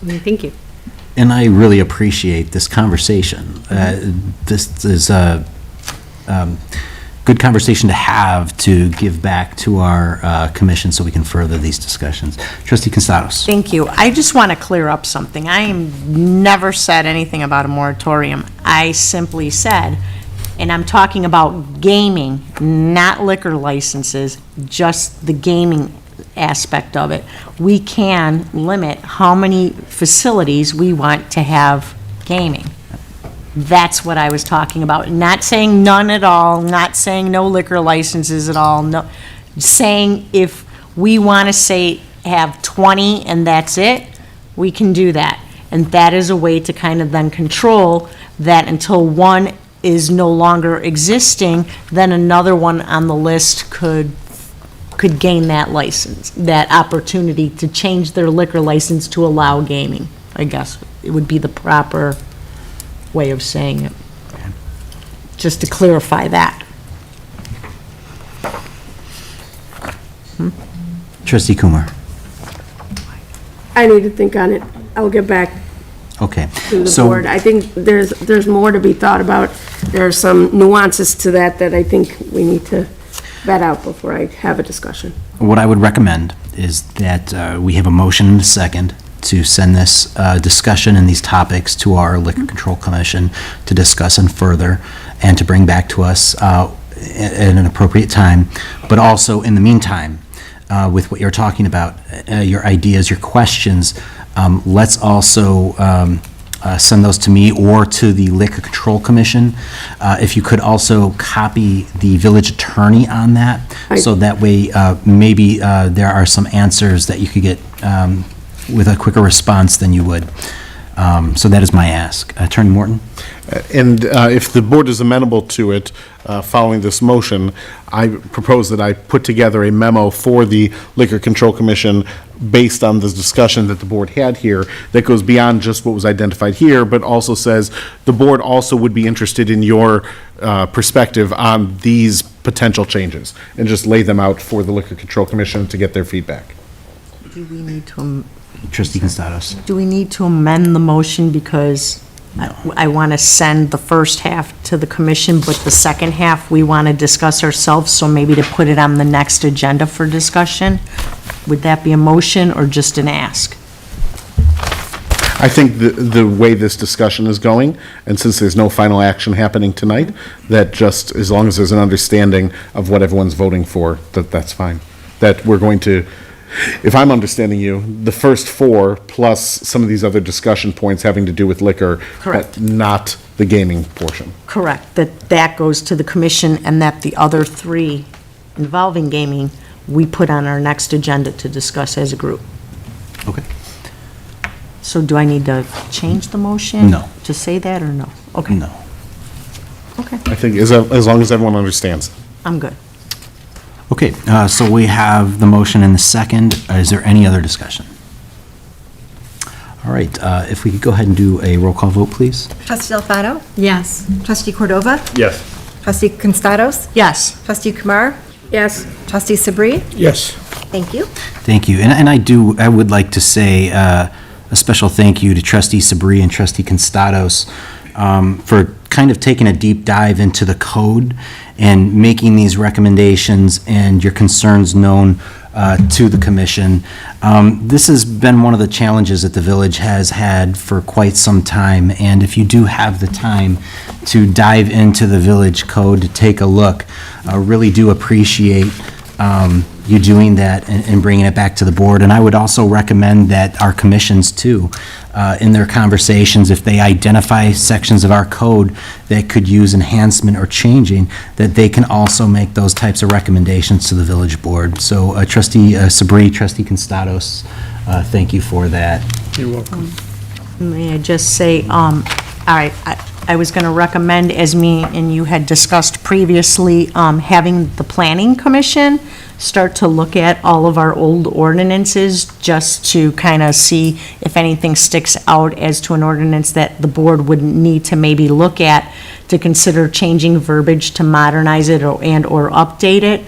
Thank you. And I really appreciate this conversation. This is a good conversation to have to give back to our commission so we can further these discussions. Trustee Constados. Thank you. I just want to clear up something. I never said anything about a moratorium. I simply said, and I'm talking about gaming, not liquor licenses, just the gaming aspect of it. We can limit how many facilities we want to have gaming. That's what I was talking about. Not saying none at all, not saying no liquor licenses at all, no, saying if we want to say have 20 and that's it, we can do that. And that is a way to kind of then control that until one is no longer existing, then another one on the list could gain that license, that opportunity to change their liquor license to allow gaming, I guess. It would be the proper way of saying it. Just to clarify that. Trustee Kumar. I need to think on it. I'll get back Okay. to the So- board. I think there's more to be thought about. There are some nuances to that I think we need to vet out before I have a discussion. What I would recommend is that we have a motion and a second to send this discussion and these topics to our Liquor Control Commission to discuss and further, and to bring back to us at an appropriate time. But also, in the meantime, with what you're talking about, your ideas, your questions, let's also send those to me or to the Liquor Control Commission. If you could also copy the village attorney on that, so that way maybe there are some answers that you could get with a quicker response than you would. So that is my ask. Attorney Morton? And if the board is amenable to it, following this motion, I propose that I put together a memo for the Liquor Control Commission based on this discussion that the board had here, that goes beyond just what was identified here, but also says the board also would be interested in your perspective on these potential changes, and just lay them out for the Liquor Control Commission to get their feedback. Do we need to, Trustee Constados. do we need to amend the motion because I want to send the first half to the commission, but the second half we want to discuss ourselves, so maybe to put it on the next agenda for discussion? Would that be a motion or just an ask? I think the way this discussion is going, and since there's no final action happening tonight, that just, as long as there's an understanding of what everyone's voting for, that's fine. That we're going to, if I'm understanding you, the first four, plus some of these other discussion points having to do with liquor. Correct. But not the gaming portion. Correct, that goes to the commission, and that the other three involving gaming, we put on our next agenda to discuss as a group. Okay. So do I need to change the motion? No. To say that, or no? Okay. No. Okay, I think as long as everyone understands. I'm good. Okay, so we have the motion and the second. Is there any other discussion? All right, if we could go ahead and do a roll call vote, please. Trustee Alfano? Yes. Trustee Cordova? Yes. Trustee Constados? Yes. Trustee Kumar? Yes. Trustee Sabri? Yes. Thank you. Thank you. And I would like to say a special thank you to Trustee Sabri and Trustee Constados for kind of taking a deep dive into the code and making these recommendations and your concerns known to the commission. This has been one of the challenges that the village has had for quite some time, and if you do have the time to dive into the village code to take a look, I really do appreciate you doing that and bringing it back to the board. And I would also recommend that our commissions too, in their conversations, if they identify sections of our code that could use enhancement or changing, that they can also make those types of recommendations to the village board. So Trustee Sabri, Trustee Constados, thank you for that. You're welcome. May I just say, all right, I was going to recommend, as me and you had discussed previously, having the planning commission start to look at all of our old ordinances, just to kind of see if anything sticks out as to an ordinance that the board would need to maybe look at to consider changing verbiage to modernize it or update it.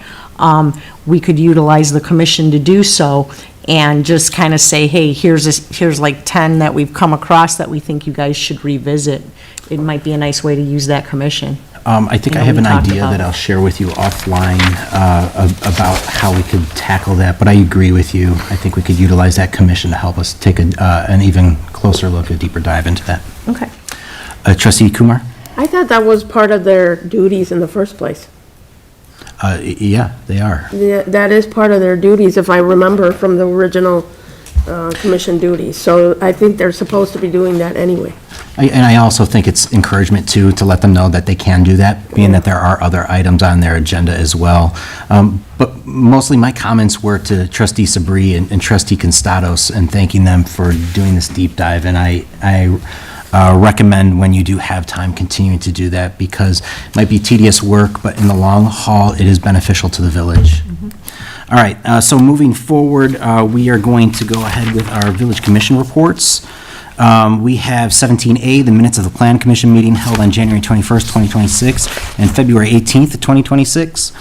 We could utilize the commission to do so, and just kind of say, hey, here's like 10 that we've come across that we think you guys should revisit. It might be a nice way to use that commission. I think I have an idea that I'll share with you offline about how we could tackle that, but I agree with you. I think we could utilize that commission to help us take an even closer look, a deeper dive into that. Okay. Trustee Kumar? I thought that was part of their duties in the first place. Yeah, they are. Yeah, that is part of their duties, if I remember from the original commission duties. So I think they're supposed to be doing that anyway. And I also think it's encouragement, too, to let them know that they can do that, being that there are other items on their agenda as well. But mostly my comments were to Trustee Sabri and Trustee Constados and thanking them for doing this deep dive. And I recommend when you do have time continuing to do that, because it might be tedious work, but in the long haul, it is beneficial to the village. All right, so moving forward, we are going to go ahead with our village commission reports. We have 17A, the minutes of the Plan Commission meeting held on January 21st, 2026, and February 18th, 2026.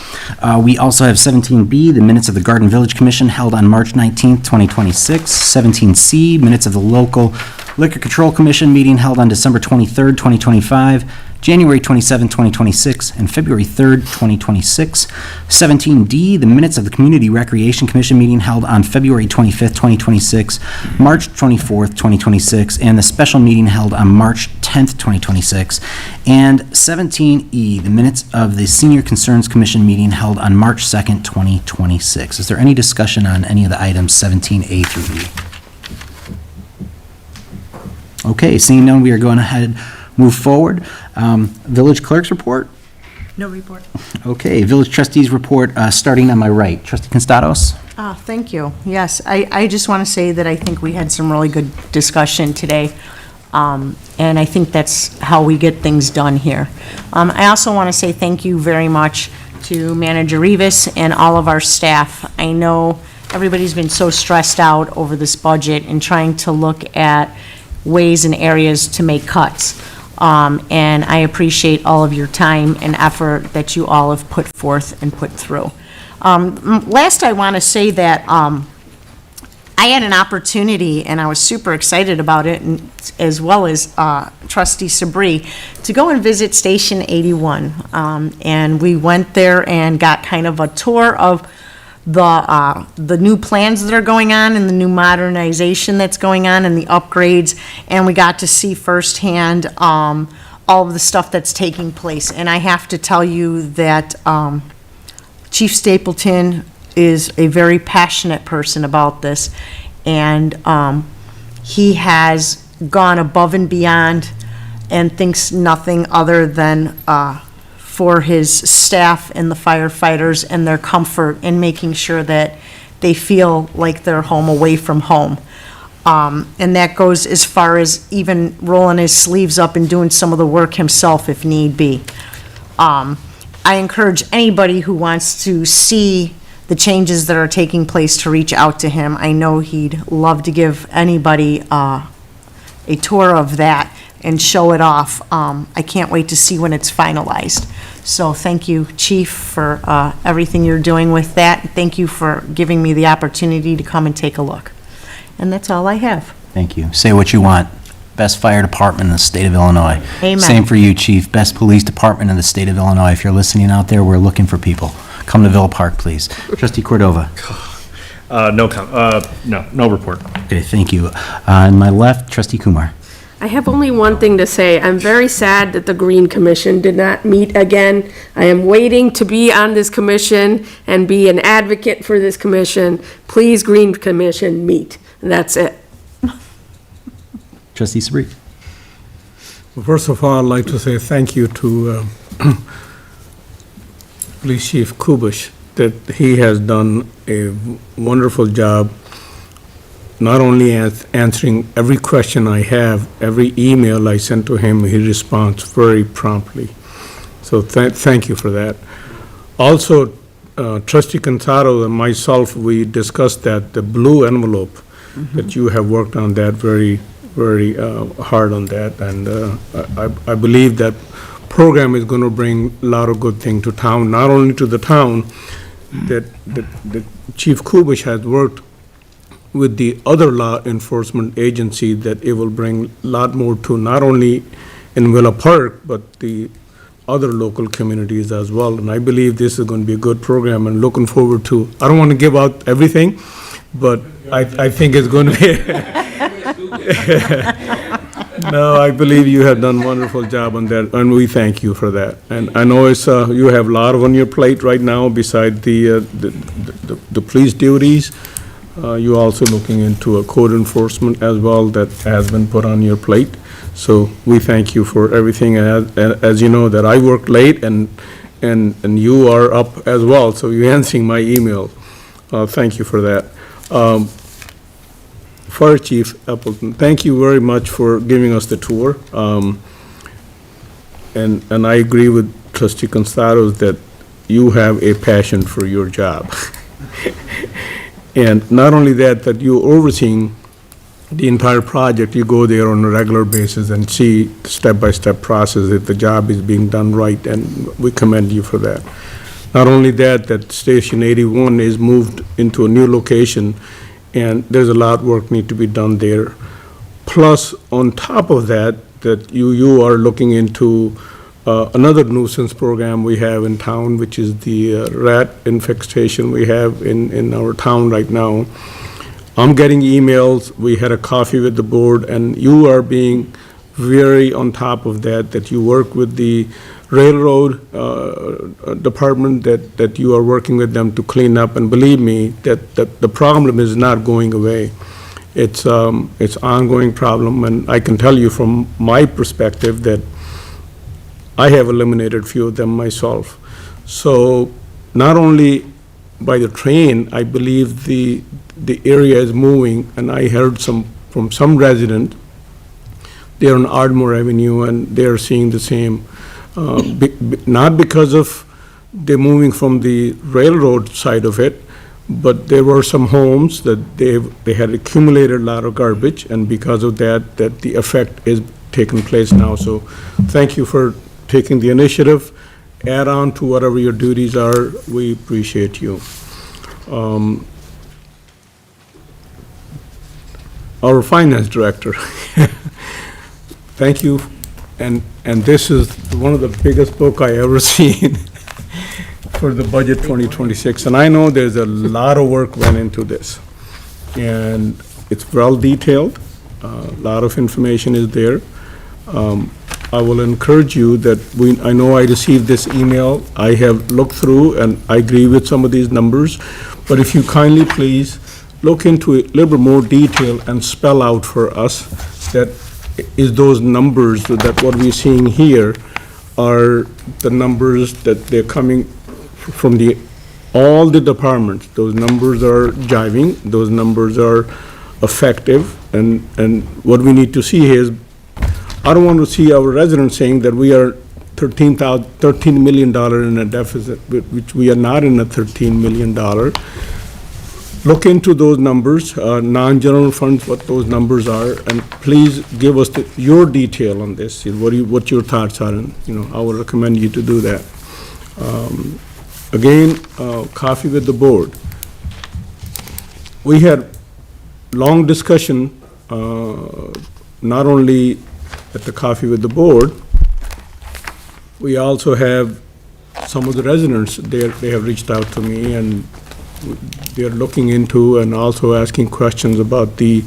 We also have 17B, the minutes of the Garden Village Commission held on March 19th, 2026. 17C, minutes of the local Liquor Control Commission meeting held on December 23rd, 2025, January 27th, 2026, and February 3rd, 2026. 17D, the minutes of the Community Recreation Commission meeting held on February 25th, 2026, March 24th, 2026, and the special meeting held on March 10th, 2026. And 17E, the minutes of the Senior Concerns Commission meeting held on March 2nd, 2026. Is there any discussion on any of the items 17A through E? Okay, seeing none, we are going ahead, move forward. Village clerk's report? No report. Okay, village trustees report, starting on my right. Trustee Constados? Thank you. Yes, I just want to say that I think we had some really good discussion today, and I think that's how we get things done here. I also want to say thank you very much to Manager Rivas and all of our staff. I know everybody's been so stressed out over this budget and trying to look at ways and areas to make cuts. And I appreciate all of your time and effort that you all have put forth and put through. Last, I want to say that I had an opportunity, and I was super excited about it, and as well as Trustee Sabri, to go and visit Station 81. And we went there and got kind of a tour of the new plans that are going on and the new modernization that's going on and the upgrades, and we got to see firsthand all of the stuff that's taking place. And I have to tell you that Chief Stapleton is a very passionate person about this, and he has gone above and beyond and thinks nothing other than for his staff and the firefighters and their comfort in making sure that they feel like they're home away from home. And that goes as far as even rolling his sleeves up and doing some of the work himself if need be. I encourage anybody who wants to see the changes that are taking place to reach out to him. I know he'd love to give anybody a tour of that and show it off. I can't wait to see when it's finalized. So thank you, Chief, for everything you're doing with that. Thank you for giving me the opportunity to come and take a look. And that's all I have. Thank you. Say what you want. Best fire department in the state of Illinois. Amen. Same for you, Chief. Best police department in the state of Illinois. If you're listening out there, we're looking for people. Come to Villa Park, please. Trustee Cordova? No report. Okay, thank you. On my left, Trustee Kumar. I have only one thing to say. I'm very sad that the Green Commission did not meet again. I am waiting to be on this commission and be an advocate for this commission. Please, Green Commission, meet. And that's it. Trustee Sabri. Well, first of all, I'd like to say thank you to Police Chief Kubush, that he has done a wonderful job, not only answering every question I have, every email I send to him, he responds very promptly. So thank you for that. Also, Trustee Cantaro and myself, we discussed that the blue envelope, that you have worked on that very hard on that, and I believe that program is going to bring a lot of good thing to town, not only to the town, that Chief Kubush has worked with the other law enforcement agency, that it will bring a lot more to not only in Villa Park, but the other local communities as well. And I believe this is going to be a good program, and looking forward to, I don't want to give out everything, but I think it's going to be. No, I believe you have done a wonderful job on that, and we thank you for that. And I know it's, you have a lot on your plate right now beside the police duties. You're also looking into a code enforcement as well that has been put on your plate. So we thank you for everything. As you know, that I worked late, and you are up as well, so you're answering my email. Thank you for that. Fire Chief Appleton, thank you very much for giving us the tour. And I agree with Trustee Constados that you have a passion for your job. And not only that you're overseeing the entire project, you go there on a regular basis and see step-by-step process if the job is being done right, and we commend you for that. Not only that Station 81 is moved into a new location, and there's a lot of work need to be done there. Plus, on top of that you are looking into another nuisance program we have in town, which is the rat infestation we have in our town right now. I'm getting emails, we had a coffee with the board, and you are being very on top of that you work with the railroad department, that you are working with them to clean up, and believe me, that the problem is not going away. It's ongoing problem, and I can tell you from my perspective that I have eliminated few of them myself. So not only by the train, I believe the area is moving, and I heard from some resident, they're on Ardmore Avenue, and they're seeing the same. Not because of they're moving from the railroad side of it, but there were some homes that they had accumulated a lot of garbage, and because of that the effect is taking place now. So thank you for taking the initiative. Add on to whatever your duties are. We appreciate you. Our finance director. Thank you. And this is one of the biggest book I ever seen for the budget 2026. And I know there's a lot of work went into this. And it's well detailed. A lot of information is there. I will encourage you that I know I received this email. I have looked through, and I agree with some of these numbers. But if you kindly please look into it a little bit more detail and spell out for us that is those numbers, that what we're seeing here are the numbers that they're coming from all the departments. Those numbers are jiving, those numbers are effective, and what we need to see is, I don't want to see our residents saying that we are $13 million in a deficit, which we are not in a $13 million. Look into those numbers, non-general funds, what those numbers are, and please give us your detail on this, what your thoughts are, and I will recommend you to do that. Again, coffee with the board. We had long discussion, not only at the coffee with the board, we also have some of the residents, they have reached out to me, and they're looking into and also asking questions about the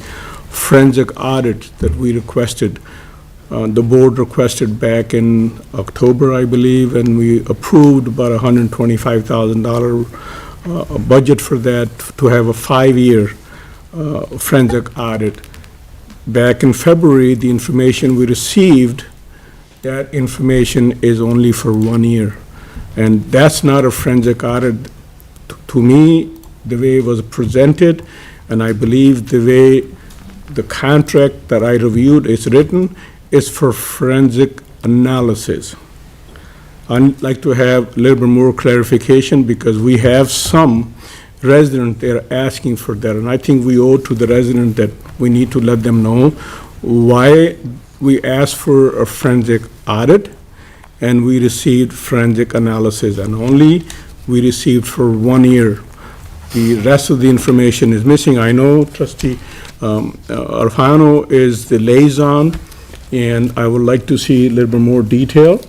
forensic audit that we requested. The board requested back in October, I believe, and we approved about $125,000 budget for that to have a 5-year forensic audit. Back in February, the information we received, that information is only for 1 year. And that's not a forensic audit. To me, the way it was presented, and I believe the way the contract that I reviewed is written, is for forensic analysis. I'd like to have a little bit more clarification, because we have some residents that are asking for that, and I think we owe to the resident that we need to let them know why we asked for a forensic audit and we received forensic analysis, and only we received for 1 year. the rest of the information is missing. I know trustee Alfano is the liaison, and I would like to see a little bit more detail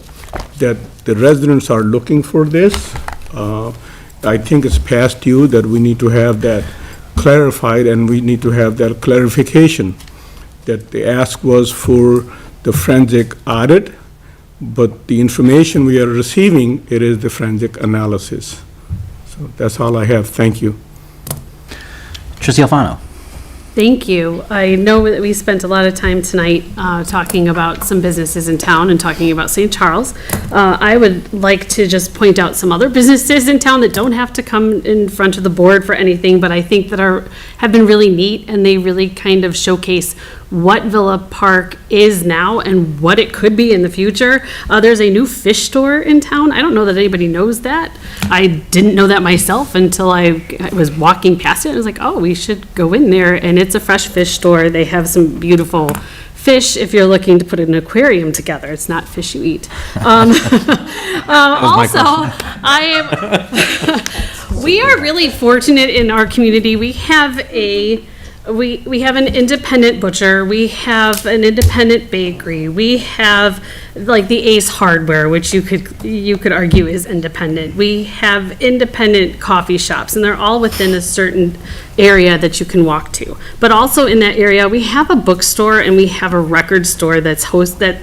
that the residents are looking for this. I think it's past due that we need to have that clarified, and we need to have that clarification that the ask was for the forensic audit, but the information we are receiving, it is the forensic analysis. So that's all I have. Thank you. Trustee Alfano. Thank you. I know that we spent a lot of time tonight talking about some businesses in town and talking about St. Charles. I would like to just point out some other businesses in town that don't have to come in front of the board for anything, but I think that have been really neat, and they really kind of showcase what Villa Park is now and what it could be in the future. There's a new fish store in town. I don't know that anybody knows that. I didn't know that myself until I was walking past it. I was like, oh, we should go in there. And it's a fresh fish store. They have some beautiful fish if you're looking to put an aquarium together. It's not fish you eat. Also, we are really fortunate in our community. We have we have an independent butcher, we have an independent bakery, we have like the Ace Hardware, which you could argue is independent. We have independent coffee shops, and they're all within a certain area that you can walk to. But also in that area, we have a bookstore and we have a record store that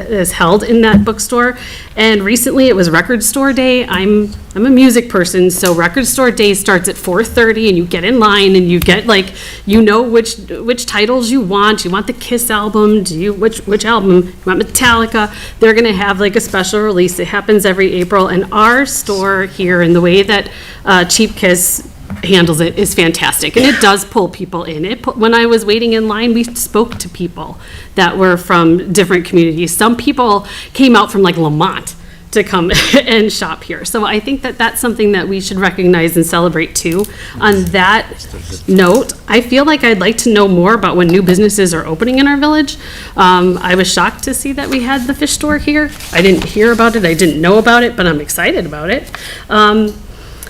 is held in that bookstore. And recently it was Record Store Day. I'm a music person, so Record Store Day starts at 4:30, and you get in line and you get which titles you want. You want the Kiss album? Which album? You want Metallica? They're going to have like a special release. It happens every April, and our store here, and the way that Cheap Kiss handles it, is fantastic, and it does pull people in. When I was waiting in line, we spoke to people that were from different communities. Some people came out from like Lamont to come and shop here. So I think that that's something that we should recognize and celebrate too. On that note, I feel like I'd like to know more about when new businesses are opening in our village. I was shocked to see that we had the fish store here. I didn't hear about it, I didn't know about it, but I'm excited about it.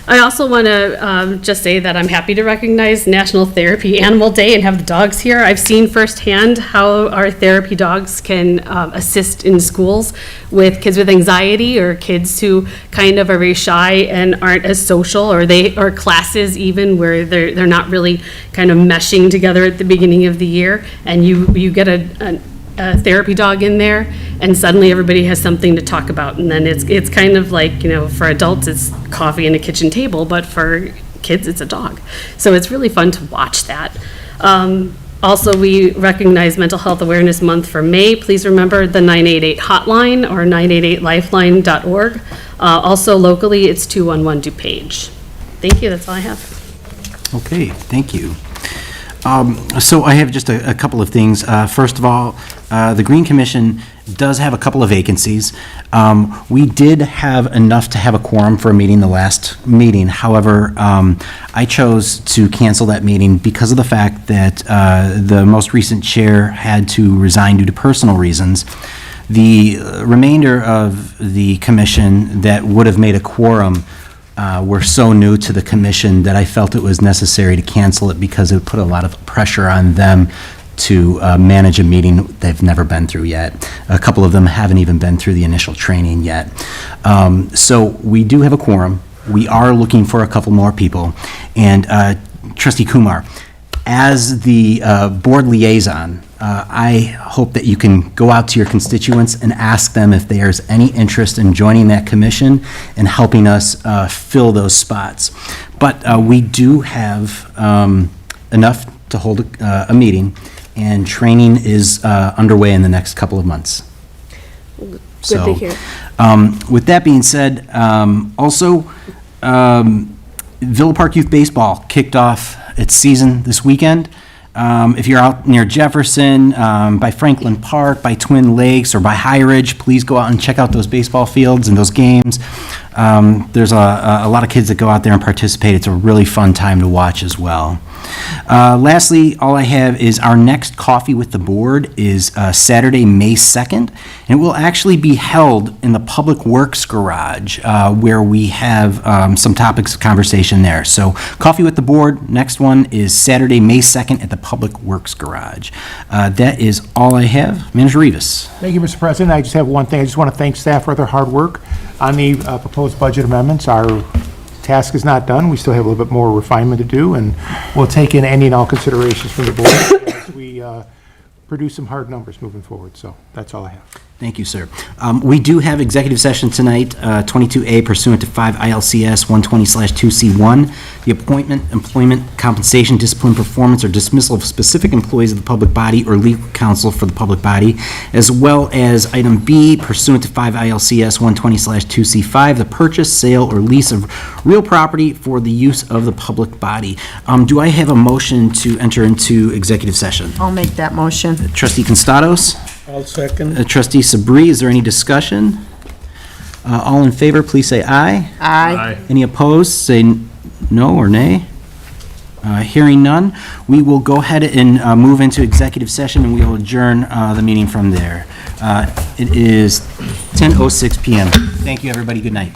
I also want to just say that I'm happy to recognize National Therapy Animal Day and have the dogs here. I've seen firsthand how our therapy dogs can assist in schools with kids with anxiety, or kids who kind of are very shy and aren't as social, or classes even where they're not really kind of meshing together at the beginning of the year, and you get a therapy dog in there, and suddenly everybody has something to talk about. And then it's kind of like, for adults it's coffee and a kitchen table, but for kids it's a dog. So it's really fun to watch that. Also, we recognize Mental Health Awareness Month for May. Please remember the 988 hotline, or 988lifeline.org. Also locally, it's 211 DuPage. Thank you, that's all I have. Okay, thank you. So I have just a couple of things. First of all, the Green Commission does have a couple of vacancies. We did have enough to have a quorum for a meeting the last meeting. However, I chose to cancel that meeting because of the fact that the most recent chair had to resign due to personal reasons. The remainder of the commission that would have made a quorum were so new to the commission that I felt it was necessary to cancel it, because it would put a lot of pressure on them to manage a meeting they've never been through yet. A couple of them haven't even been through the initial training yet. So we do have a quorum. We are looking for a couple more people. And Trustee Kumar, as the board liaison, I hope that you can go out to your constituents and ask them if there's any interest in joining that commission and helping us fill those spots. But we do have enough to hold a meeting, and training is underway in the next couple of months. Good to hear. With that being said, also, Villa Park Youth Baseball kicked off its season this weekend. If you're out near Jefferson, by Franklin Park, by Twin Lakes, or by High Ridge, please go out and check out those baseball fields and those games. There's a lot of kids that go out there and participate. It's a really fun time to watch as well. Lastly, all I have is our next Coffee with the Board is Saturday, May 2nd, and it will actually be held in the Public Works Garage, where we have some topics of conversation there. So Coffee with the Board, next one is Saturday, May 2nd at the Public Works Garage. That is all I have. Manager Rivas. Thank you, Mr. President. I just have one thing. I just want to thank staff for their hard work on the proposed budget amendments. Our task is not done. We still have a little bit more refinement to do, and we'll take in any and all considerations from the board as we produce some hard numbers moving forward. So that's all I have. Thank you, sir. We do have executive session tonight, 22A pursuant to 5 ILCS 120/2C1, the appointment, employment, compensation, discipline, performance, or dismissal of specific employees of the public body or legal counsel for the public body, as well as item B pursuant to 5 ILCS 120/2C5, the purchase, sale, or lease of real property for the use of the public body. Do I have a motion to enter into executive session? I'll make that motion. Trustee Constados? I'll second. Trustee Sabri, is there any discussion? All in favor, please say aye. Aye. Any opposed, say no or nay. Hearing none, we will go ahead and move into executive session, and we will adjourn the meeting from there. It is 10:06 PM. Thank you, everybody. Good night.